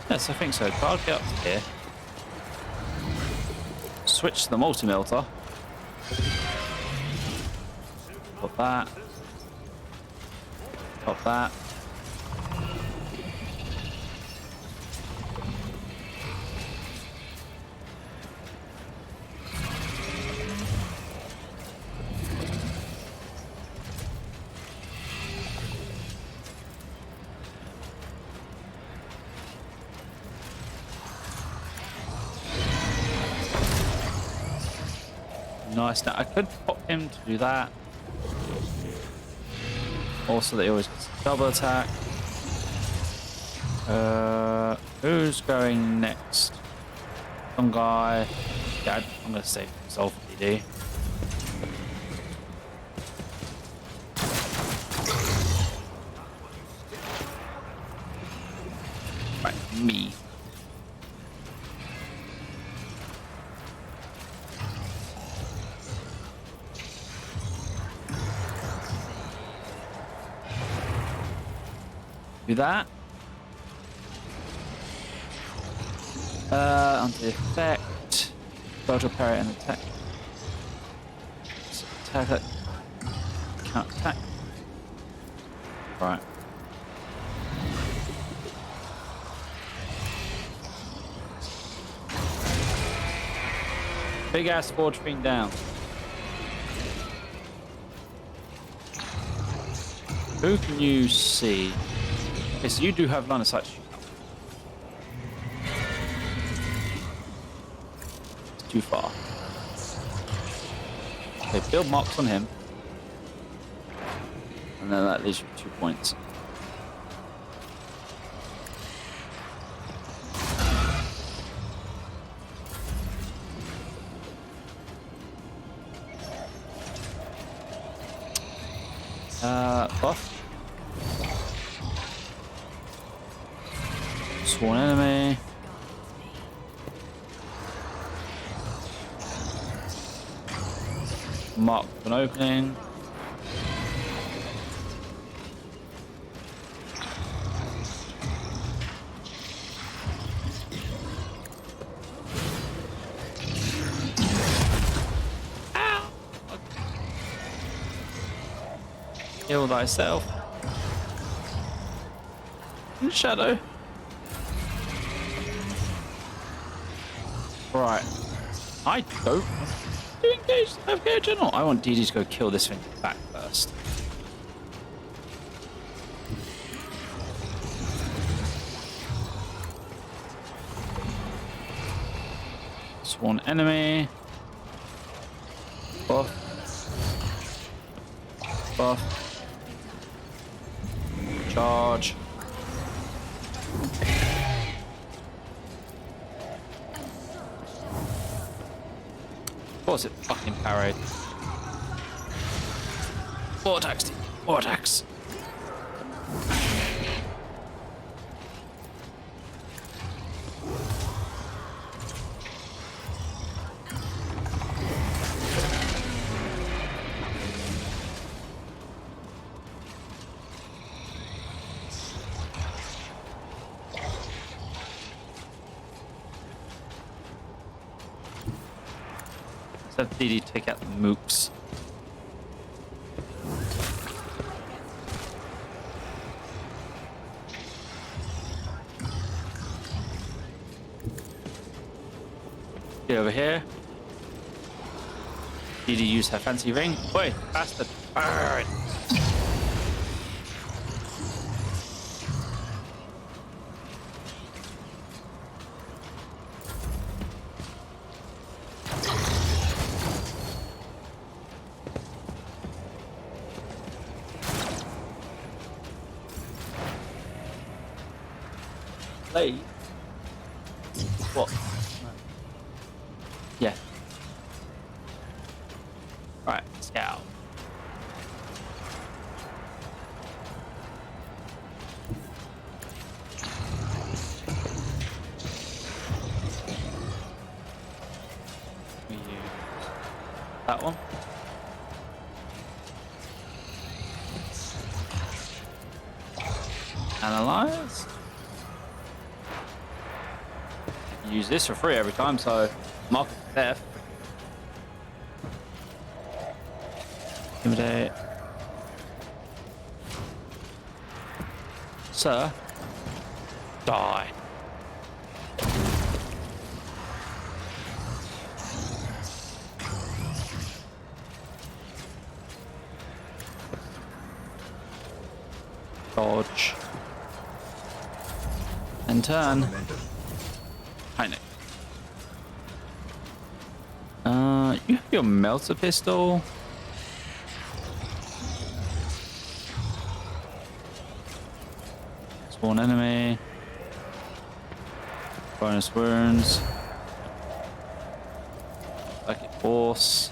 Yes, I think so. I'll get up to here. Switch to the multi-melter. Put that. Pop that. Nice. Now I could pop him to do that. Also, that he always gets a double attack. Who's going next? Some guy. Yeah, I'm gonna save Resolve DD. Right, me. Do that. Onto effect. Virtual parry and attack. Attack it. Can't attack. Right. Big ass forge thing down. Who can you see? Okay, so you do have line of sight. It's too far. Okay, build marks on him. And then that leaves you with 2 points. Buff. Sworn enemy. Mark an opening. Ow! Heal thyself. In the shadow. Right. I don't want to engage the Navigator General. I want DD to go kill this thing back first. Sworn enemy. Buff. Buff. Charge. Of course it fucking parried. Vortex. Vortex. Let's have DD take out the mooks. Get over here. DD use her fancy ring. Boy, bastard. Burn. Play. What? Yeah. Right, let's get out. That one. Analyze. Use this for free every time, so mark it theft. Intimidate. Sir. Die. Dodge. And turn. Panic. You have your melter pistol. Spawn enemy. Bonus wounds. Psychic force.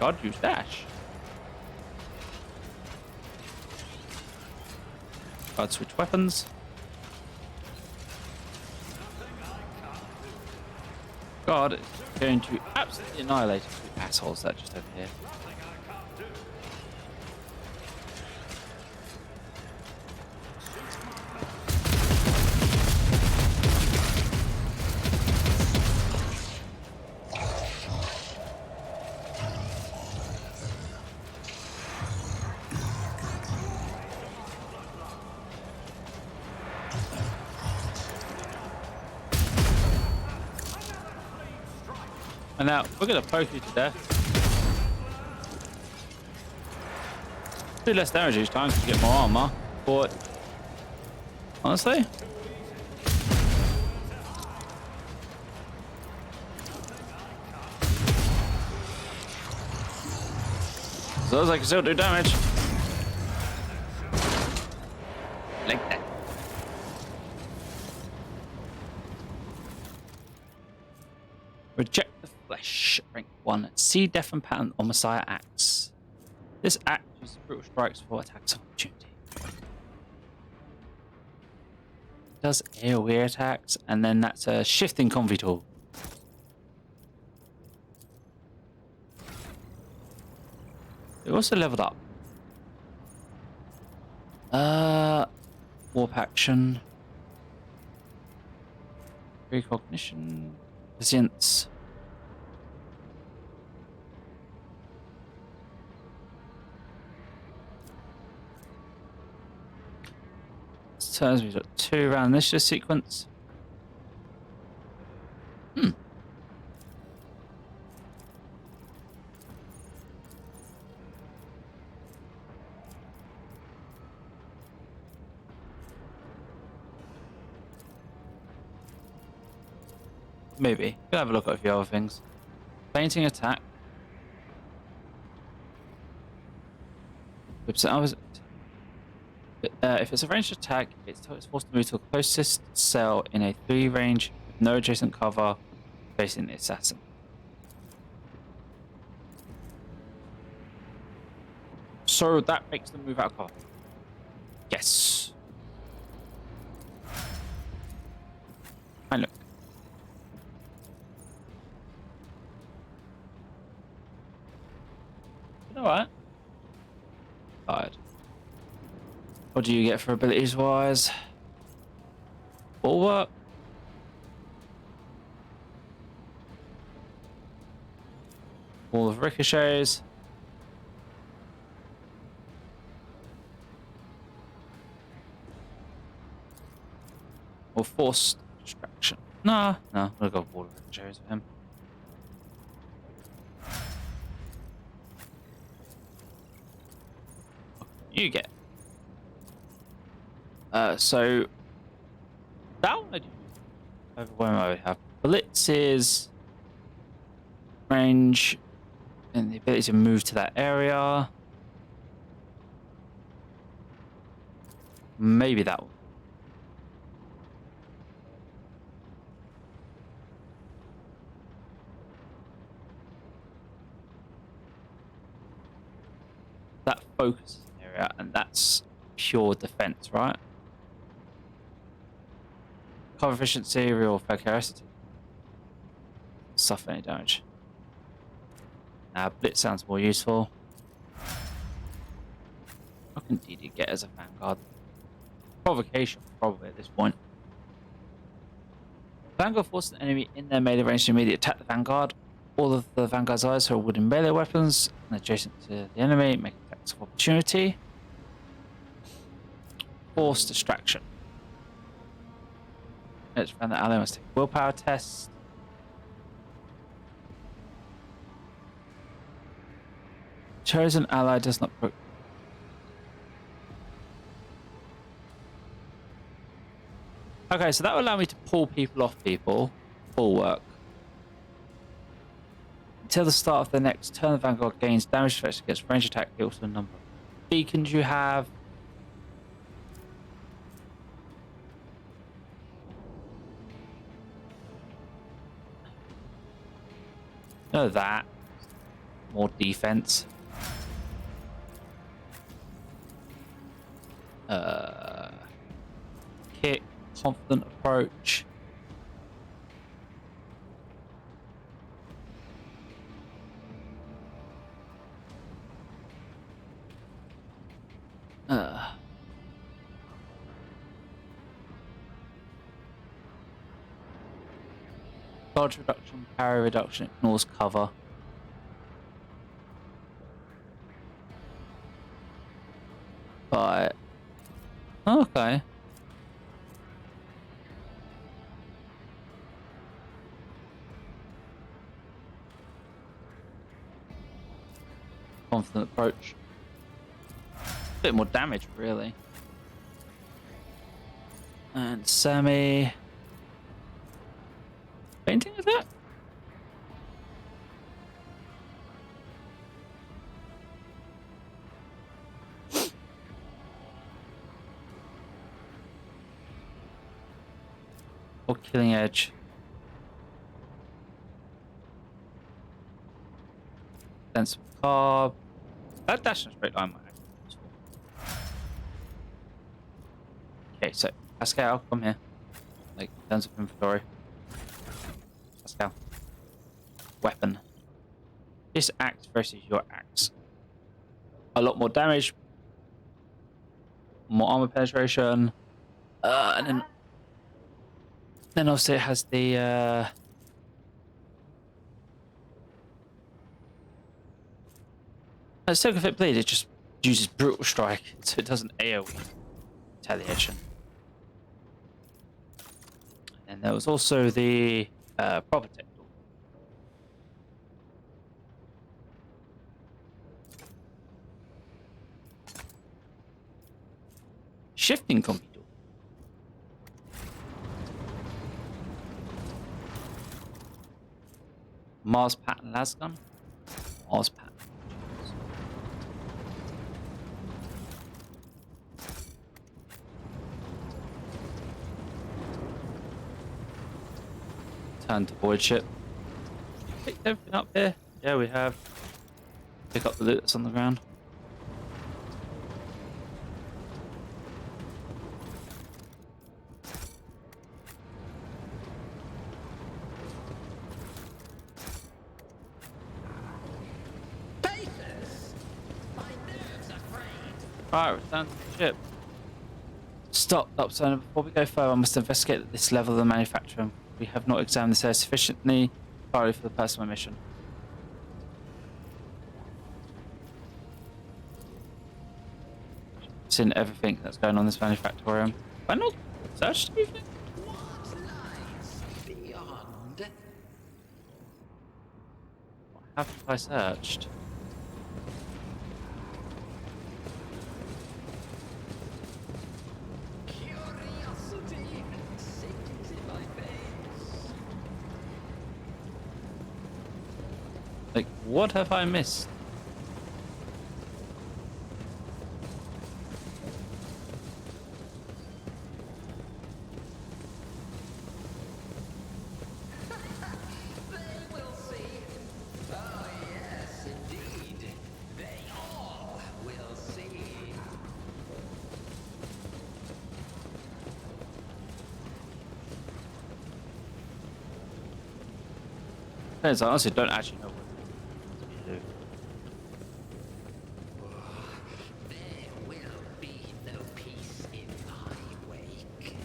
God, use dash. God, switch weapons. God is going to absolutely annihilate the assholes that are just over here. And now we're gonna poke you to death. Do less damage each time to get more armor, but honestly, as long as I can still do damage. Like that. Reject the flesh. Rank 1. See Death and Pattern on Messiah Axe. This axe uses brutal strikes for attacks of opportunity. Does AoE attacks, and then that's a shifting convi tool. It also leveled up. Warp action. Recognition. Prescience. Turns we've got 2 round initiative sequence. Maybe. We'll have a look at a few other things. Fainting attack. If it's a ranged attack, it's forced to move to the closest cell in a 3 range with no adjacent cover facing the assassin. So that makes them move out of cover. Yes. Fine, look. You know what? Tired. What do you get for abilities wise? Bulwark. Wall of ricochets. Or forced distraction. Nah, no, we'll go wall of ricochets for him. You get. So that one I do. Overwhelm I have. Blitz is range and the ability to move to that area. Maybe that one. focus area, and that's pure defense, right? Cover efficiency, real precarity. Suffer any damage. Now, blitz sounds more useful. What can DD get as a vanguard? Provocation, probably at this point. Vanguard forces an enemy in their melee range to immediately attack the vanguard. All of the vanguard's eyes are wooden melee weapons and adjacent to the enemy, making attacks of opportunity. Force distraction. Let's find that ally must take a willpower test. Chosen ally does not. Okay, so that will allow me to pull people off people. Full work. Until the start of the next turn, the Vanguard gains damage effects against range attack equal to the number of beacons you have. Know that. More defense. Kick. Confident approach. Dodge reduction, parry reduction, ignores cover. But okay. Confident approach. A bit more damage, really. And Sammy. Painting of that? Or killing edge. Sensible carb. That dash in a straight line might actually be useful. Okay, so Pascal, come here. Like, in terms of inventory. Pascal. Weapon. This axe versus your axe. A lot more damage. More armor penetration. And then also it has the Soak Fit Bleed, it just uses Brutal Strike, so it doesn't AoE retaliation. And there was also the Proper Tentacle. Shifting Combi Door. Mars Pattern Lasgun. Mars Pattern. Turn to void ship. Picked everything up here. Yeah, we have. Pick up the loot that's on the ground. Alright, return to the ship. Stop, so before we go further, I must investigate at this level of the manufacturing. We have not examined this area sufficiently thoroughly for the purpose of my mission. Seen everything that's going on in this manufactorium. Have I not searched everything? What lies beyond? What have I searched? Curiosity sings in my face. Like, what have I missed? They will see. Oh, yes, indeed. They all will see. I honestly don't actually know what to do. There will be no peace in my wake.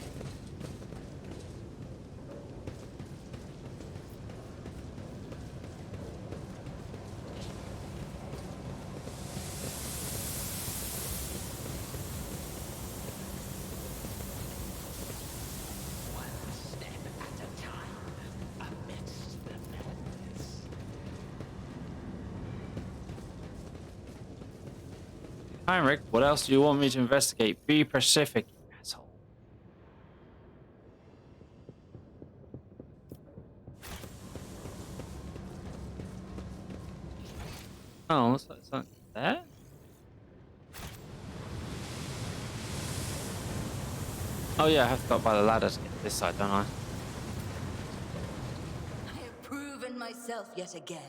One step at a time, amidst the madness. Heinrich, what else do you want me to investigate? Be specific, you asshole. Oh, looks like something there. Oh yeah, I have to go up by the ladder to get to this side, don't I? I have proven myself yet again.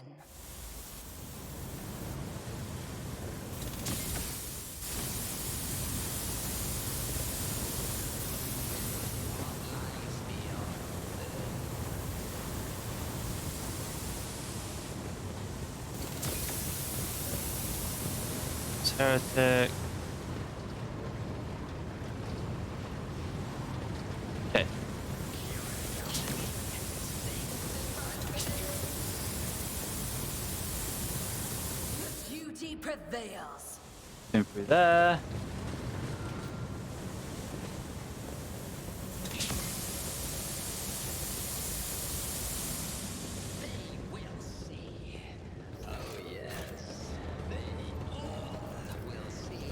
Heretic. Okay. Duty prevails. Been through there. They will see. Oh yes, they all will see.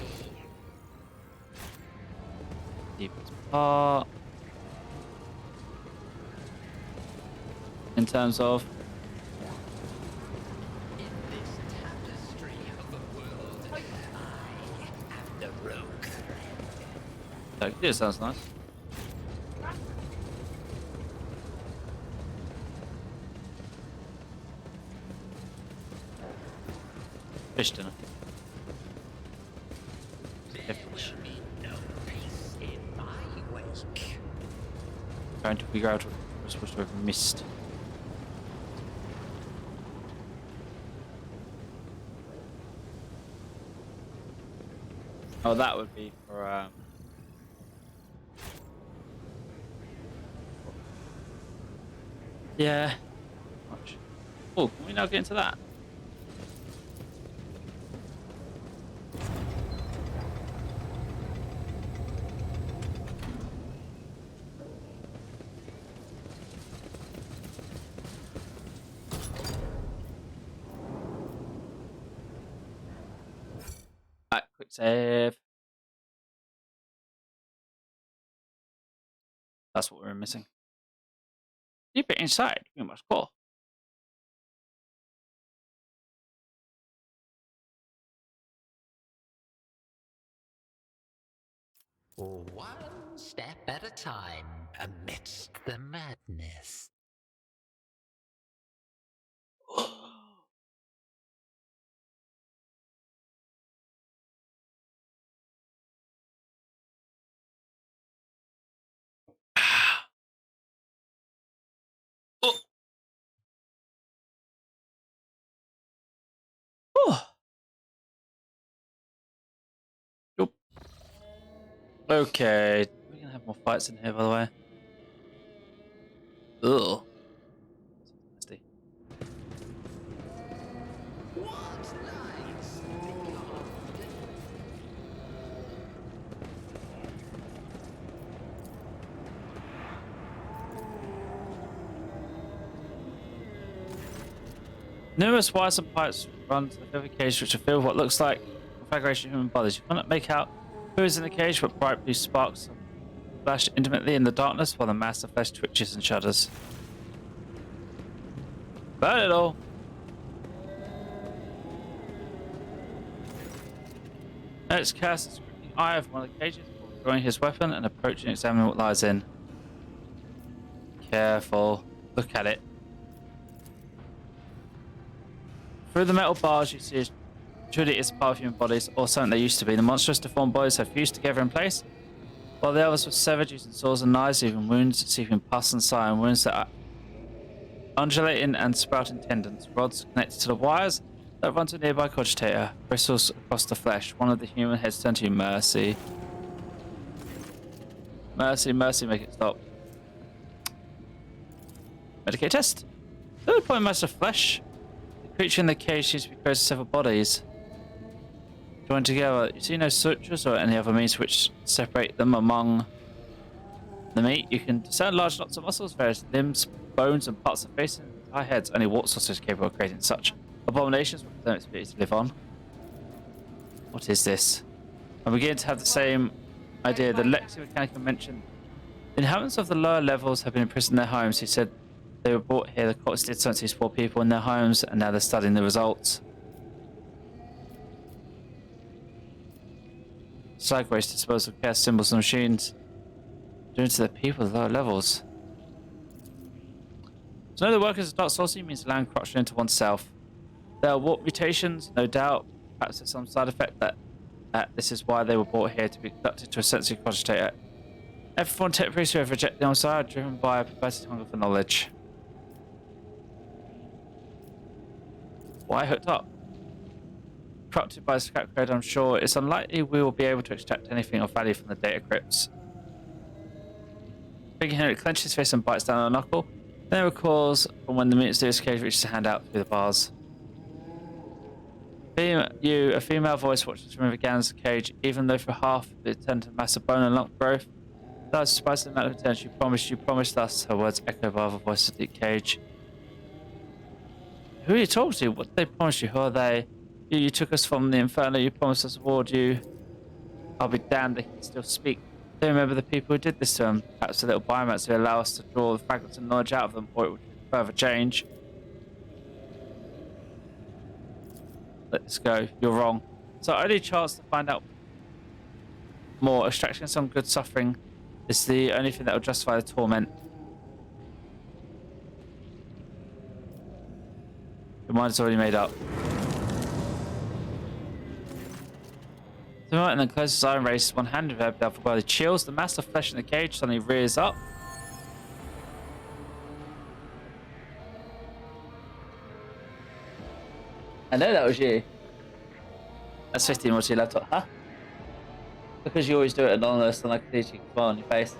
Deepest part. In terms of In this tapestry of the world, I have the rogue thread. okay, this sounds nice. Fish dinner. There will be no peace in my wake. Trying to figure out what we're supposed to have missed. Oh, that would be for yeah. Much. Oh, can we now get into that? Alright, quick save. That's what we're missing. Keep it inside. You must call. One step at a time amidst the madness. Oh. Oh. Yup. Okay. We're gonna have more fights in here, by the way. Ugh. Nasty. What lies beyond? Numerous wires and pipes run to the filthy cage, which are filled with what looks like conflagration of human bodies. You cannot make out who is in the cage, but bright blue sparks flash intimately in the darkness while the mass of flesh twitches and shudders. Burn it all! Let's cast a screaming eye of one of the cages before throwing his weapon and approaching and examining what lies in. Careful. Look at it. Through the metal bars, you see truly it's part of human bodies, or something they used to be. The monstrous deformed bodies have fused together in place, while the others were severed using saws and knives, leaving wounds, seeping pus and slime, wounds that undulating and sprouting tendons, rods connected to the wires that run to a nearby cogitator, bristles across the flesh. One of the human heads turned to you, Mercy. Mercy, Mercy, make it stop. Medicate test. Third point, most of flesh. The creature in the cage seems to be composed of several bodies joined together. You see no sutures or any other means which separate them among the meat. You can discern large knots of muscles, various limbs, bones, and parts of the face and entire heads. Only water sources is capable of creating such abominations with their ability to live on. What is this? I'm beginning to have the same idea. The Lexi Mechanica mentioned the inhabitants of the lower levels have been imprisoned in their homes. He said they were brought here. The courts did something to these poor people in their homes, and now they're studying the results. Side waste disposal of gas symbols and machines. Doing to the people at the lower levels. To know the workers of Dark Sorcery means allowing corruption into oneself. There are warp mutations, no doubt. Perhaps there's some side effect that this is why they were brought here, to be conducted to a sensory cogitator. Everyone temporaries who have rejected the Messiah are driven by a perverted hunger for knowledge. Why hooked up? Corrupted by the scrap code, I'm sure it's unlikely we will be able to extract anything of value from the data crypts. Big Henry clenches his face and bites down on a knuckle. Then he recalls from when the mysterious cage reaches a hand out through the bars. A female voice watches from Vigan's cage, even though for half the attempt of massive bone and lump growth. That despite the amount of attention you promised us, her words echo by other voices of the cage. Who are you talking to? What did they promise you? Who are they? You took us from the inferno, you promised us reward you. I'll be damned, they can still speak. They remember the people who did this to them. Perhaps the little biomass will allow us to draw the fragments of knowledge out of them, or it would further change. Let's go. You're wrong. So only chance to find out more. Extraction some good suffering is the only thing that will justify the torment. Your mind is already made up. The moment and then closes his eye and raises one hand with her down for body chills. The mass of flesh in the cage suddenly rears up. I know that was you. That's 15 more to your laptop, huh? Because you always do it anonymous and I can see you can smile on your face.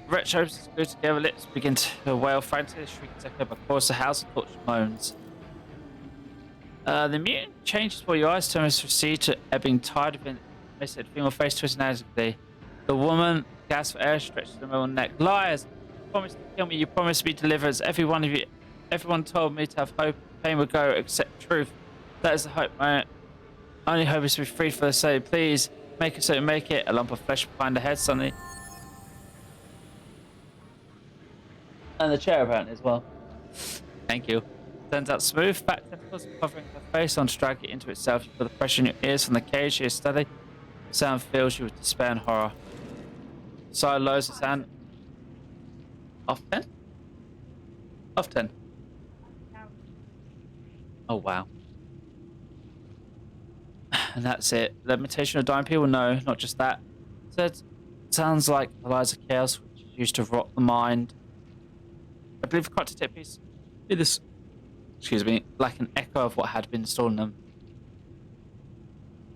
Wretch opens his glued together lips, begin to wail frantically, shrieking echoed across the house and tortured moans. The mutant changes before your eyes, turns from sea to ebbing tide of missed female face twisted inadequately. The woman gasps for air, stretches the middle neck. Liars! You promised to kill me, you promised me deliverance. Everyone told me to have hope. Pain would go, except truth. That is the hope. My only hope is to be freed for the sake. Please, make it so you make it. A lump of flesh behind the head suddenly. And the chair apparently as well. Thank you. Turns out smooth, fat tentacles covering her face on to drag it into itself. You feel the pressure in your ears from the cage. She is steady. The sound fills you with despair and horror. Side lowers his hand. Off 10? Off 10. Oh wow. And that's it. The limitation of dying people? No, not just that. It sounds like the lies of chaos which is used to rot the mind. I believe the corrupted tip piece did this, excuse me, like an echo of what had been installed in them.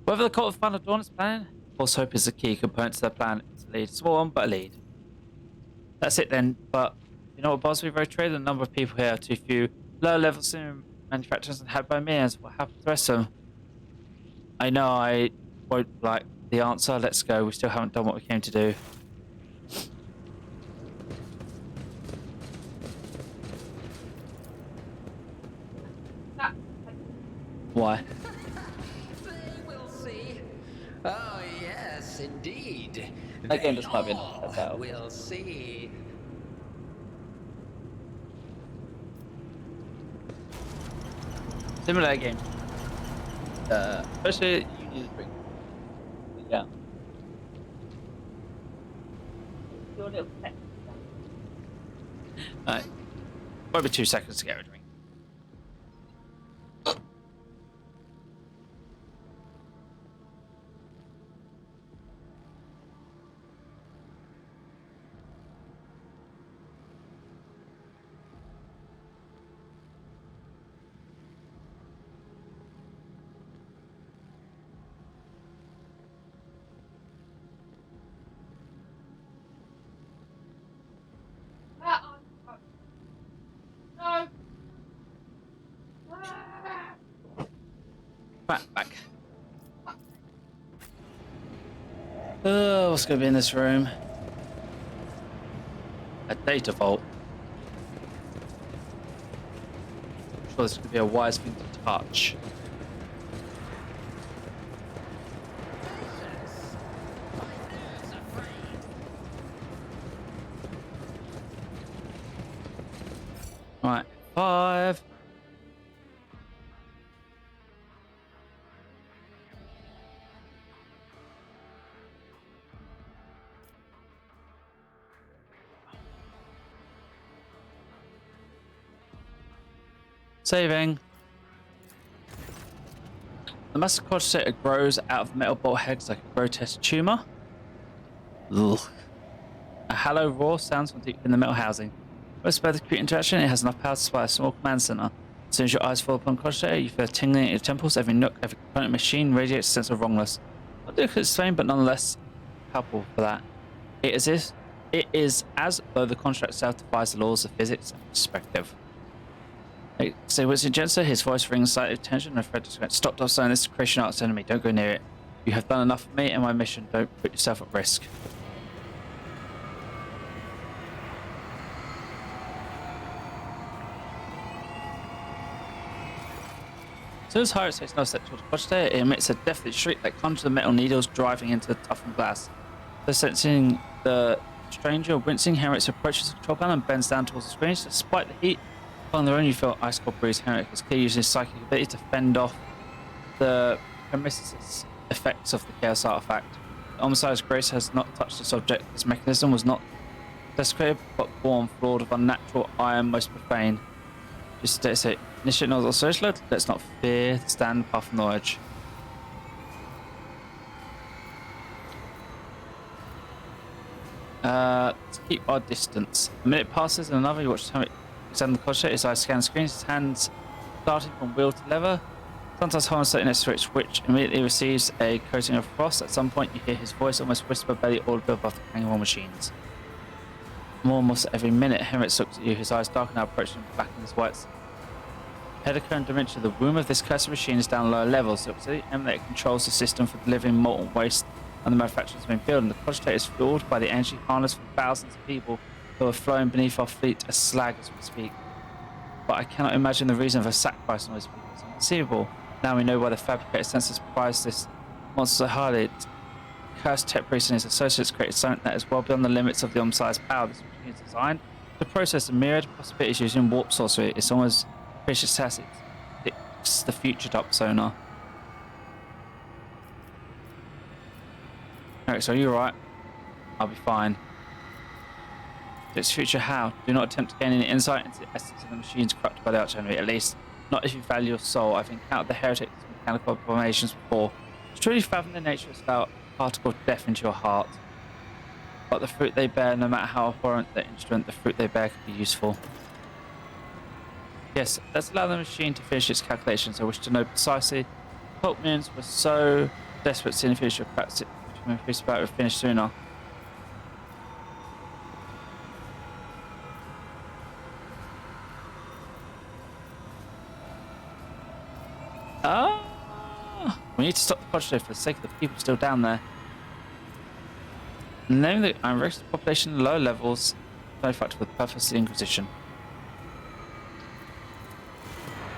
Whether the cult of Final Dawn is planning, false hope is the key component to their plan. It's a lead. Small one, but a lead. That's it then, but you know what bothers me very true? The number of people here are too few. Lower level serum manufacturers and had by millions. What happened to the rest of them? I know I won't like the answer. Let's go. We still haven't done what we came to do. Why? They will see. Oh, yes, indeed. That game They just might be all a battle. will see. Similar game. Especially you need to drink. Yeah. Alright. Won't be 2 seconds to get a drink. What's going to be in this room? A data vault. I'm sure this could be a wise thing to touch. Right, 5. Saving. The massive coagulator grows out of the metal bolt heads like a grotesque tumor. Ugh. A hollow roar sounds from deep in the metal housing. Most by the acute interaction, it has enough power to supply a small command center. As soon as your eyes fall upon coagulator, you feel a tingling in your temples. Every nook, every component of the machine radiates a sense of wrongness. Not difficult to explain, but nonetheless palpable for that. It is as though the contract itself defies the laws of physics and perspective. Say Winston Jensen, his voice rings slightly of tension and Fred just went, "Stop saying this creation art's enemy. Don't go near it. You have done enough for me and my mission. Don't put yourself at risk." As soon as Hyrax takes another step towards Coagulator, it emits a deafening shriek that conjures the metal needles driving into the toughened glass. So sensing the stranger wincing, Hyrax approaches the control panel and bends down towards the screen. Despite the heat on their own, you feel ice cold breeze. Hyrax is clearly using his psychic ability to fend off the premises effects of the chaos artifact. The Omnissiah's grace has not touched this object. This mechanism was not desecrated, but born flawed of unnatural iron, most profane. Just say, initiate not social. Let's not fear to stand apart from knowledge. Let's keep our distance. A minute passes and another. You watch the time examine the coagulator. His eyes scan the screen. His hands darting from wheel to lever. Sometimes hold on to the switch, which immediately receives a coating of frost. At some point, you hear his voice almost whisper barely audible above the clanging of machines. Almost every minute, Henrik looks at you, his eyes darken now, approaching back in his whites. Pedica and Dimension, the womb of this cursed machine is down lower levels, so the emulator controls the system for delivering molten waste and the manufacturer's main building. The coagulator is fueled by the energy harnessed from thousands of people who are flowing beneath our fleet as slag as we speak. But I cannot imagine the reason for sacrifice on those people. It's inconceivable. Now we know why the fabricated sensors prize this monster so highly. Cursed tech priest and his associates created something that is well beyond the limits of the Omnissiah's power. This machine is designed to process a myriad of possibilities using warp sorcery. It's almost precious tacit. It's the future dark sonar. Eric, so are you alright? I'll be fine. Its future how? Do not attempt to gain any insight into the essence of the machines corrupted by the archenemy, at least not if you value your soul. I've encountered the heretics and mechanical abominations before. To truly fathom the nature of a particle of death into your heart. But the fruit they bear, no matter how abhorrent the instrument, the fruit they bear can be useful. Yes, let's allow the machine to finish its calculations. I wish to know precisely. Cult minions were so desperate to see the future, perhaps it would increase about it finish sooner. We need to stop the coagulator for the sake of the people still down there. Knowing that I'm raising the population at lower levels, no factor for the purpose of the Inquisition.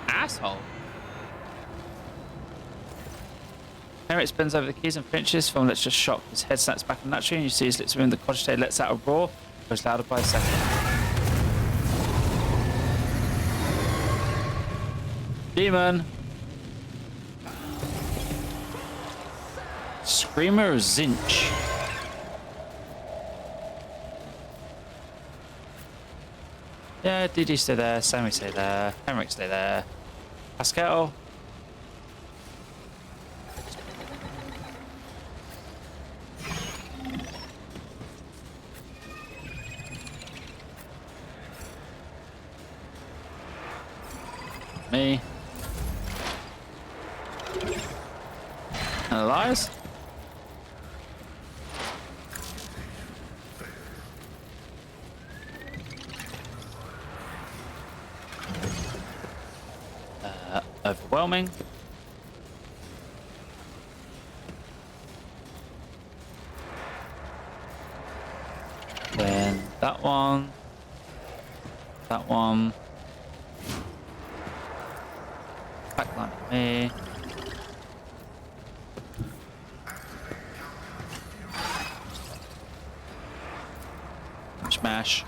Asshole. Henrik bends over the keys and finishes from let's just shock. His head snaps back unnaturally and you see his lips moving. The coagulator lets out a roar, goes louder by a second. Demon. Screamer Zinch. Yeah, DD stay there, Sammy stay there, Henrik stay there. Pascal. Me. And Elias. Overwhelming. That one. That one. Backline for me. Smash.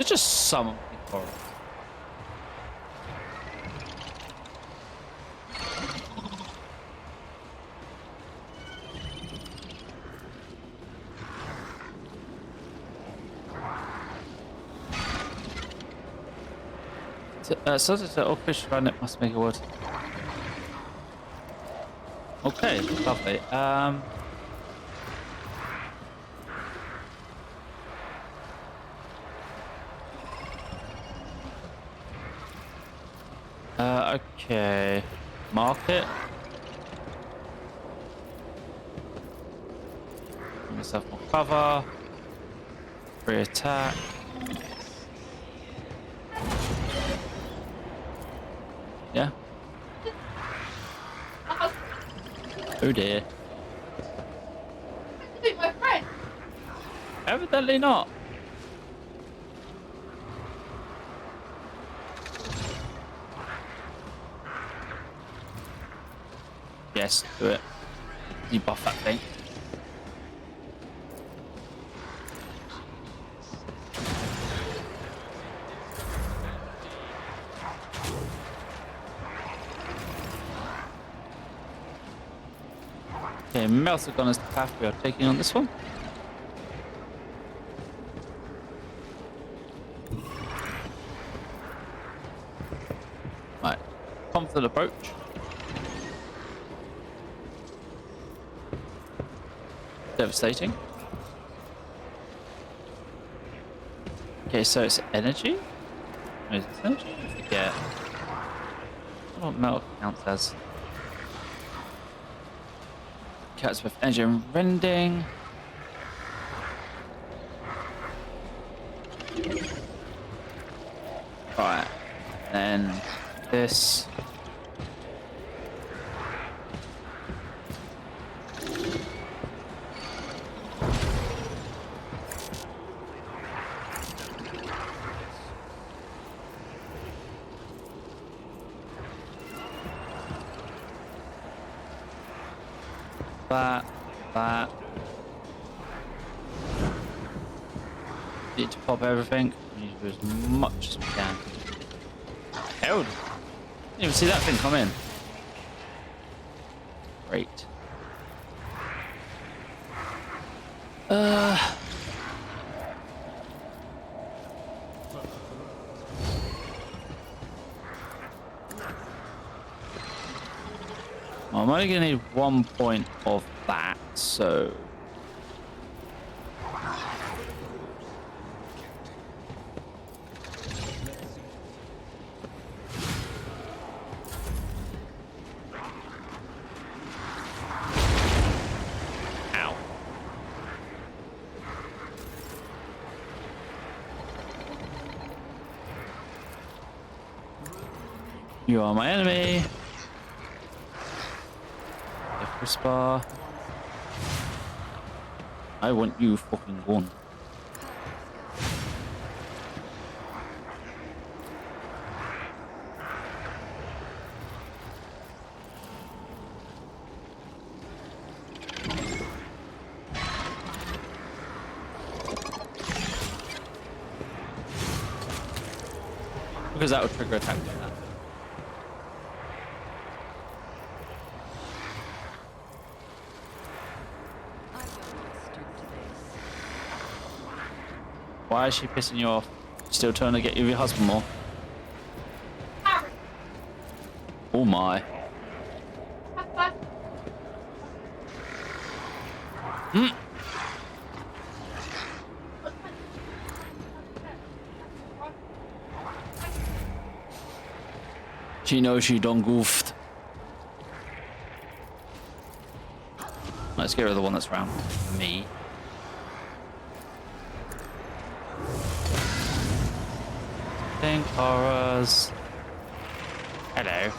It's just some people. So that all fish around it must make a word. Okay, lovely. Okay. Market. Give myself more cover. Free attack. Yeah. Oh dear. My friend. Evidently not. Yes, do it. You buff that thing. Okay, Meltagon is the path we are taking on this one. Right, confident approach. Devastating. Okay, so it's energy? Is it energy? I forget. I don't know what metal counts as. Cats with energy and rending. Right. Then this. That. Need to pop everything. We need to do as much as we can. Hell, didn't even see that thing come in. Great. I'm only gonna need 1 point of that, so. Ow. You are my enemy. Whisper. I want you fucking gone. Because that would trigger attack like that. Why is she pissing you off? Still trying to get you your husband more? Harry. Oh my. Hmm. She knows she done goofed. Let's get rid of the one that's around me. Think horrors. Hello.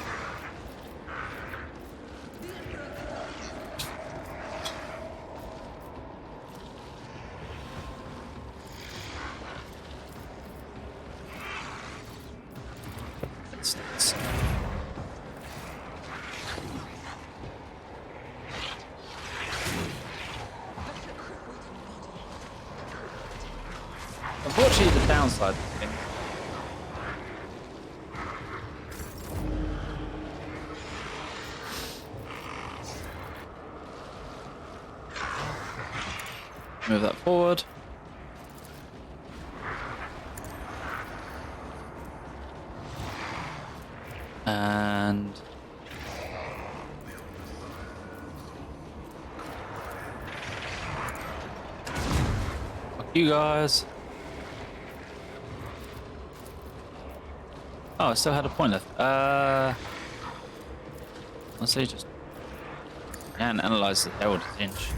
points. Unfortunately, the downside of the game. Move that forward. And fuck you guys. Oh, I still had a point left. Let's see, just and analyze the herald's inch.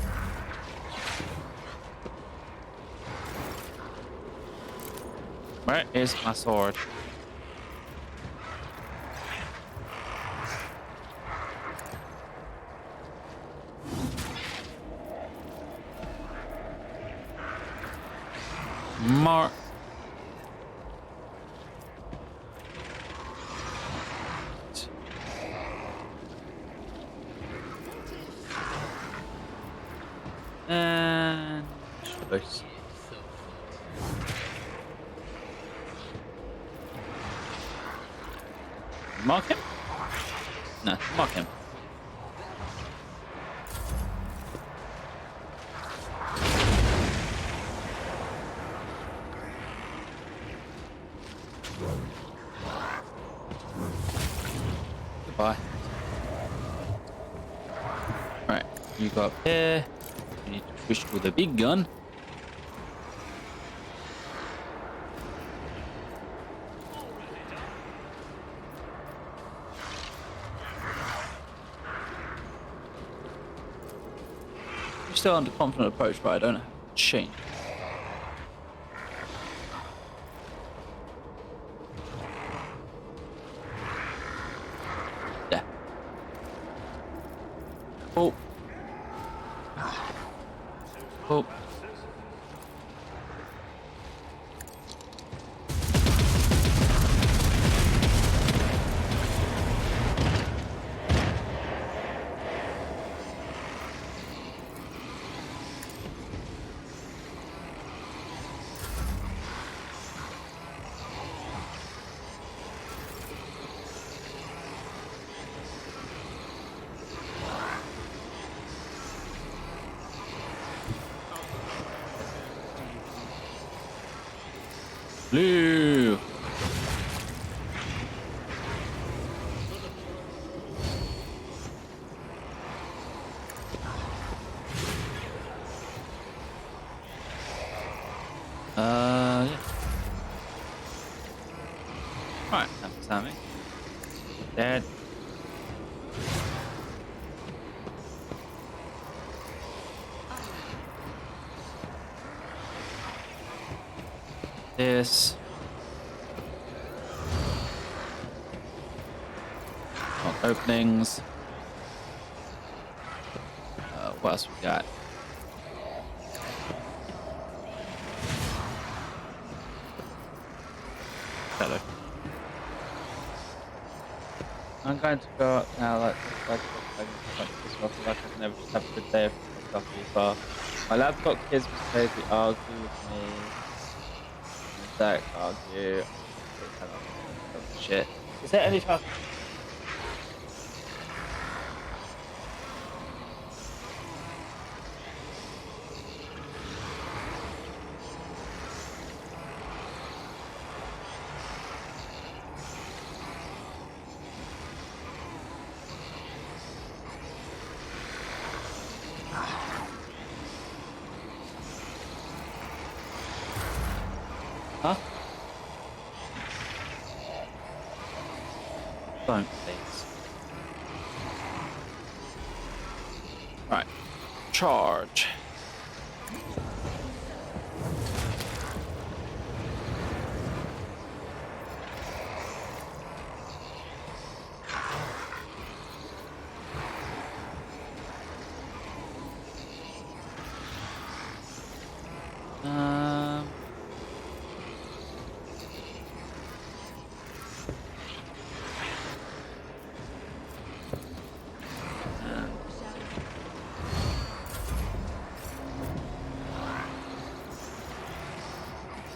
Where is my sword? Mark. And let's mark him? No, mark him. Goodbye. Right, you go up here. You need to push with a big gun. I'm still under confident approach, but I don't have to change. Yeah. Oh. Oh. Blue. Yeah. Right, that's Sammy. Dead. This. Openings. What else we got? Hello. I'm going to go up now. Like this one. Like I can never just have a good day of stuff too far. My laptop kids will basically argue with me. Zach argue. Shit. Is there any fucking huh? Don't please. Right. Charge.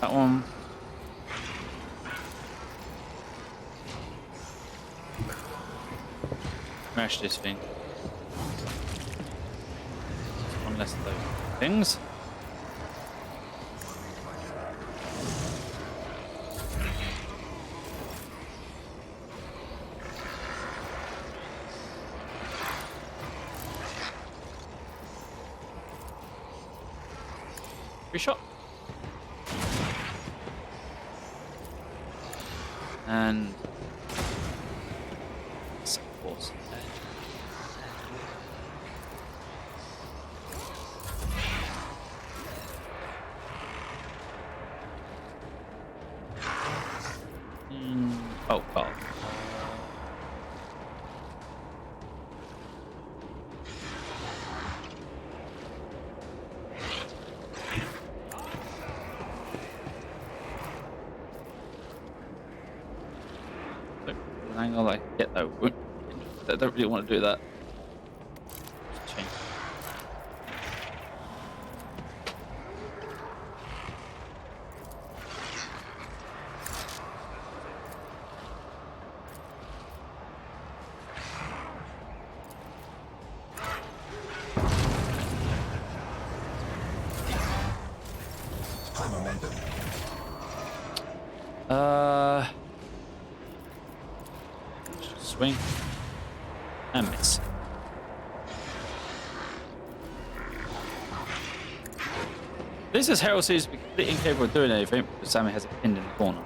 That one. Smash this thing. One less of those things. Free shot. And support. Oh, God. An angle I can get though. I don't really want to do that. Just change. High momentum. Swing and miss. This is Harold seems to be completely incapable of doing anything because Sammy has it pinned in the corner.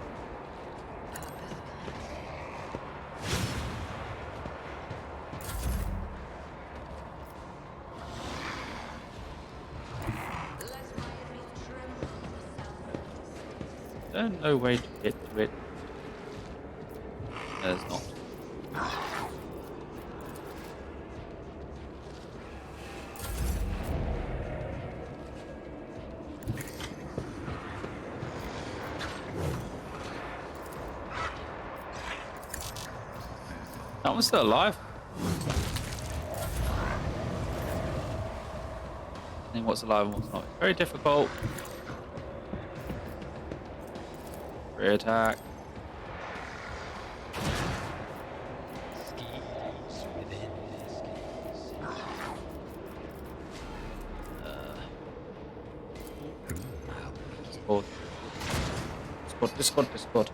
There's no way to get to it. There's not. That one's still alive. I think what's alive and what's not. Very difficult. Free attack. Discord.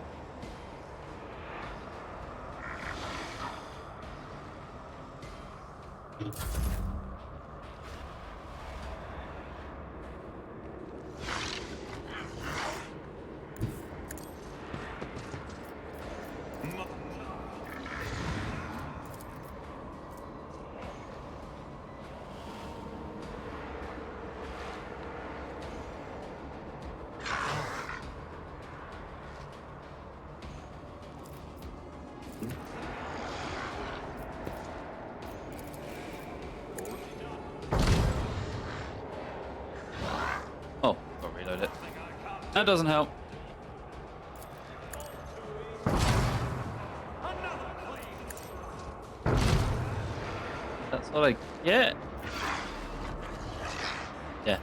Oh, got to reload it. That doesn't help. That's all I get. Yeah.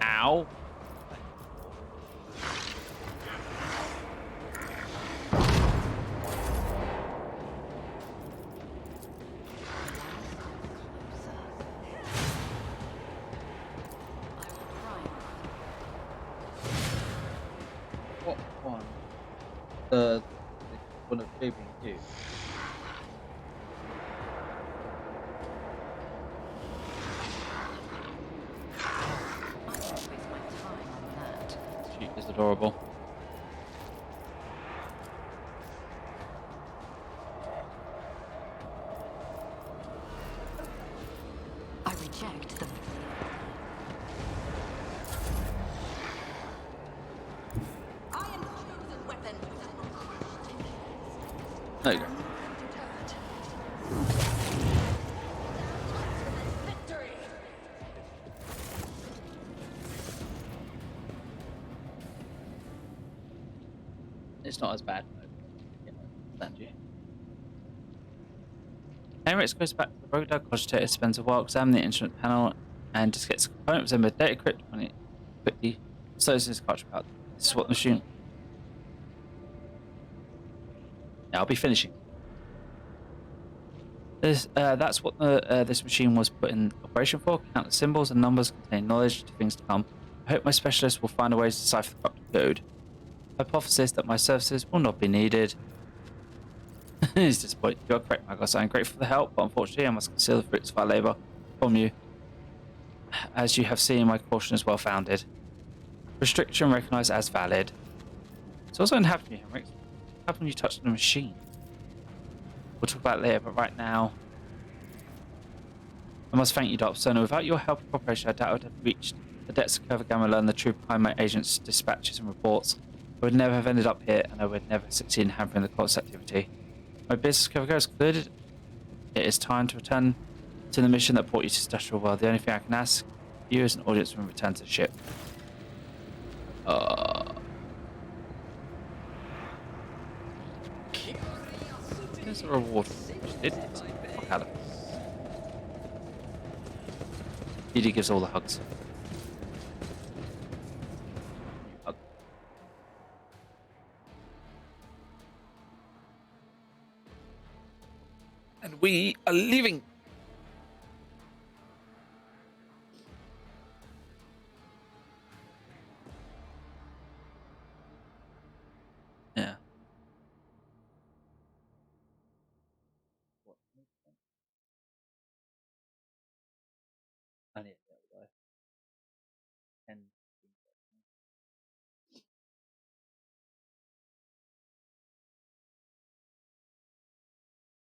Ow. What one? The one of Baby you. She is adorable. I reject the... I am the chosen weapon. There you go. Victory! It's not as bad. Thank you. Henrix goes back to the rogue dog cogitator, spends a while examining the instrument panel, and just gets a component resembling a data crypt when it quickly slows in his cartridge pouch. This is what the machine. Yeah, I'll be finishing. That's what this machine was put in operation for. Count the symbols and numbers contain knowledge to things to come. I hope my specialist will find a way to decipher the corrupted code. Hypothesis that my services will not be needed. He's disappointed. You are correct, Magos. I am grateful for the help, but unfortunately I must conceal the fruits of our labour from you. As you have seen, my caution is well founded. Restriction recognised as valid. It's also going to happen to you, Henrik. What happened when you touched the machine? We'll talk about it later, but right now, I must thank you, Dr. Sono. Without your help and cooperation, I doubt I would have reached the depths of Curva Gamma, learned the truth behind my agents' dispatches and reports. I would never have ended up here, and I would never succeed in hampering the cult's activity. My business Curva is concluded. It is time to return to the mission that brought you to this industrial world. The only thing I can ask you as an audience when we return to the ship. There's a reward. Edie gives all the hugs. Hug. And we are leaving. Yeah. I need to go. And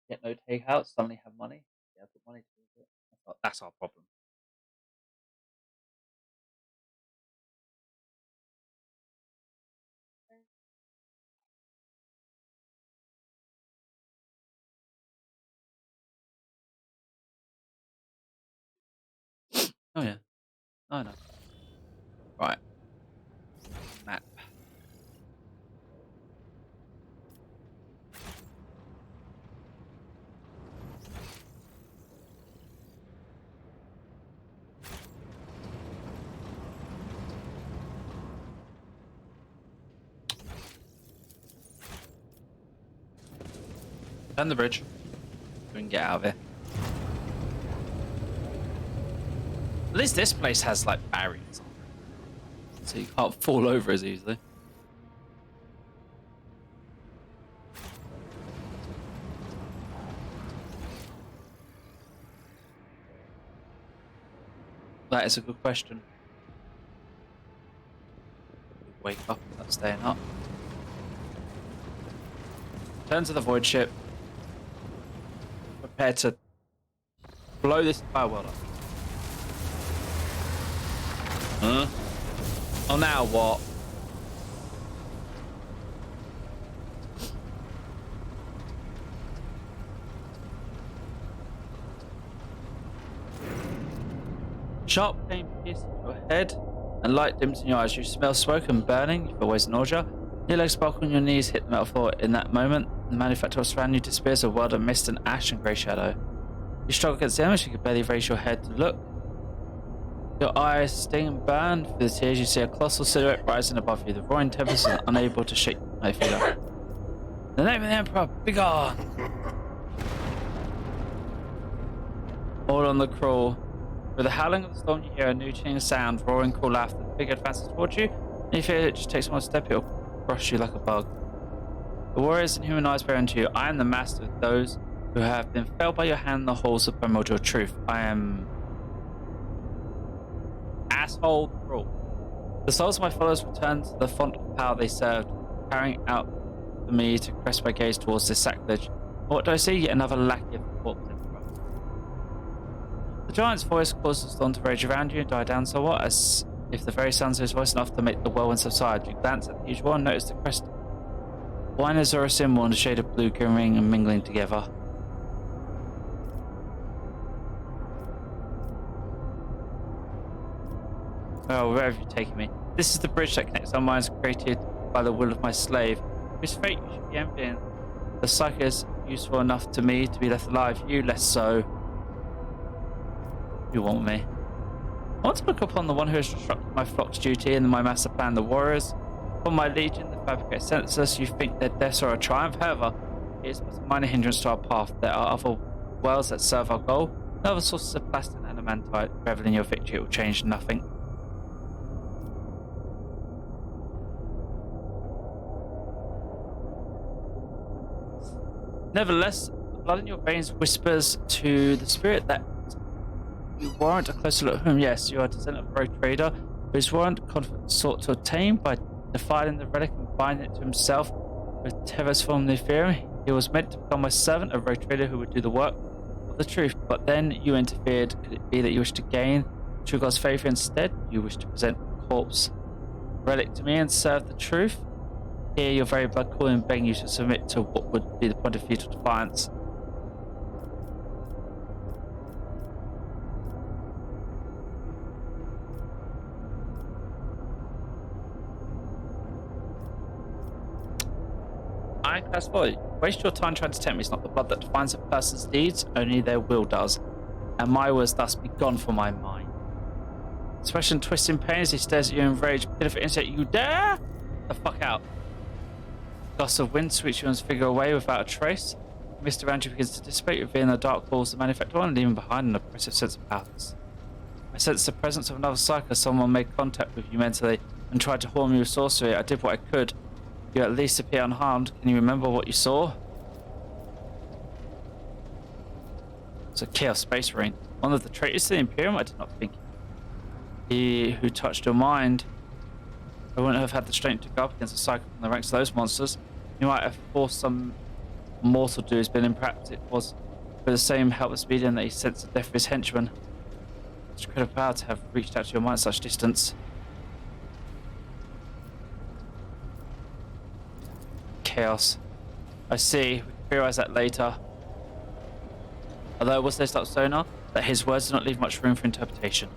get no takeouts, suddenly have money. Yeah, I've got money to use it. That's our problem. Oh yeah. I know. Right. Map. Turn the bridge. We can get out of here. At least this place has like barriers on it, so you can't fall over as easily. That is a good question. Wake up without staying up. Turn to the void ship. Prepare to blow this entire world up. Huh? Oh, now what? Sharp pain pierces your head and light dims in your eyes. You smell smoke and burning. You feel waste nausea. Your legs sparkle on your knees, hit the metal floor. In that moment, the manufacturer surrounding you disappears, a world of mist and ash and grey shadow. You struggle against the image. You can barely raise your head to look. Your eyes sting and burn. Through the tears, you see a colossal silhouette rising above you. The roaring tempest is unable to shake my figure. In the name of the Emperor, begone! All on the crawl. With the howling of the storm, you hear a new chilling sound, roaring, cruel laughter. The figure advances towards you, and you feel it just takes one step, it'll crush you like a bug. The warriors and human eyes bear unto you. I am the master of those who have been felled by your hand in the halls of primordial truth. I am asshole cruel. The souls of my followers return to the font of power they served, carrying out for me to crest my gaze towards this sacrilege. What do I see? Yet another lackey of the corpse emperor. The giant's voice causes the storm to rage around you and die down somewhat, as if the very sounds of his voice enough to make the whirlwind subside. You glance at the huge one, notice the crest wine as a symbol and a shade of blue glimmering and mingling together. Oh, where have you taken me? This is the bridge that connects our minds, created by the will of my slave, whose fate you should be envying. The psychos useful enough to me to be left alive. You less so. You want me? I want to look upon the one who has obstructed my flock's duty and my master plan, the warriors. Upon my legion, the fabricate senseless, you think their deaths are a triumph. However, it is but a minor hindrance to our path. There are other worlds that serve our goal, and other sources of plastic and adamantite. Revel in your victory, it will change nothing. Nevertheless, the blood in your veins whispers to the spirit that you warrant a closer look. Yes, you are a descendant of a rogue trader whose warrant confidence sought to attain by defiling the relic and binding it to himself with tethers from the Ethereum. He was meant to become my servant, a rogue trader who would do the work of the truth. But then you interfered. Could it be that you wish to gain true God's favor instead? You wish to present a corpse relic to me and serve the truth? Here, your very blood calling and begging you to submit to what would be the point of futile defiance. Class 4. Waste your time trying to tempt me. It's not the blood that defines a person's deeds, only their will does. And my will is thus be gone from my mind. Expression twists in pain as he stares at you in rage. Pitiful insect, you dare? The fuck out. Gust of wind sweeps you and figure away without a trace. The mist around you begins to dissipate, revealing the dark walls of the manufacturer and leaving behind an oppressive sense of powerless. I sense the presence of another psycho. Someone made contact with you mentally and tried to harm you with sorcery. I did what I could. You at least appear unharmed. Can you remember what you saw? It's a Chaos Space Marine. One of the traitors to the Imperium? I did not think. He who touched your mind. I wouldn't have had the strength to go up against a psycho from the ranks of those monsters. You might have forced some mortal to his bidding. Perhaps it was for the same helpless medium that he sensed the death of his henchman. It's incredible power to have reached out to your mind at such distance. Chaos. I see. We can theorize that later. Although it was this up sonar, that his words do not leave much room for interpretation.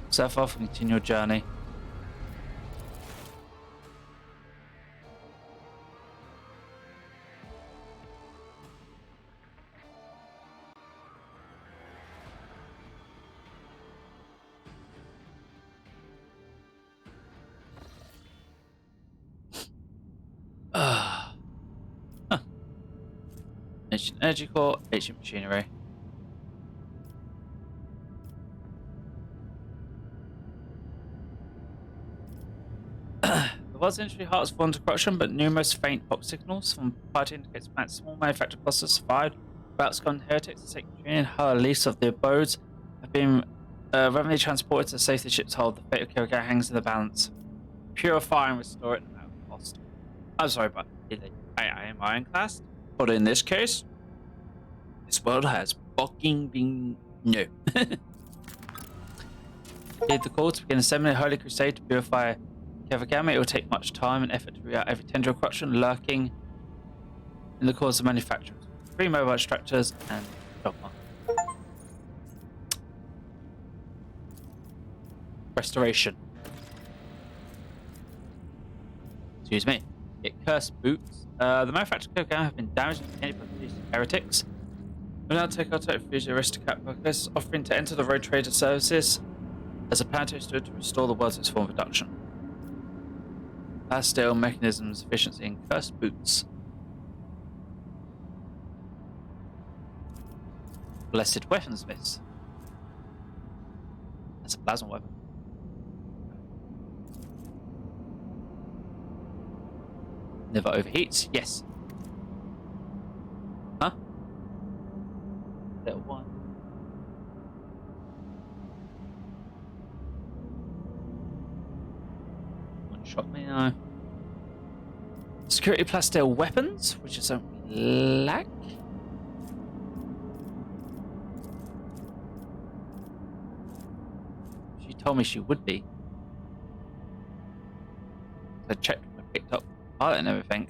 Set off and continue your journey. Ancient energy core, ancient machinery. The world's industry heart has fallen to corruption, but numerous faint pop signals from party indicates plants small manufactured clusters survived. Routes gone heretics and sacred training, her lease of the abodes have been reverently transported to the safety ship's hold. The fate of Kyoga hangs in the balance. Purify and restore it without cost. I'm sorry, but I am ironclad. But in this case, this world has fucking been no. Lead the call to begin assembling a holy crusade to purify Kavagami. It will take much time and effort to root out every tendril corruption lurking in the cause of manufacturers. 3 mobile structures and dogma. Restoration. Excuse me. Get cursed boots. The manufactured Kavagami have been damaged and tainted by these heretics. We'll now take our total future aristocrat focus, offering to enter the road trader services as a planetary steward to restore the world to its former production. Pastille mechanisms, efficiency, and cursed boots. Blessed weaponsmiths. That's a plasma weapon. Never overheats. Yes. Huh? Little one. One shot me now. Security plasteel weapons, which is a lack. She told me she would be. I checked when I picked up pilot and everything.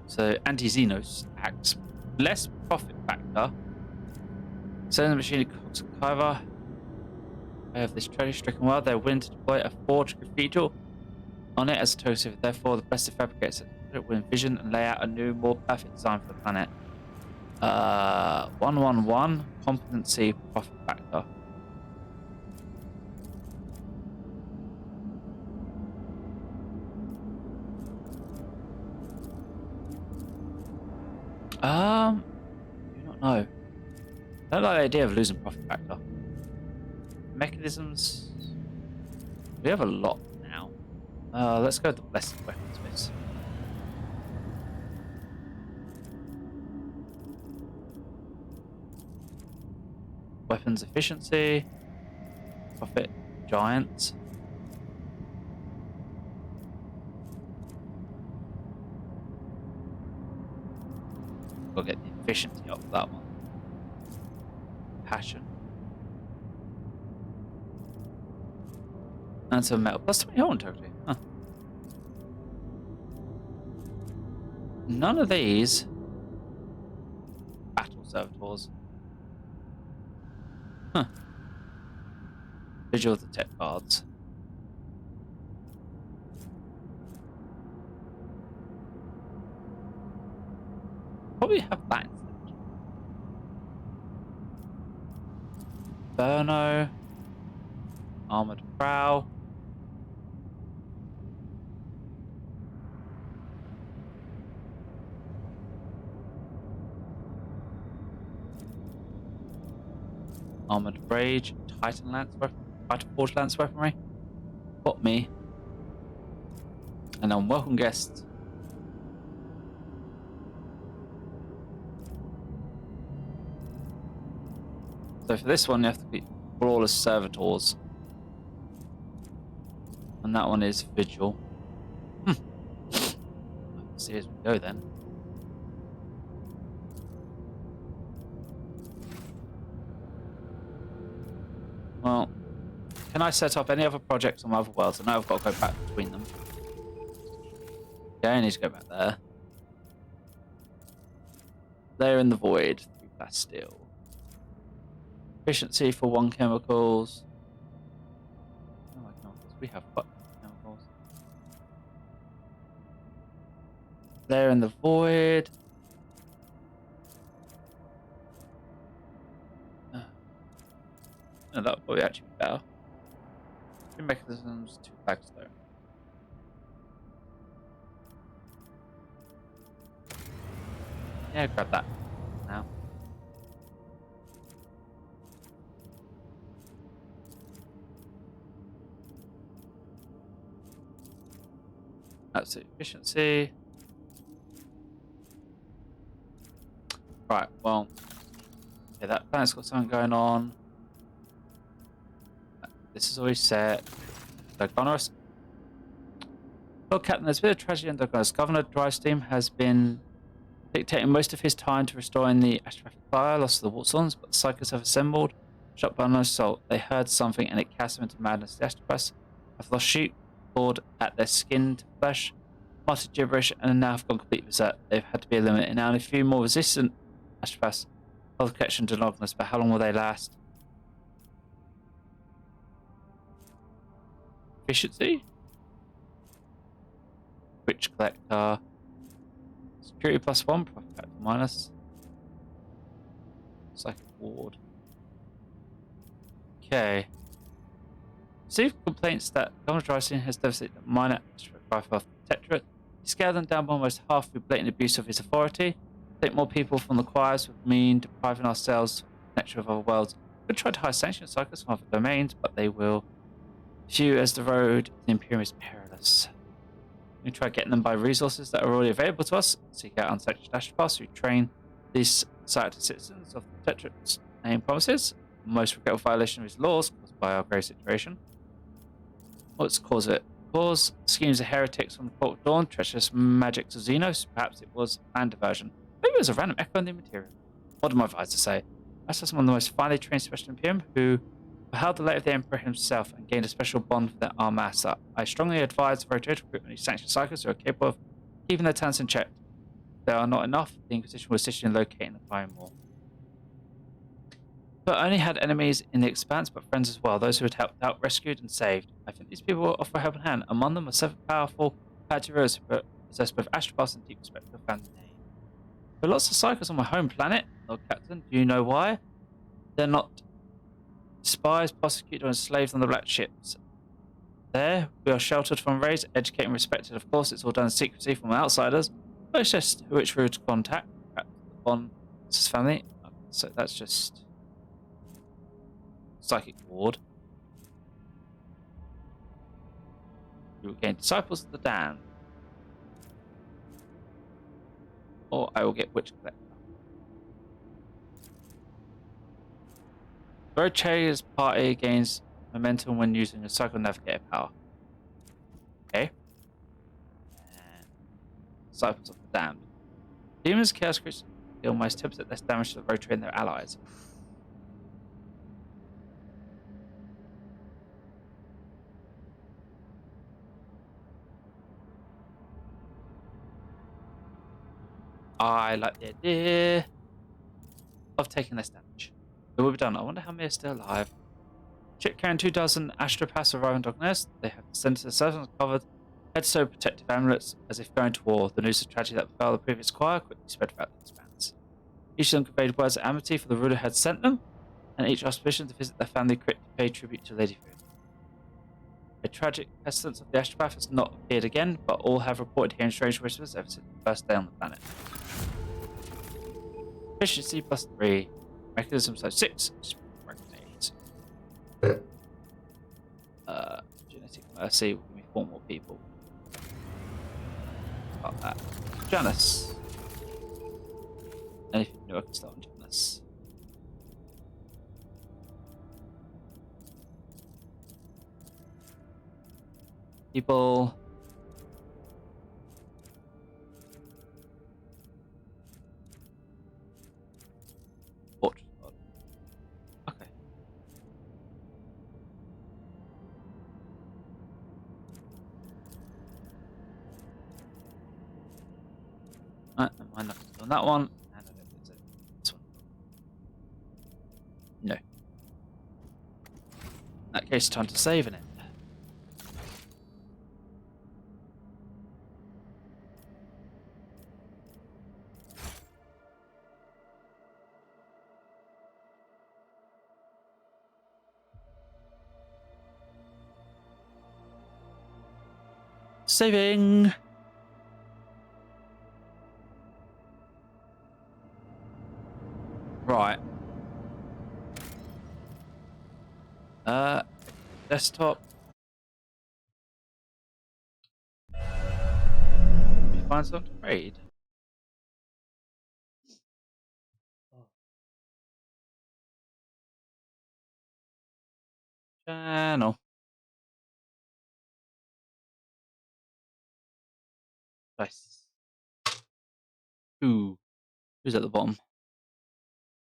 So anti-Xenos acts less profit factor. Send the machine to Coxcaiva. I have this treasure-stricken world. They're willing to deploy a forged cathedral on it as a total. Therefore, the best of fabricators will envision and lay out a new, more perfect design for the planet. 111 competency profit factor. I do not know. I don't like the idea of losing profit factor. Mechanisms. We have a lot now. Let's go with the blessed weapons bits. Weapons efficiency. Profit giant. We'll get the efficiency up for that one. Passion. And some metal. Plus 20 on totally. Huh. None of these battle servitors. Huh. Visual detect cards. Probably have that instead. Burno. Armored prow. Armored rage. Titan lance weapon. Titan forge lance weaponry. Got me. And unwelcome guests. So for this one, you have to be Brawlers Servitors. And that one is Vigil. Let's see as we go then. Well, can I set up any other projects on other worlds? I know I've got to go back between them. Okay, I need to go back there. They're in the void. 3 plasteel. Efficiency for 1 chemicals. Oh, my chemicals. We have quite chemicals. They're in the void. No, that would probably actually be better. 3 mechanisms, 2 flagstone. Yeah, grab that now. Absolute efficiency. Right, well, yeah, that planet's got something going on. This is always set. Dogonos. Lord Captain, there's been a tragedy in Dogonos. Governor Drysteam has been dictating most of his time to restoring the astropathic fire lost to the Warsons, but the Psychos have assembled, shot by an assault. They heard something and it cast them into madness. The astropaths have lost sheep, clawed at their skinned flesh, muttered gibberish, and now have gone complete berserk. They've had to be eliminated. Now, and a few more resistant astropaths hold the connection to Dogonos, but how long will they last? Efficiency, Witch Collector, Security +1, Profit Factor minus, Psychic Ward. Okay. Received complaints that Governor Drystein has devastated a minor rifle of the Protectorate. He scaled them down by almost half through blatant abuse of his authority. I think more people from the choirs would mean depriving ourselves of the connection of other worlds. We could try to hire sanctioned cycles from other domains, but they will. Few as the road to the Imperium is perilous. We try getting them by resources that are already available to us. Seek out unsanctioned astropaths who train these society citizens of the Protectorate's name promises. The most regrettable violation of his laws caused by our grave situation. What's the cause of it? Cause schemes of heretics from the Court of Dawn, treacherous magics of Xenos. Perhaps it was planned diversion. Maybe it was a random echo in the material. What did my advisor say? That's just one of the most finely trained special Imperium who beheld the light of the Emperor himself and gained a special bond with our master. I strongly advise the rotator recruitment of sanctioned cycles who are capable of keeping their talents in check. If there are not enough, the Inquisition will assist you in locating and acquiring more. But only had enemies in the expanse, but friends as well, those who had helped out, rescued, and saved. I think these people will offer a helping hand. Among them were 7 powerful heroes who possess both astropaths and deep respect for the family name. There are lots of cycles on my home planet, Lord Captain. Do you know why? They're not spies, prosecuted, or enslaved on the black ships. There, we are sheltered from raids, educated and respected. Of course, it's all done in secrecy from outsiders. But it's just which route to contact. Perhaps the Bond's family. So that's just psychic ward. You will gain disciples of the damned. Or I will get witch collector. Roche's party gains momentum when using a cycle navigator power. Okay. And disciples of the damned. Demons, chaos creatures deal almost 10% less damage to the Roche and their allies. I like the idea of taking less damage. It will be done. I wonder how many are still alive. Ship carrying 24 astropaths arrive on Dogness. They have descended to the surface covered head so protective amulets as if going to war. The news of tragedy that befell the previous choir quickly spread throughout the expanse. Each of them conveyed words of amity for the ruler had sent them, and each asked permission to visit their family crypt to pay tribute to Lady Food. A tragic pestilence of the astropath has not appeared again, but all have reported hearing strange whispers ever since the first day on the planet. Efficiency +3. Mechanism size 6. Genetic mercy will give me 4 more people. About that. Janus. Anything new I can start on Janus. People. Fortress God. Okay. I'm not on that one. And I don't think so. This one. No. In that case, time to save in it. Saving. Right. Desktop. Let me find something to read. Channel. Nice. Ooh. Who's at the bottom?